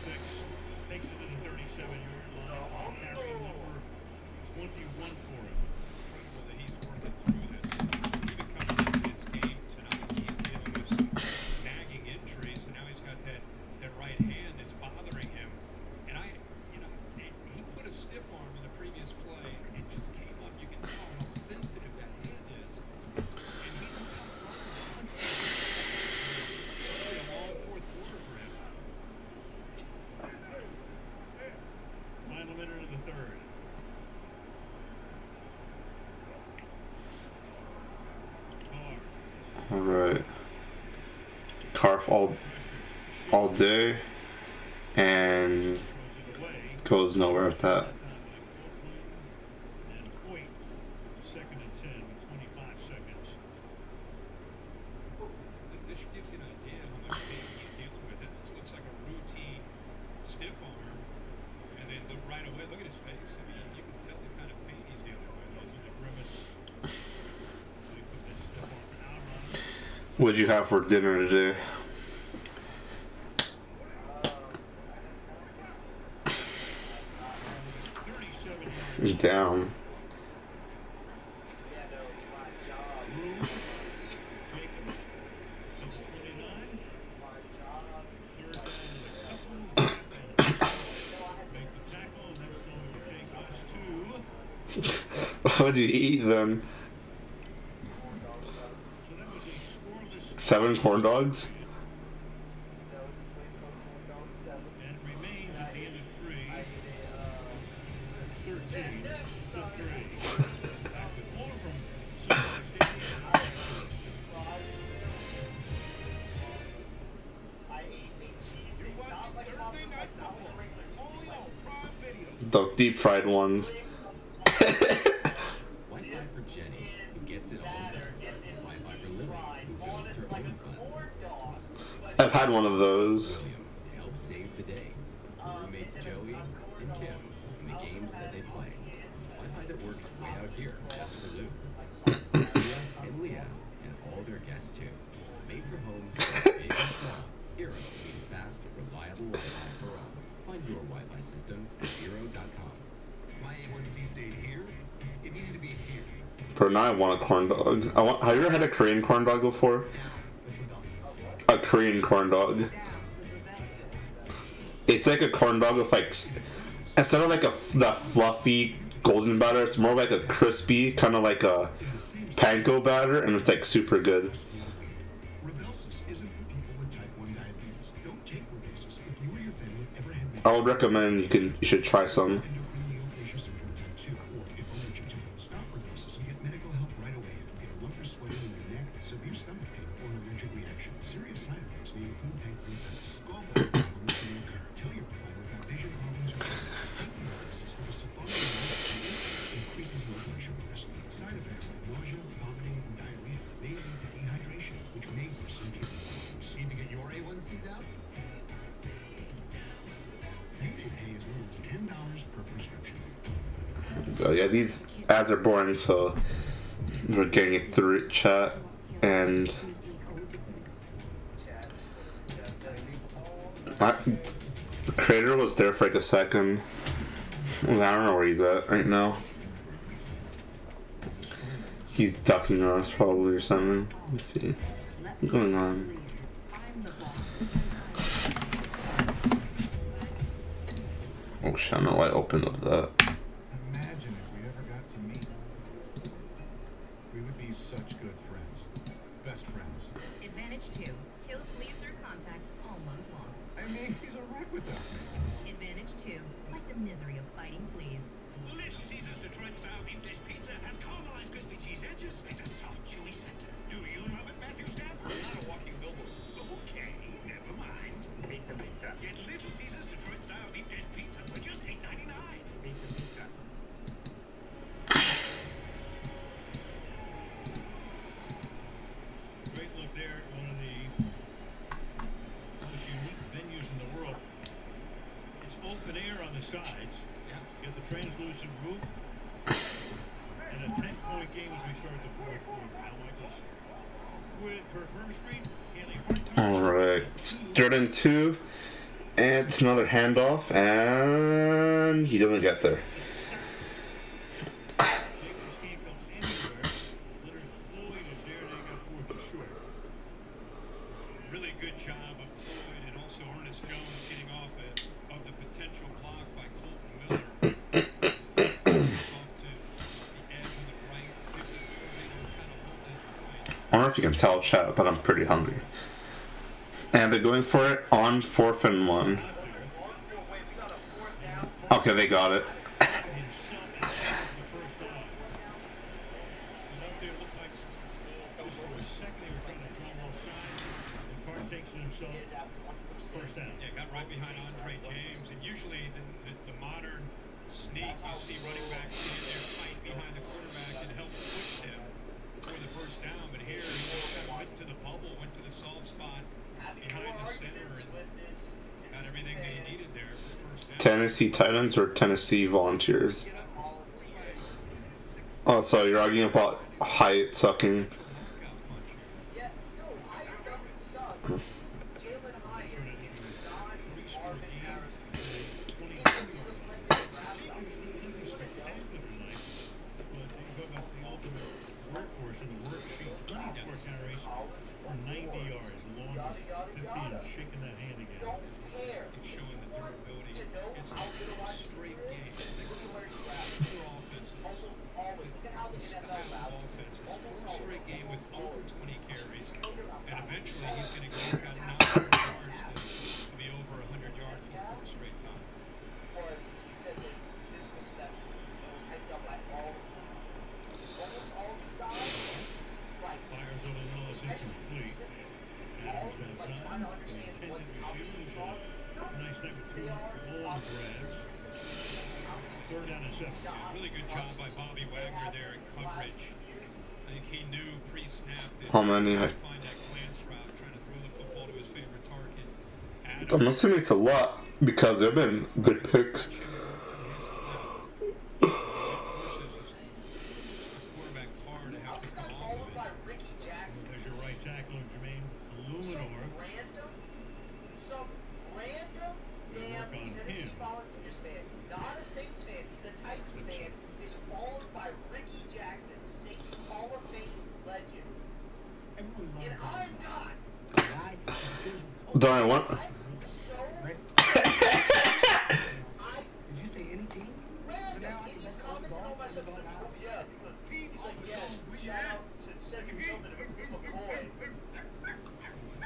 Alright. Carf all day and goes nowhere with that. This gives you an idea how much pain he's dealing with. This looks like a routine stiff arm, and then look right away. Look at his face. I mean, you can tell the kind of pain he's dealing with. Those are the grimace. What'd you have for dinner today? Down. What'd you eat then? 7 corn dogs? And it remains at the end of 3. 13 to 3. Back with more from SoFi Stadium. You're watching Thursday Night Football, only on Prime Video. The deep fried ones. Wi-Fi for Jenny, who gets it all done. Wi-Fi for Lily, who builds her own fun. I've had one of those. William helps save the day. Roommates Joey and Kim in the games that they play. Wi-Fi that works way out here just for Lou. Tia and Leah and all their guests too. Made for homes big and small. Hero means fast, reliable Wi-Fi for all. Find your Wi-Fi system at hero.com. My A1C stayed here. It needed to be here. Bro, now I want a corn dog. Have you ever had a Korean corn dog before? A Korean corn dog. It's like a corn dog with like, instead of like that fluffy golden batter, it's more like a crispy, kind of like a panko batter, and it's like super good. Rybelsus isn't for people with type 1 diabetes. Don't take Rybelsus if you or your family ever had I would recommend you should try some. neoplasia syndrome type 2 or if allergic to it. Stop Rybelsus and get medical help right away if you get a lump or swelling in your neck, severe stomach pain, or an allergic reaction. Serious side effects may include pancreatitis, gallbladder problems may occur. Tell your provider about vision problems or taking Rybelsus with a sulfonylurea increases blood pressure risk. Side effects like nausea, vomiting, and diarrhea may lead to dehydration, which may worsen kidney problems. Need to get your A1C down? You may pay as little as $10 per prescription. Oh yeah, these ads are boring, so we're getting it through chat, and the creator was there for like a second. I don't know where he's at right now. He's ducking us probably or something. Let's see. What's going on? Oh shit, I don't know why I opened up that. Imagine if we ever got to meet. We would be such good friends. Best friends. Advantage 2. Kills fleas through contact all month long. I mean, he's a wreck with that. Advantage 2. Like the misery of fighting fleas. Little Caesar's Detroit-style deep dish pizza has caramelized crispy cheese edges and a soft, chewy center. Do you love it, Matthew Stafford? I'm not a walking billboard. Okay, never mind. Pizza. Get Little Caesar's Detroit-style deep dish pizza for just $8.99. Pizza. Great look there at one of the most unique venues in the world. It's open air on the sides. Get the translucent roof. And a 10-point game as we start the fourth quarter. Al Michaels with Kirk Herbstreit. Alright, it's 3rd and 2, and it's another handoff, and he doesn't get there. Really good job of Floyd and also Ernest Jones getting off of the potential block by Colton Miller. Off to the edge on the right. I don't know if you can tell, chat, but I'm pretty hungry. And they're going for it on 4th and 1. Okay, they got it. Takes it himself. First down. Yeah, got right behind Andre James, and usually the modern sneak you see running back stand there tight behind the quarterback and help push him for the first down. But here he just kind of went to the bubble, went to the soft spot behind the center, and got everything that he needed there for first down. Tennessee Titans or Tennessee Volunteers? Oh, so you're arguing about Hyatt sucking. Shaking that hand again. It's showing the durability. It's a straight game. Other offenses intended receivers. Nice night with 2 long grabs. 3rd down and 7. Really good job by Bobby Wagner there in coverage. I think he knew pre-snap that How many? he would find that glance route, trying to throw the football to his favorite target. I'm assuming it's a lot because there have been good picks. Quarterback Carr to have to come off of it. There's your right tackle, Jermaine Illuminor. Some random damn Tennessee Volunteers fan, not a Saints fan, he's a Titans fan, is followed by Ricky Jackson, Saints Hall of Fame legend. Everyone And loves I'm not. Darn, what? Did you say any team? So now I can bet the underdog out. Yeah, he's like, yeah, shout out to Second Tillman and McCoy.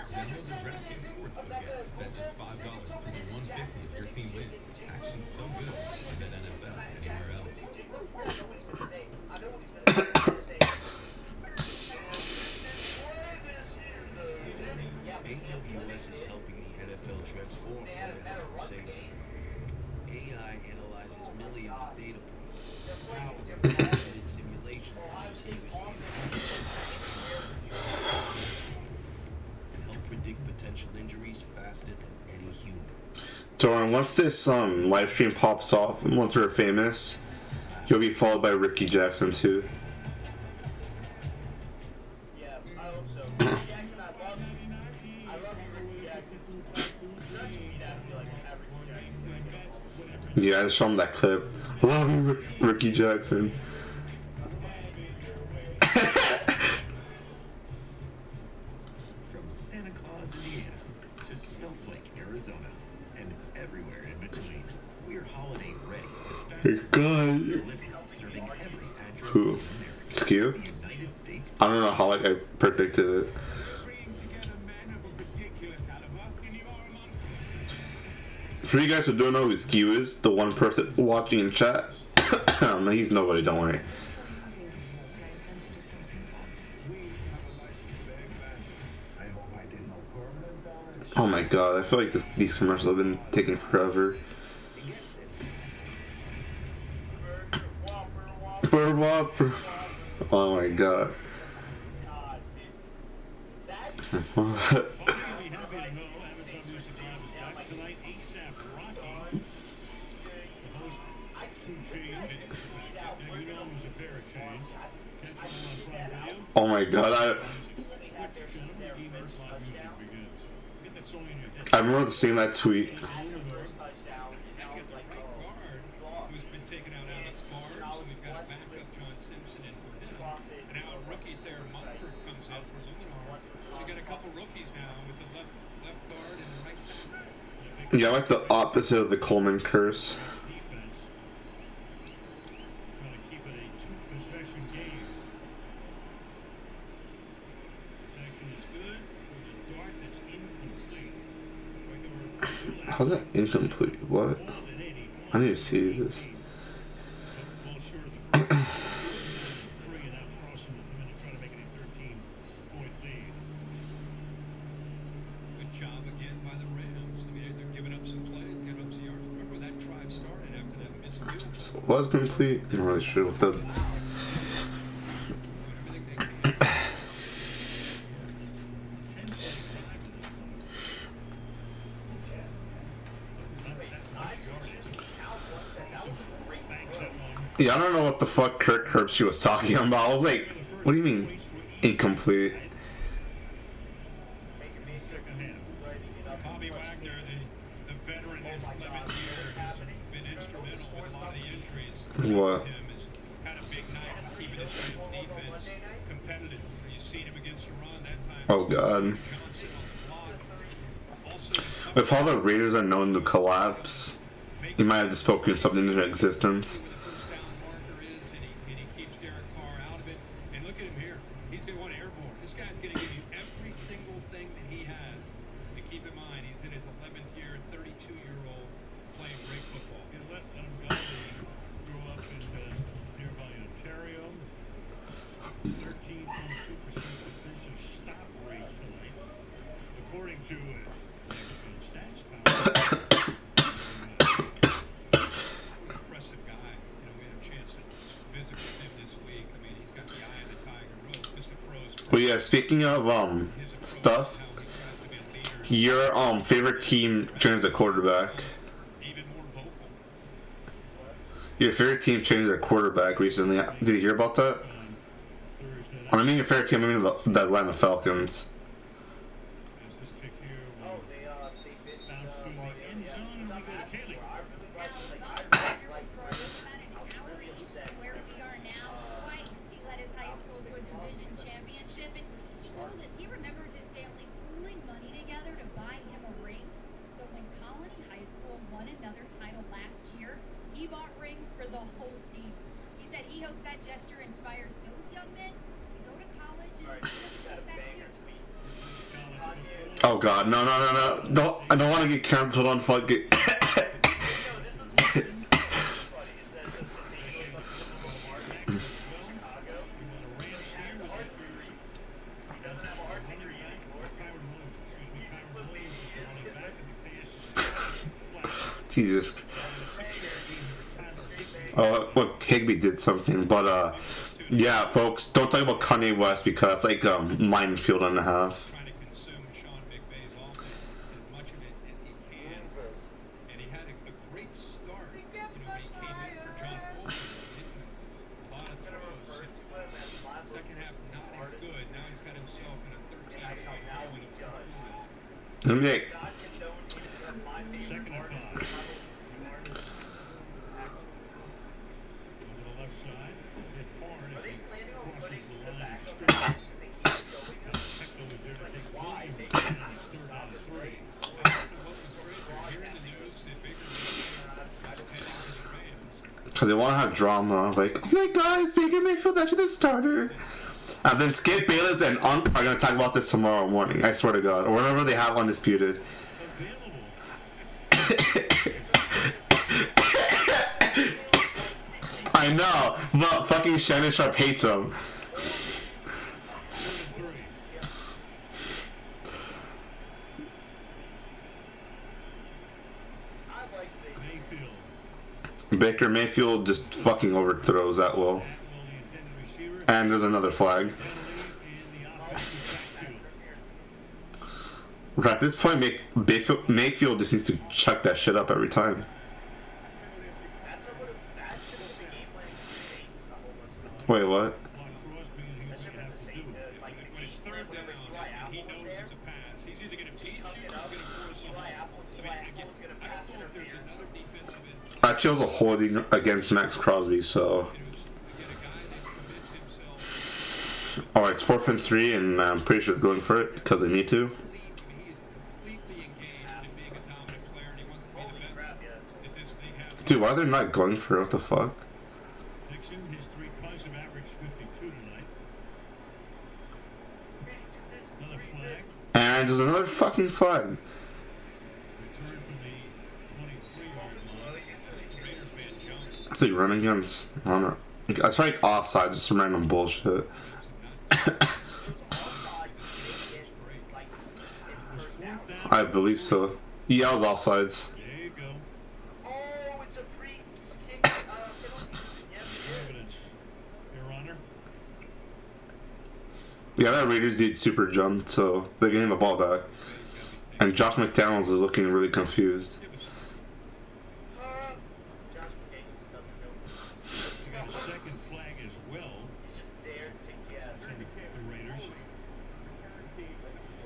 Download the DraftKings Sportsbook app. Bet just $5 to win $150 if your team wins. Action's so good. Why bet NFL anywhere else? AWS is helping the NFL transform health and safety. AI analyzes millions of data points, powered by automated simulations to continuously and help predict potential injuries faster than any human. Doran, once this live stream pops off, and once we're famous, you'll be followed by Ricky Jackson too. Yeah, I hope so. Ricky Jackson, I love Ricky Jackson. Yeah, I just show him that clip. I love you, Ricky Jackson. From Santa Claus, Indiana, to Snowflake, Arizona, and everywhere in between, we're holiday ready. Hey, God. Serving every address Who? in America. Skew? The United States. I don't know how I predicted it. For you guys who don't know who Skew is, the one person watching in chat, he's nobody, don't worry. Oh my god, I feel like these commercials have been taking forever. Bird Whopper. Oh my god. Oh my god, I remember seeing that tweet. Who's been taking out Alex Barnes, and we've got a backup John Simpson in for him. And now a rookie Thayer Mumford comes in for Luminar. So you got a couple rookies now with the left guard and the right tackle. Yeah, I like the opposite of the Coleman curse. How's that incomplete? What? I need to see this. Good job again by the Rams. I mean, they're giving up some plays, giving up some yards. Remember that drive started after that missed field. So it was complete. I'm not really sure what the. Yeah, I don't know what the fuck Kirk Herbstreit was talking about. I was like, what do you mean incomplete? Bobby Wagner, the veteran, his 11th year, has been instrumental with a lot of the injuries. What? Him has had a big night in keeping his defense competitive. You've seen him against the run that time. Oh god. If all the Raiders are known to collapse, you might have just spoken something into existence. According to Well, yeah. Speaking of stuff, your favorite team changed their quarterback. Your favorite team changed their quarterback recently. Did you hear about that? I mean, your favorite team. I mean the Atlanta Falcons. For the whole team. He said he hopes that gesture inspires those young men to go to college and back to. Oh God, no! Don't, I don't want to get canceled on fucking. Jesus. Oh, look, Higby did something, but yeah, folks, don't talk about Kanye West because that's like minefield and a half. Let me because they want to have drama, like, oh my God, Baker Mayfield actually the starter. And then Skip Bayless and Unk are going to talk about this tomorrow morning, I swear to God, or whenever they have Undisputed. I know, but fucking Shannon Sharp hates him. Baker Mayfield just fucking overthrows that will. And there's another flag. But at this point, Mayfield just needs to chuck that shit up every time. Wait, what? Actually, I was a holding against Max Crosby, so. Alright, it's 4th and 3, and I'm pretty sure it's going for it because they need to. Dude, why are they not going for it? What the fuck? And there's another fucking flag. That's like running against. I don't know. That's like offside, just some random bullshit. I believe so. Yeah, I was offsides. Yeah, that Raiders dude super jumped, so they're getting the ball back. And Josh McDaniels is looking really confused.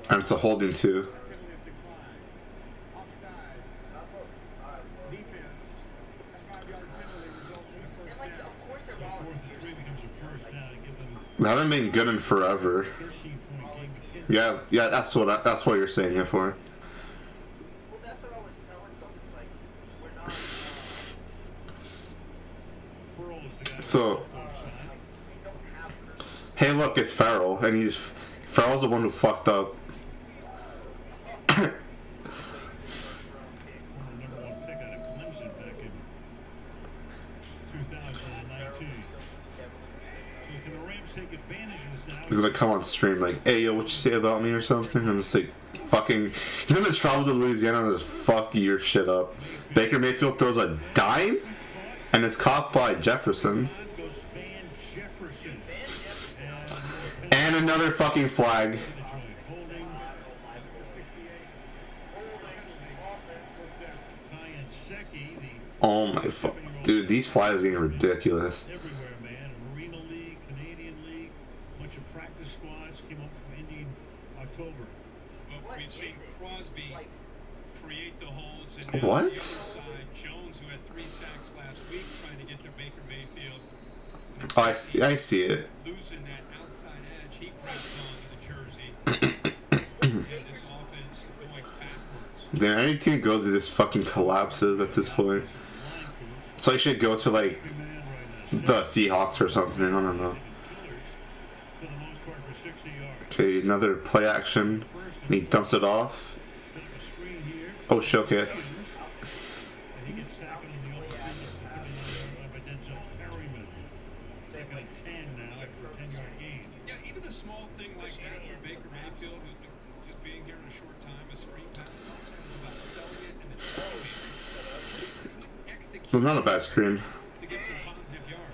And it's a holding too. They haven't been good in forever. Yeah, that's what you're saying it for. So, hey, look, it's Farrell, and Farrell's the one who fucked up. He's gonna come on stream like, hey yo, what you say about me or something? I'm just like, fucking, he's gonna travel to Louisiana and just fuck your shit up. Baker Mayfield throws a dime, and it's caught by Jefferson. And another fucking flag. Oh my fuck. Dude, these flags are getting ridiculous. Everywhere, man. Marina League, Canadian League, bunch of practice squads came up from Indy in October. Well, we've seen Crosby create the holds, and now What? on the other side, Jones, who had 3 sacks last week, trying to get to Baker Mayfield. Oh, I see it. Losing that outside edge, he grabbed onto the jersey. And this offense going backwards. Dude, any team goes to just fucking collapses at this point. So I should go to like the Seahawks or something. I don't know. Okay, another play action. And he dumps it off. Oh shit, okay. Yeah, even a small thing like that for Baker Mayfield, just being here in a short time, a screen pass, it's about selling it and then throwing it. Execute It's not a bad screen. to get some positive yards.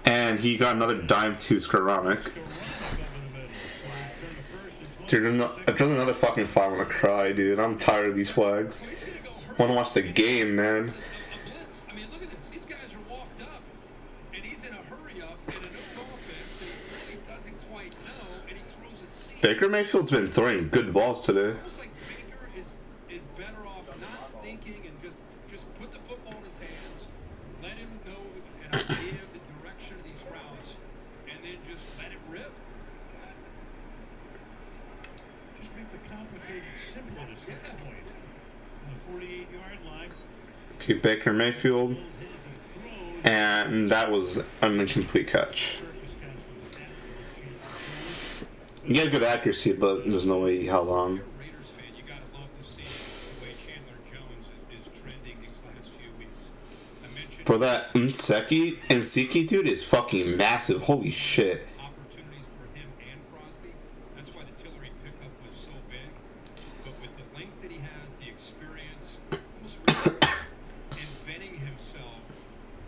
And he got another dime to Skoranek. Dude, I drew another fucking flag. I'm gonna cry, dude. I'm tired of these flags. I wanna watch the game, man. I mean, look at this. These guys are walked up, and he's in a hurry up in a new offense, and he really doesn't quite know, and he throws a seam. Baker Mayfield's been throwing good balls today. Almost like Baker is better off not thinking and just put the football in his hands, let him know an idea of the direction of these routes, and then just let it rip. Just make the complicated simple at a certain point. On the 48-yard line. Okay, Baker Mayfield. And that was an incomplete catch. He had good accuracy, but there's no way he held on. Raiders fan, you gotta love to see the way Chandler Jones is trending these last few weeks. I mentioned Bro, that Nsiki dude is fucking massive. Holy shit. opportunities for him and Crosby. That's why the Tillery pickup was so big. But with the length that he has, the experience, almost really inventing himself,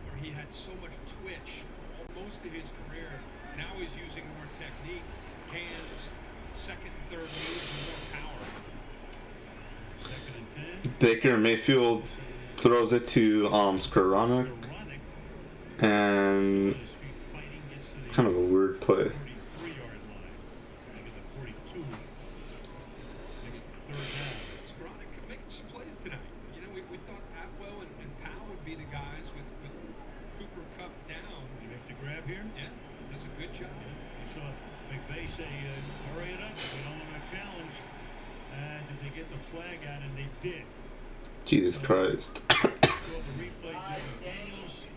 where he had so much twitch for most of his career. Now he's using more technique, hands, second and third moves, and more power. Second and 10. Baker Mayfield throws it to Skoranek. And kind of a weird play. 43-yard line. Trying to get the 42. Next third down. Skoranek making some plays tonight. You know, we thought Atwell and Powell would be the guys with Cooper Kupp down. You make the grab here? Yeah, does a good job. You saw McVay say, hurry it up. We don't want to challenge. And did they get the flag out? And they did. Jesus Christ. Saw the replay. Daniels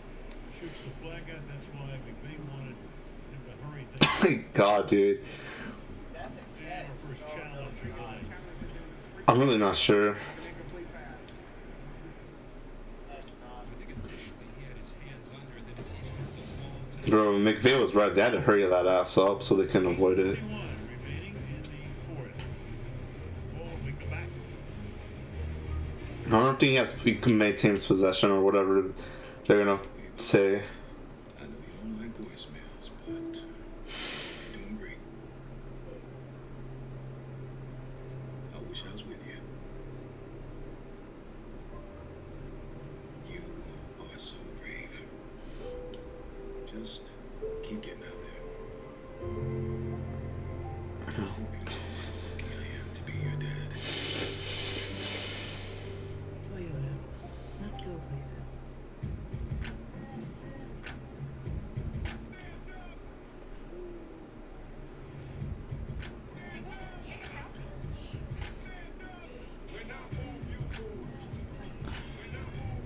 shoots the flag out. That's why McVay wanted him to hurry things. My God, dude. And our first challenge again. I'm really not sure. I think initially he had his hands under, then as he started to fall into Bro, McVay was right. They had to hurry that ass up so they can avoid it. 21 remaining in the fourth. Ball we come back. I don't think he can maintain his possession or whatever they're gonna say. I know you don't like voicemails, but you're doing great. I wish I was with you. You are so brave. Just keep getting out there. I hope you know how lucky I am to be your dad. Toyota. Let's go places. Hey Google, take us some quick videos.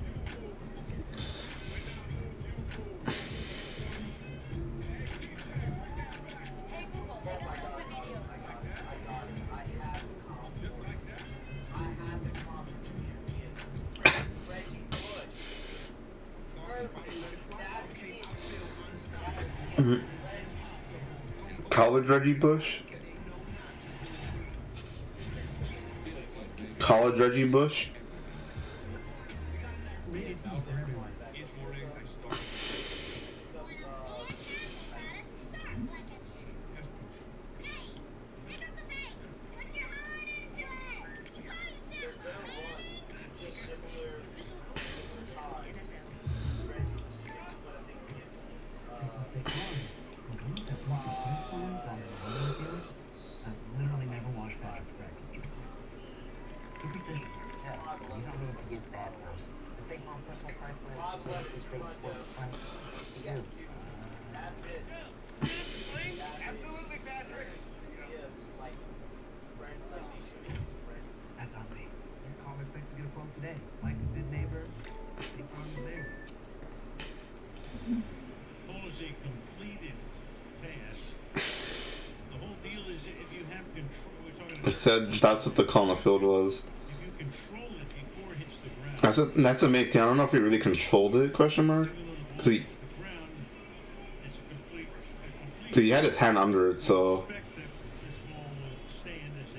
College Reggie Bush? College Reggie Bush? Each morning I start I said that's what the call on the field was. If you control it before it hits the ground, That's a make thing. I don't know if he really controlled it, question mark. Cause he it's a complete. cause he had his hand under it, so Expect that this ball will stand as a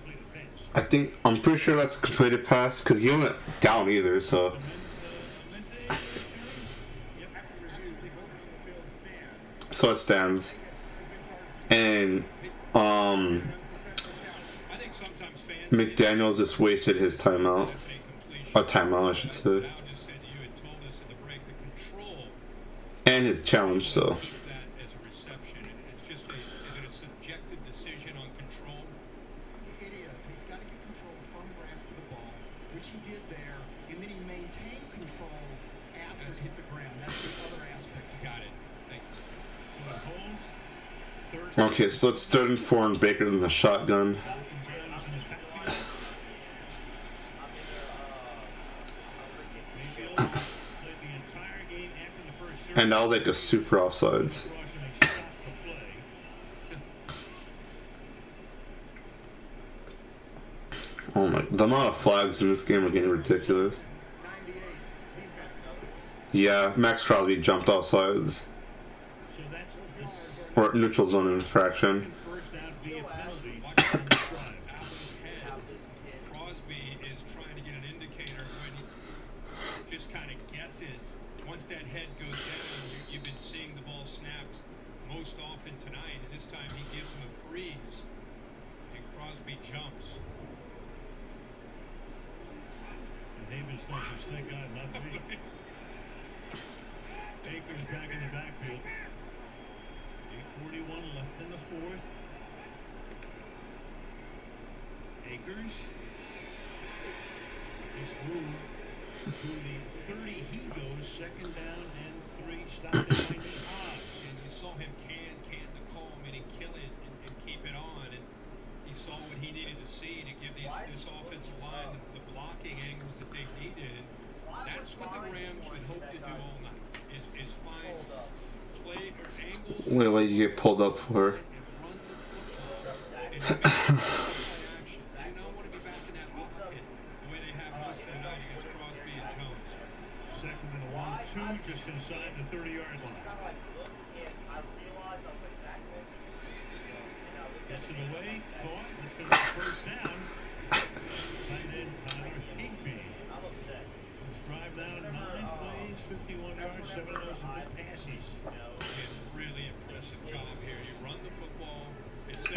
completed pass. I think I'm pretty sure that's a completed pass because he wasn't down either, so it stands. And McDaniels just wasted his timeout. Or timeout, I should say. And his challenge, so. It is. He's got to get control, firm grasp of the ball, which he did there, and then he maintained control after it hit the ground. That's the other aspect. Got it. Thanks. So it holds. Okay, so it's 3rd and 4 and Baker than the shotgun. And that was like a super offsides. Oh my, the amount of flags in this game are getting ridiculous. Yeah, Max Crosby jumped offsides. Or neutral zone infraction. Crosby is trying to get an indicator when he just kind of guesses. Once that head goes down, you've been seeing the ball snapped most often tonight, and this time he gives him a freeze, and Crosby jumps. And Davis says, thank God, not me. Baker's back in the backfield. 8:41 left in the 4th. Akers. Nice move to the 30. He goes 2nd down and 3. Stopped at 90 Hobbs. And you saw him can the call, meaning kill it and keep it on. And he saw what he needed to see to give this offensive line the blocking angles that they needed. That's what the Rams would hope to do all night, is find play or angles. Wait, what did you get pulled up for? Second and 1-2, just inside the 30-yard line. Gets it away, caught. It's going to be 1st down. Tight end Tyler Higbee. Let's drive down 9 plays, 51 yards, 7 of those are passes. Really impressive job here. You run the football.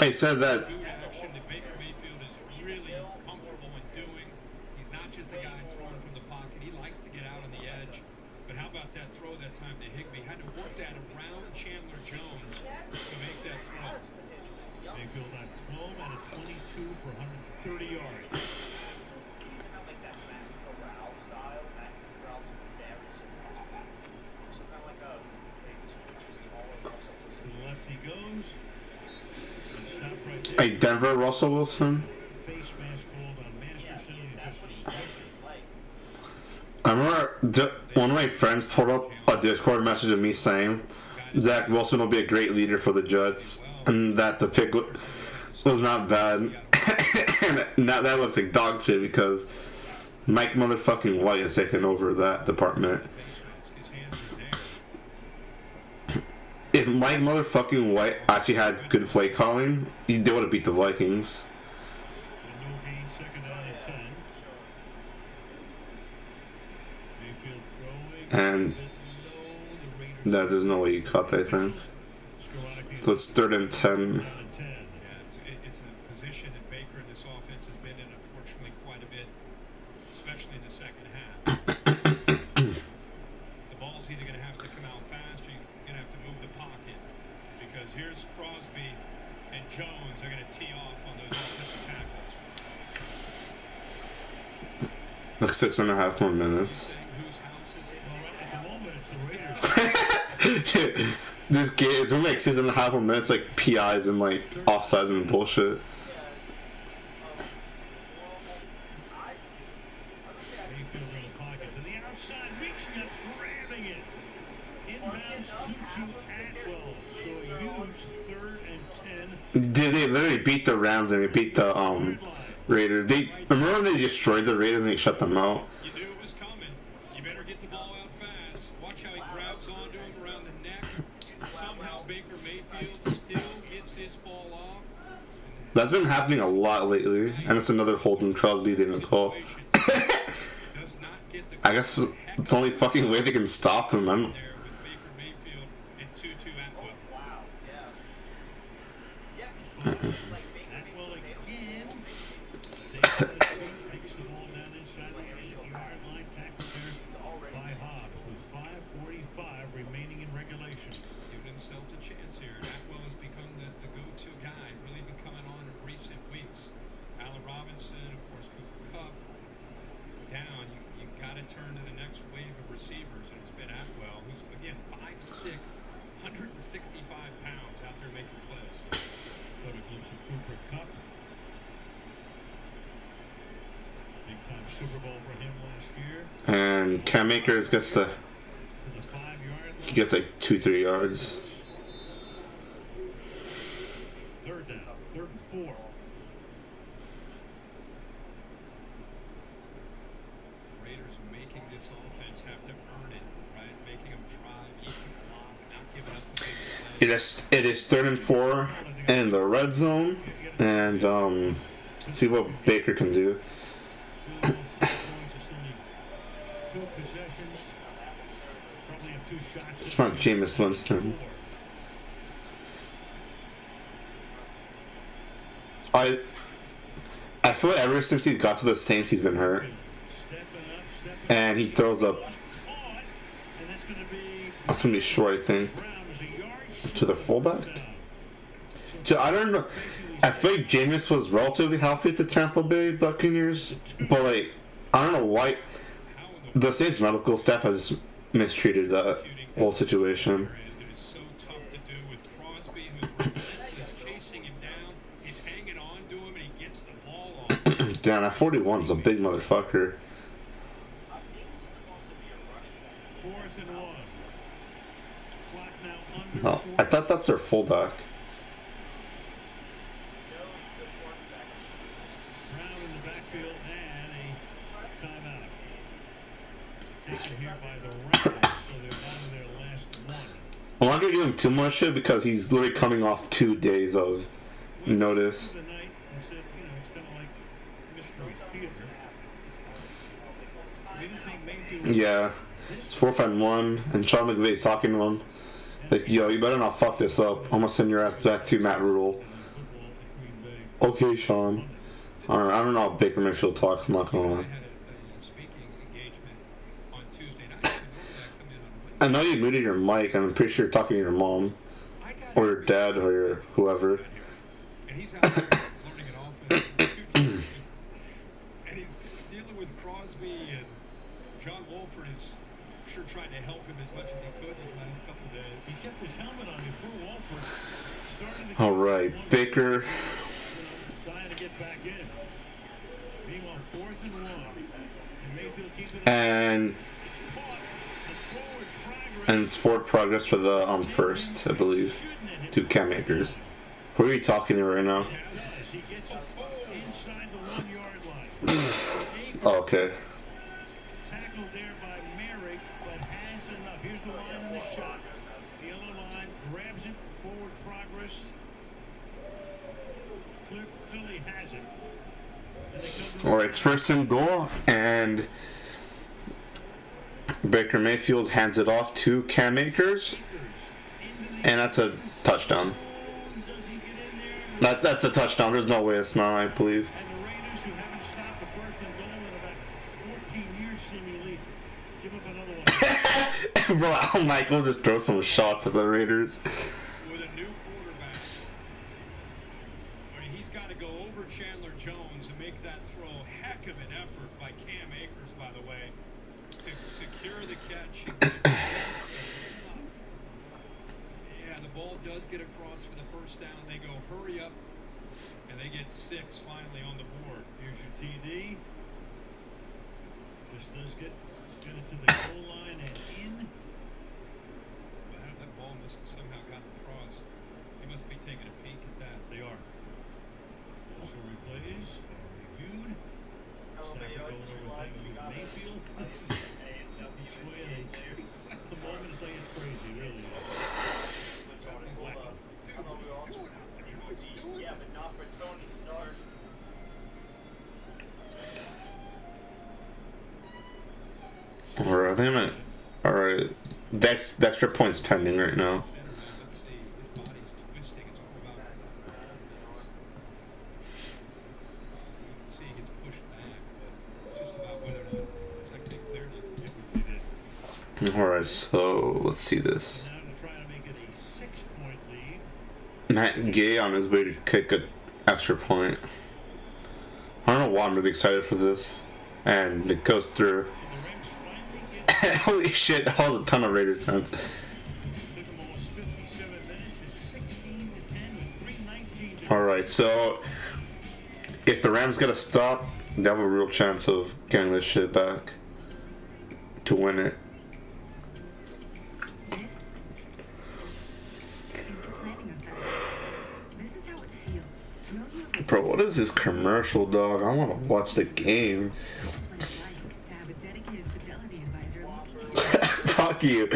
I said that. Action that Baker Mayfield is really comfortable in doing. He's not just a guy throwing from the pocket. He likes to get out on the edge. But how about that throw that time to Higbee? Had to work that around Chandler Jones to make that throw. Mayfield at 12 out of 22 for 130 yards. To the left he goes. Stop right there. Hey, Denver Russell Wilson. Face mask called on Masterson. The officials. I remember one of my friends pulled up a Discord message of me saying Zach Wilson will be a great leader for the Jets, and that the pick was not bad. And now that looks like dog shit because Mike motherfucking White is taking over that department. If Mike motherfucking White actually had good play calling, they would have beat the Vikings. No gain, 2nd down and 10. Mayfield throwing. And no, there's no way you caught that thing. So it's 3rd and 10. It's a position that Baker and this offense has been in, unfortunately, quite a bit, especially in the second half. The ball's either going to have to come out fast or you're going to have to move the pocket, because here's Crosby and Jones are going to tee off on those offensive tackles. Like 6.5 more minutes. At the moment, it's the Raiders. This game is gonna make 6.5 more minutes like PIs and like offsides and bullshit. Mayfield in the pocket to the outside, reaching up, grabbing it. Inbounds to Atwell. So a huge 3rd and 10. Did they literally they beat the Rams and they beat the Raiders. They remember when they destroyed the Raiders and they shut them out. You knew it was coming. You better get the ball out fast. Watch how he grabs onto him around the neck. Somehow Baker Mayfield still gets his ball off. That's been happening a lot lately, and it's another holding Crosby didn't call. I guess it's the only fucking way they can stop him. I'm, Atwell again. Takes the ball down inside the 8-yard line. Tackled there by Hobbs with 5:45 remaining in regulation. Giving himself a chance here. Atwell has become the go-to guy, really been coming on in recent weeks. Allen Robinson, of course, Cooper Kupp. Down, you got to turn to the next wave of receivers, and it's been Atwell, who's, again, 5'6", 165 pounds out there making plays. Got a glimpse of Cooper Kupp. Big time Super Bowl for him last year. and Cam Akers gets the. He gets like 2-3 yards. Third down, 3rd and 4. Raiders making this offense have to earn it, right? Making them try, eat the clock, not giving up the big plays. It is 3rd and 4 in the red zone, and let's see what Baker can do. It's not Jameis Winston. I feel like ever since he got to the Saints, he's been hurt, and he throws up. That's gonna be short, I think, to the fullback. So I don't know. I feel like Jameis was relatively healthy at the Tampa Bay Buccaneers, but like I don't know why the Saints medical staff has mistreated that whole situation. It is so tough to do with Crosby, who's chasing him down. He's hanging on to him, and he gets the ball off. Damn, that 41's a big motherfucker. 4th and 1. Clock now under Oh, I thought that's their fullback. Brown in the backfield and a timeout. Taken here by the Rams, so they're down to their last one. I'm not gonna give him too much shit because he's literally coming off 2 days of notice. The night and said, you know, it's kind of like mystery theater. We didn't think Mayfield was Yeah, it's 4th and 1, and Sean McVay's talking to him like, "Yo, you better not fuck this up. I'm gonna send your ass back to Matt Rule." Okay, Sean. I don't know how Baker Mayfield talks. I'm not gonna lie. I know you muted your mic. I'm pretty sure you're talking to your mom, or your dad, or your whoever. And he's out there learning an offense in 2 teams. And he's dealing with Crosby, and John Wolford is sure trying to help him as much as he could these last couple of days. He's kept his helmet on. Poor Wolford started the All right, Baker. dying to get back in. Meanwhile, 4th and 1. And Mayfield keeping it. And it's forward progress for the first, I believe, to Cam Akers. Who are you talking to right now? He gets it inside the 1-yard line. Oh, okay. Tackled there by Merrick, but has enough. Here's the line in the shot. The yellow line grabs it. Forward progress. Clearly has it. All right, it's 1st and goal, and Baker Mayfield hands it off to Cam Akers, and that's a touchdown. That's a touchdown. There's no way it's not, I believe. And the Raiders, who haven't stopped the 1st and goal in about 14 years, seemingly, give up another one. Bro, Al Michael just throw some shots at the Raiders. With a new quarterback, I mean, he's got to go over Chandler Jones and make that throw. Heck of an effort by Cam Akers, by the way, to secure the catch. Yeah, the ball does get across for the 1st down. They go hurry up, and they get 6 finally on the board. Here's your TD. Just does get it to the goal line and in. That ball must have somehow gotten across. He must be taking a peek at that. They are. I think I'm at. Alright. The extra point's pending right now. Let's see, his body's twisting. It's all about confidence. You can see he gets pushed back, but it's just about whether or not it's like they cleared it. Alright, so let's see this. Now to try to make it a 6-point lead. Matt Gay on his way to kick an extra point. I don't know why I'm really excited for this. And it goes through. Holy shit, that was a ton of Raiders fans. Alright, so if the Rams get a stop, they have a real chance of getting this shit back to win it. Bro, what is this commercial, dog? I want to watch the game. Fuck you.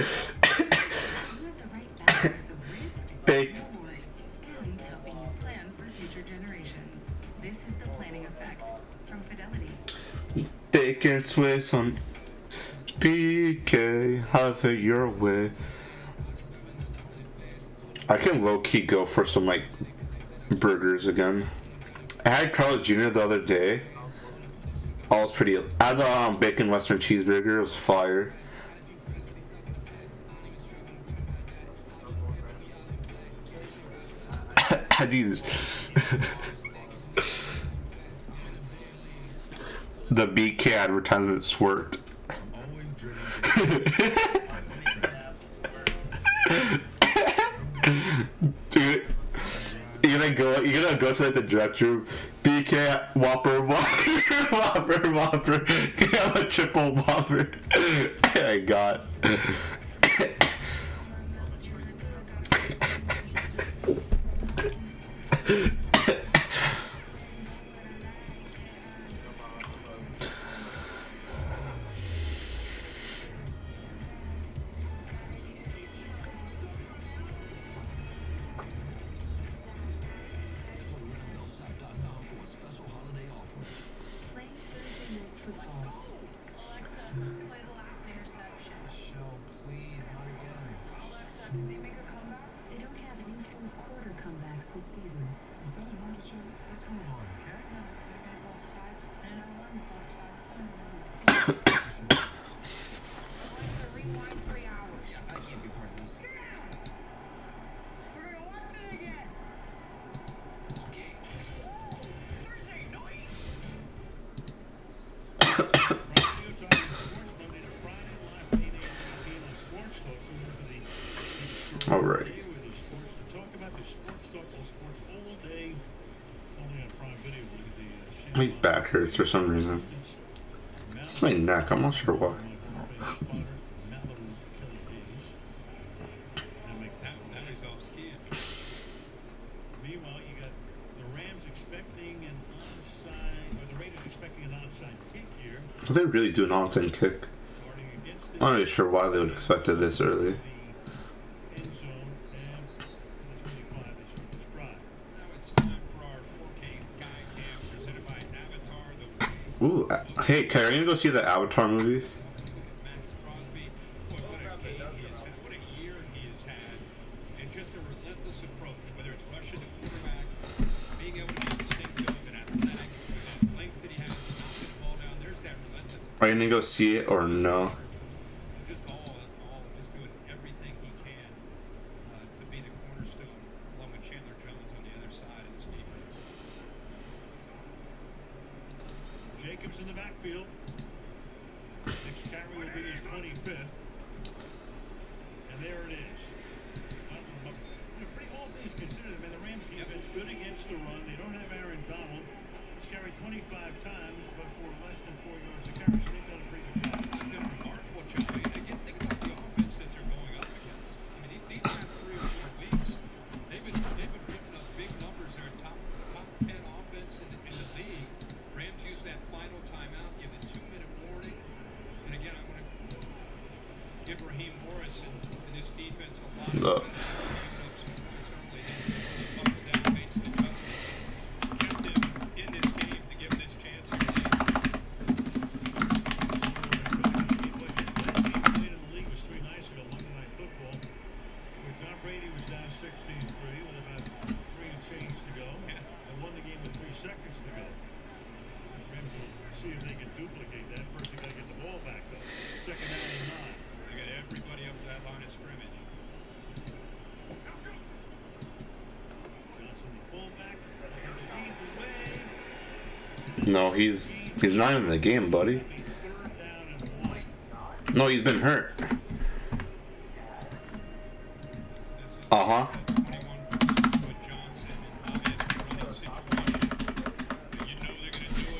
Bake. And helping you plan for future generations. This is the planning effect from Fidelity. Bacon Swiss on BK. Have it your way. I can low-key go for some, like, burgers again. I had Carl's Jr. the other day. Oh, it was pretty. I had the bacon western cheeseburger. It was fire. I do this. The BK advertisements worked. Dude, you're gonna go to like the direct room. BK Whopper. Can I have a triple Whopper? I got. All right. My back hurts for some reason. It's my neck. I'm not sure why. Meanwhile, you got the Rams expecting an onside, or the Raiders expecting an onside kick here. Will they really do an onside kick? I'm not really sure why they would expect it this early. Ooh, hey, Kai, are you gonna go see the Avatar movie? Are you gonna go see it or no? Just doing everything he can to be the cornerstone, along with Chandler Jones on the other side of this defense. Jacobs in the backfield. Next carry will be his 25th. And there it is. Pretty all things considered, I mean, the Rams defense good against the run. They don't have Aaron Donald. He's carried 25 times, but for less than 4 yards a carry, so they've done a pretty good job. They've done a remarkable job. Again, think about the offense that they're going up against. I mean, these past 3 or 4 weeks, they've been putting up big numbers. They're a top 10 offense in the league. Rams use that final timeout, give a 2-minute warning. And again, I want to give Raheem Morris and his defense a lot of No, he's not in the game, buddy. No, he's been hurt. Uh-huh.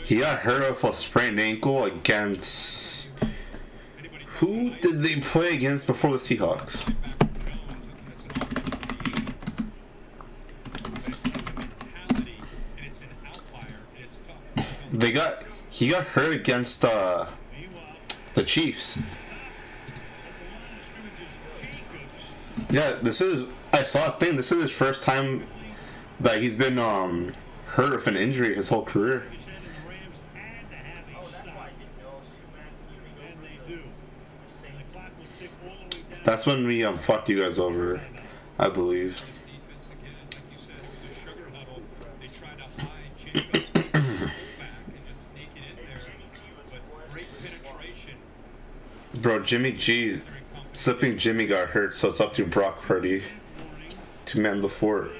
He got hurt with a sprained ankle against... Who did they play against before the Seahawks? He got hurt against the Chiefs. Yeah, I saw a thing. This is his first time that he's been hurt with an injury his whole career. That's when we fucked you guys over, I believe. Bro, Jimmy G, slipping Jimmy got hurt, so it's up to Brock Purdy to man the fort.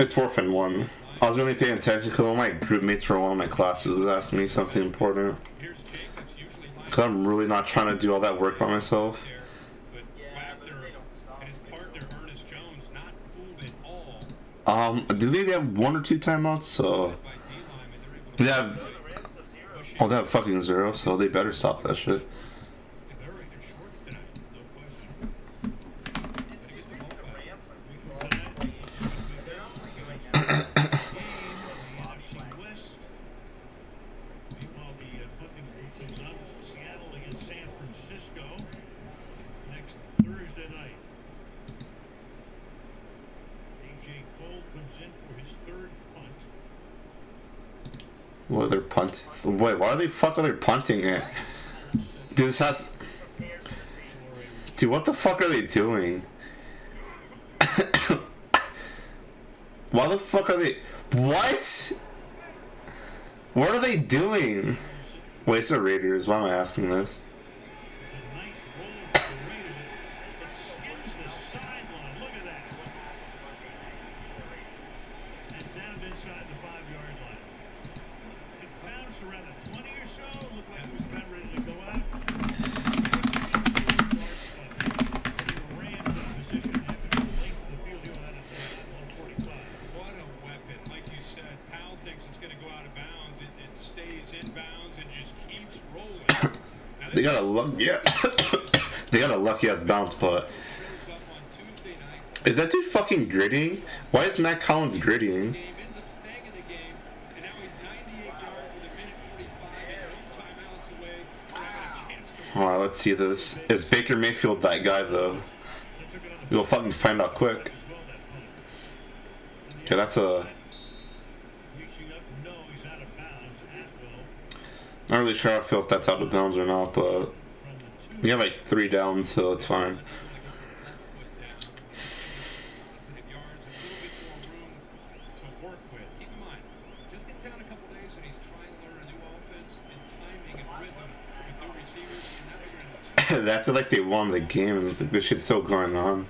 It's 4th and 1. I was really paying attention because one of my group mates from one of my classes was asking me something important. Because I'm really not trying to do all that work by myself. Do they have 1 or 2 timeouts? So they have. Oh, they have fucking 0, so they better stop that shit. What they're punt? Wait, why are they punting it? Dude, this has. Dude, what the fuck are they doing? Why the fuck are they? What? What are they doing? Wait, it's the Raiders. Why am I asking this? They got a they got a lucky ass bounce, but is that dude fucking grittying? Why is Matt Collins grittying? Alright, let's see this. Is Baker Mayfield that guy though? We'll fucking find out quick. Okay, that's a. I'm not really sure I feel if that's out of bounds or not, but we have like 3 downs, so it's fine. I feel like they won the game and this shit's still going on.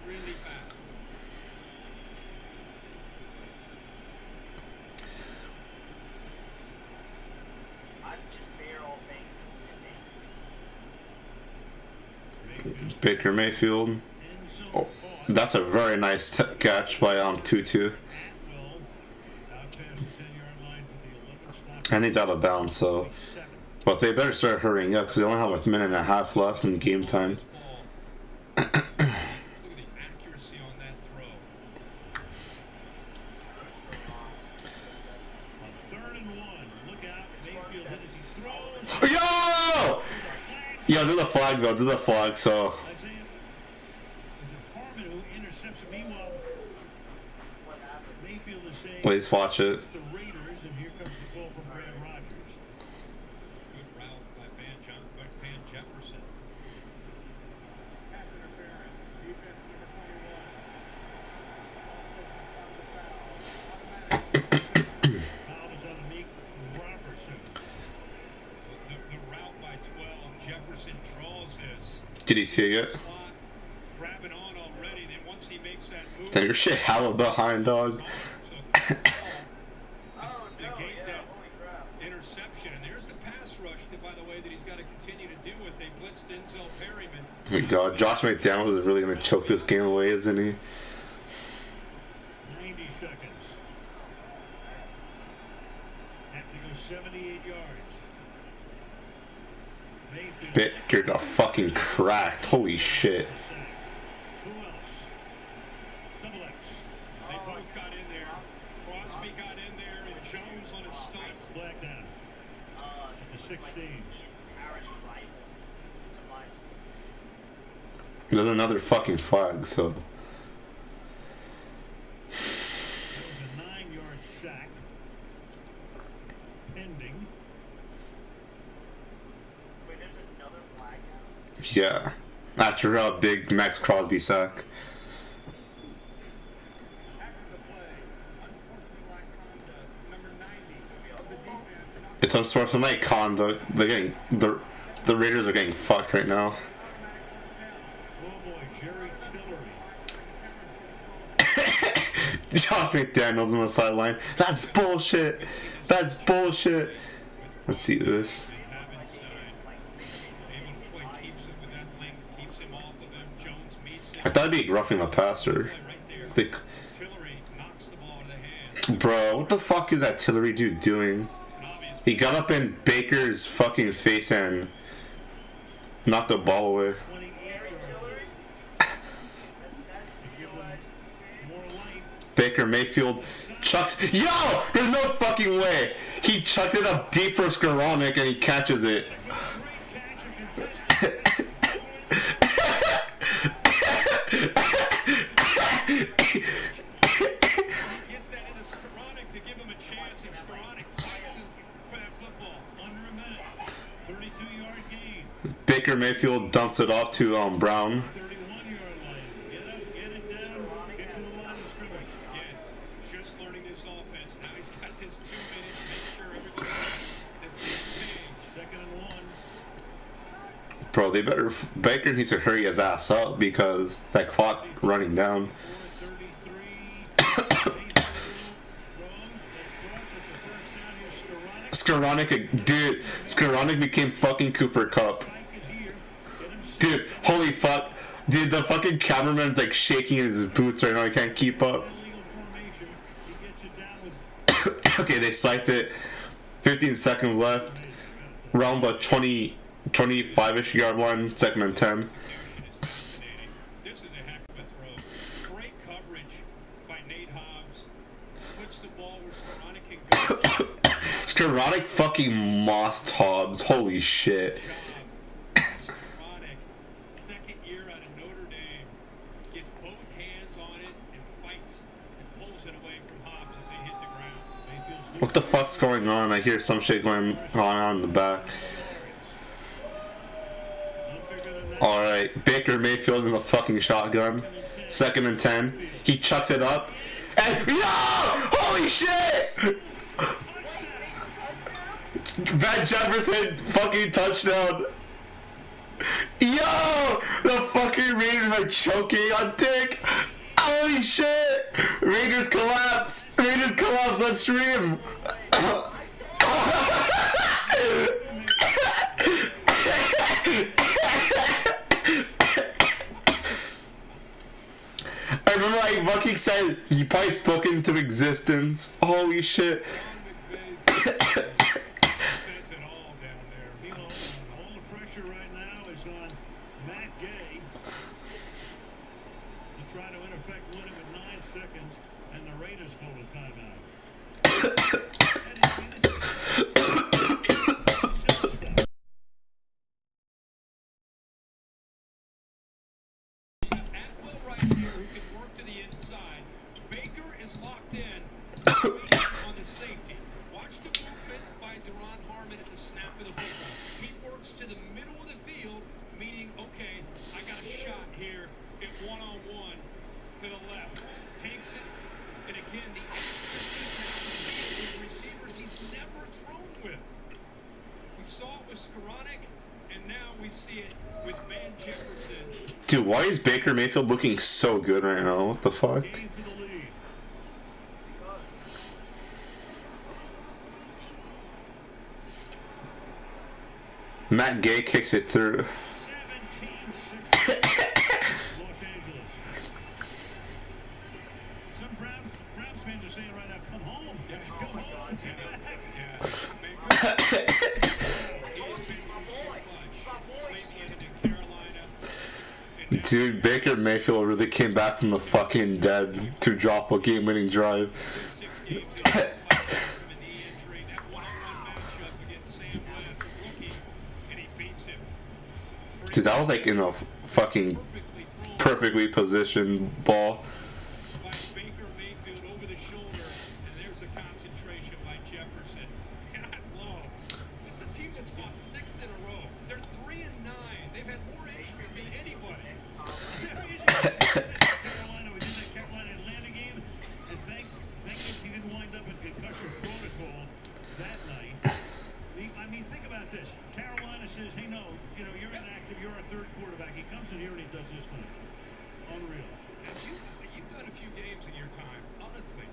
Baker Mayfield. Oh, that's a very nice catch by Tutu. And he's out of bounds, so. But they better start hurrying up because they only have a minute and a half left in game time. Yo! Yo, do the flag though, do the flag, so. Wait, let's watch it. Did he see it yet? makes that move. Damn, your shit hella behind, dog. They gave that interception, and there's the pass rush, that, by the way, that he's got to continue to do it. They blitzed Denzel Perryman. Oh my god, Josh McDaniels is really gonna choke this game away, isn't he? 90 seconds. Have to go 78 yards. Mayfield. Baker got fucking cracked. Holy shit. Who else? Double X. They both got in there. Crosby got in there, and Jones on his stunt. Flag down. At the 16. There's another fucking flag, so. That was a 9-yard sack. Pending. Wait, there's another flag now? Yeah. After a big Max Crosby sack. It's unsportsmanlike conduct. They're getting the Raiders are getting fucked right now. Oh boy, Jerry Tillery. Josh McDaniels on the sideline. That's bullshit. That's bullshit. Let's see this. I thought it'd be roughing the passer. Bro, what the fuck is that Tillery dude doing? He got up in Baker's fucking face and knocked the ball away. Baker Mayfield chucks. Yo! There's no fucking way! He chucked it up deep for Skoranek and he catches it. Baker Mayfield dumps it off to Brown. Bro, they better. Baker needs to hurry his ass up because that clock running down. Skoranek, dude. Skoranek became fucking Cooper Kupp. Dude, holy fuck. Dude, the fucking cameraman's like shaking in his boots right now. He can't keep up. Okay, they spiked it. 15 seconds left. Around the 25-ish yard line. 2nd and 10. This is a heck of a throw. Great coverage by Nate Hobbs. Puts the ball where Skoranek can go. Skoranek fucking mossed Hobbs. Holy shit. What the fuck's going on? I hear some shit going on in the back. Alright, Baker Mayfield in the fucking shotgun. 2nd and 10. He chucks it up. And yo! Holy shit! Van Jefferson fucking touchdown. Yo! The fucking Raiders are choking on Dick. Holy shit! Raiders collapse! Raiders collapse on stream! I remember I fucking said you probably spoken into existence. Holy shit. Receivers he's never thrown with. Dude, why is Baker Mayfield looking so good right now? What the fuck? Matt Gay kicks it through. Los Angeles. Some Browns fans are saying right now, come home. Come home. Dude, Baker Mayfield really came back from the fucking dead to drop a game-winning drive. Dude, that was like in a fucking perfectly positioned ball. By Baker Mayfield over the shoulder, and there's a concentration by Jefferson. God, low. It's a team that's lost 6 in a row. They're 3-9. They've had more injuries than anybody. Carolina, we did that Carolina-Atlanta game, and thank goodness he didn't wind up in concussion protocol that night. I mean, think about this. Carolina says, hey, no, you know, you're inactive, you're our third quarterback. He comes in here and he does this thing. Unreal. And you've done a few games in your time. Honestly,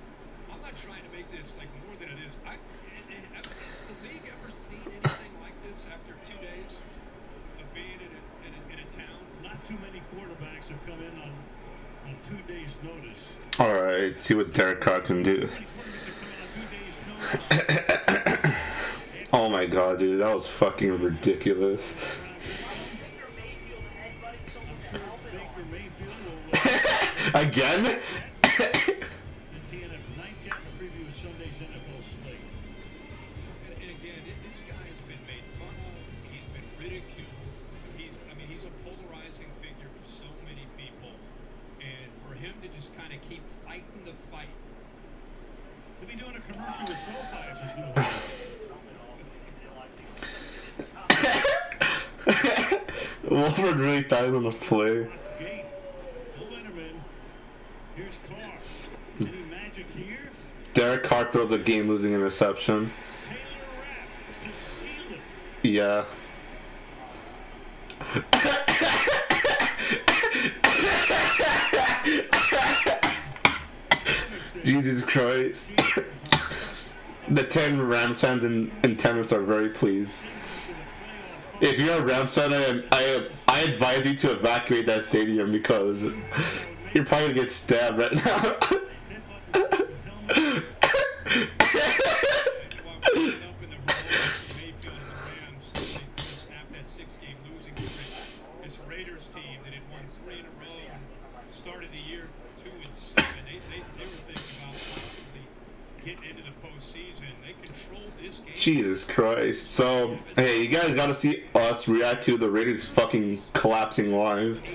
I'm not trying to make this like more than it is. Has the league ever seen anything like this after 2 days of being in a town? Not too many quarterbacks have come in on 2 days' notice. Alright, see what Derek Carr can do. Oh my god, dude, that was fucking ridiculous. Again? The TNF nightcap, a preview of Sunday's NFL slate. And again, this guy has been made fun of. He's been ridiculed. He's a polarizing figure for so many people. And for him to just kind of keep fighting the fight. He'll be doing a commercial with SoFi if he's going to Wolford really dies on the play. Here's Carr. Any magic here? Derek Carr throws a game-losing interception. To seal it. Yeah. Jesus Christ. The 10 Rams fans in attendance are very pleased. If you're a Rams fan, I advise you to evacuate that stadium because you're probably gonna get stabbed right now. This Raiders team that had won 3 in a row and started the year 2-7. They were thinking about possibly getting into the postseason. They controlled this game. Jesus Christ. So, hey, you guys gotta see us react to the Raiders fucking collapsing live. The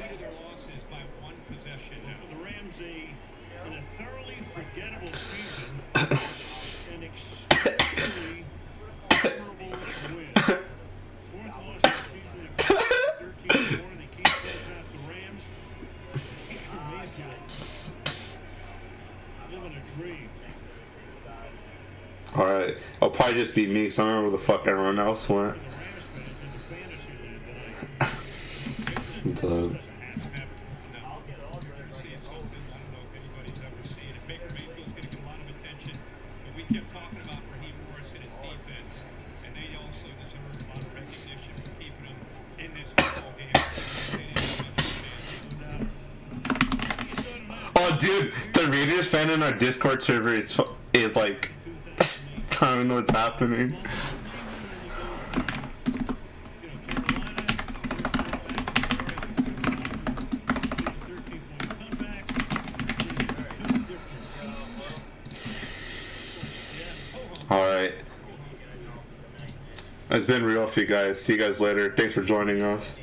Rams in a thoroughly forgettable season, an extremely memorable win. 4th loss of the season, 13-4, and they keep close out the Rams. Baker Mayfield, living a dream. Alright, I'll probably just be me because I don't know where the fuck everyone else went. Oh, dude, the Raiders fan in our Discord server is like, I don't know what's happening. Alright. It's been real for you guys. See you guys later. Thanks for joining us.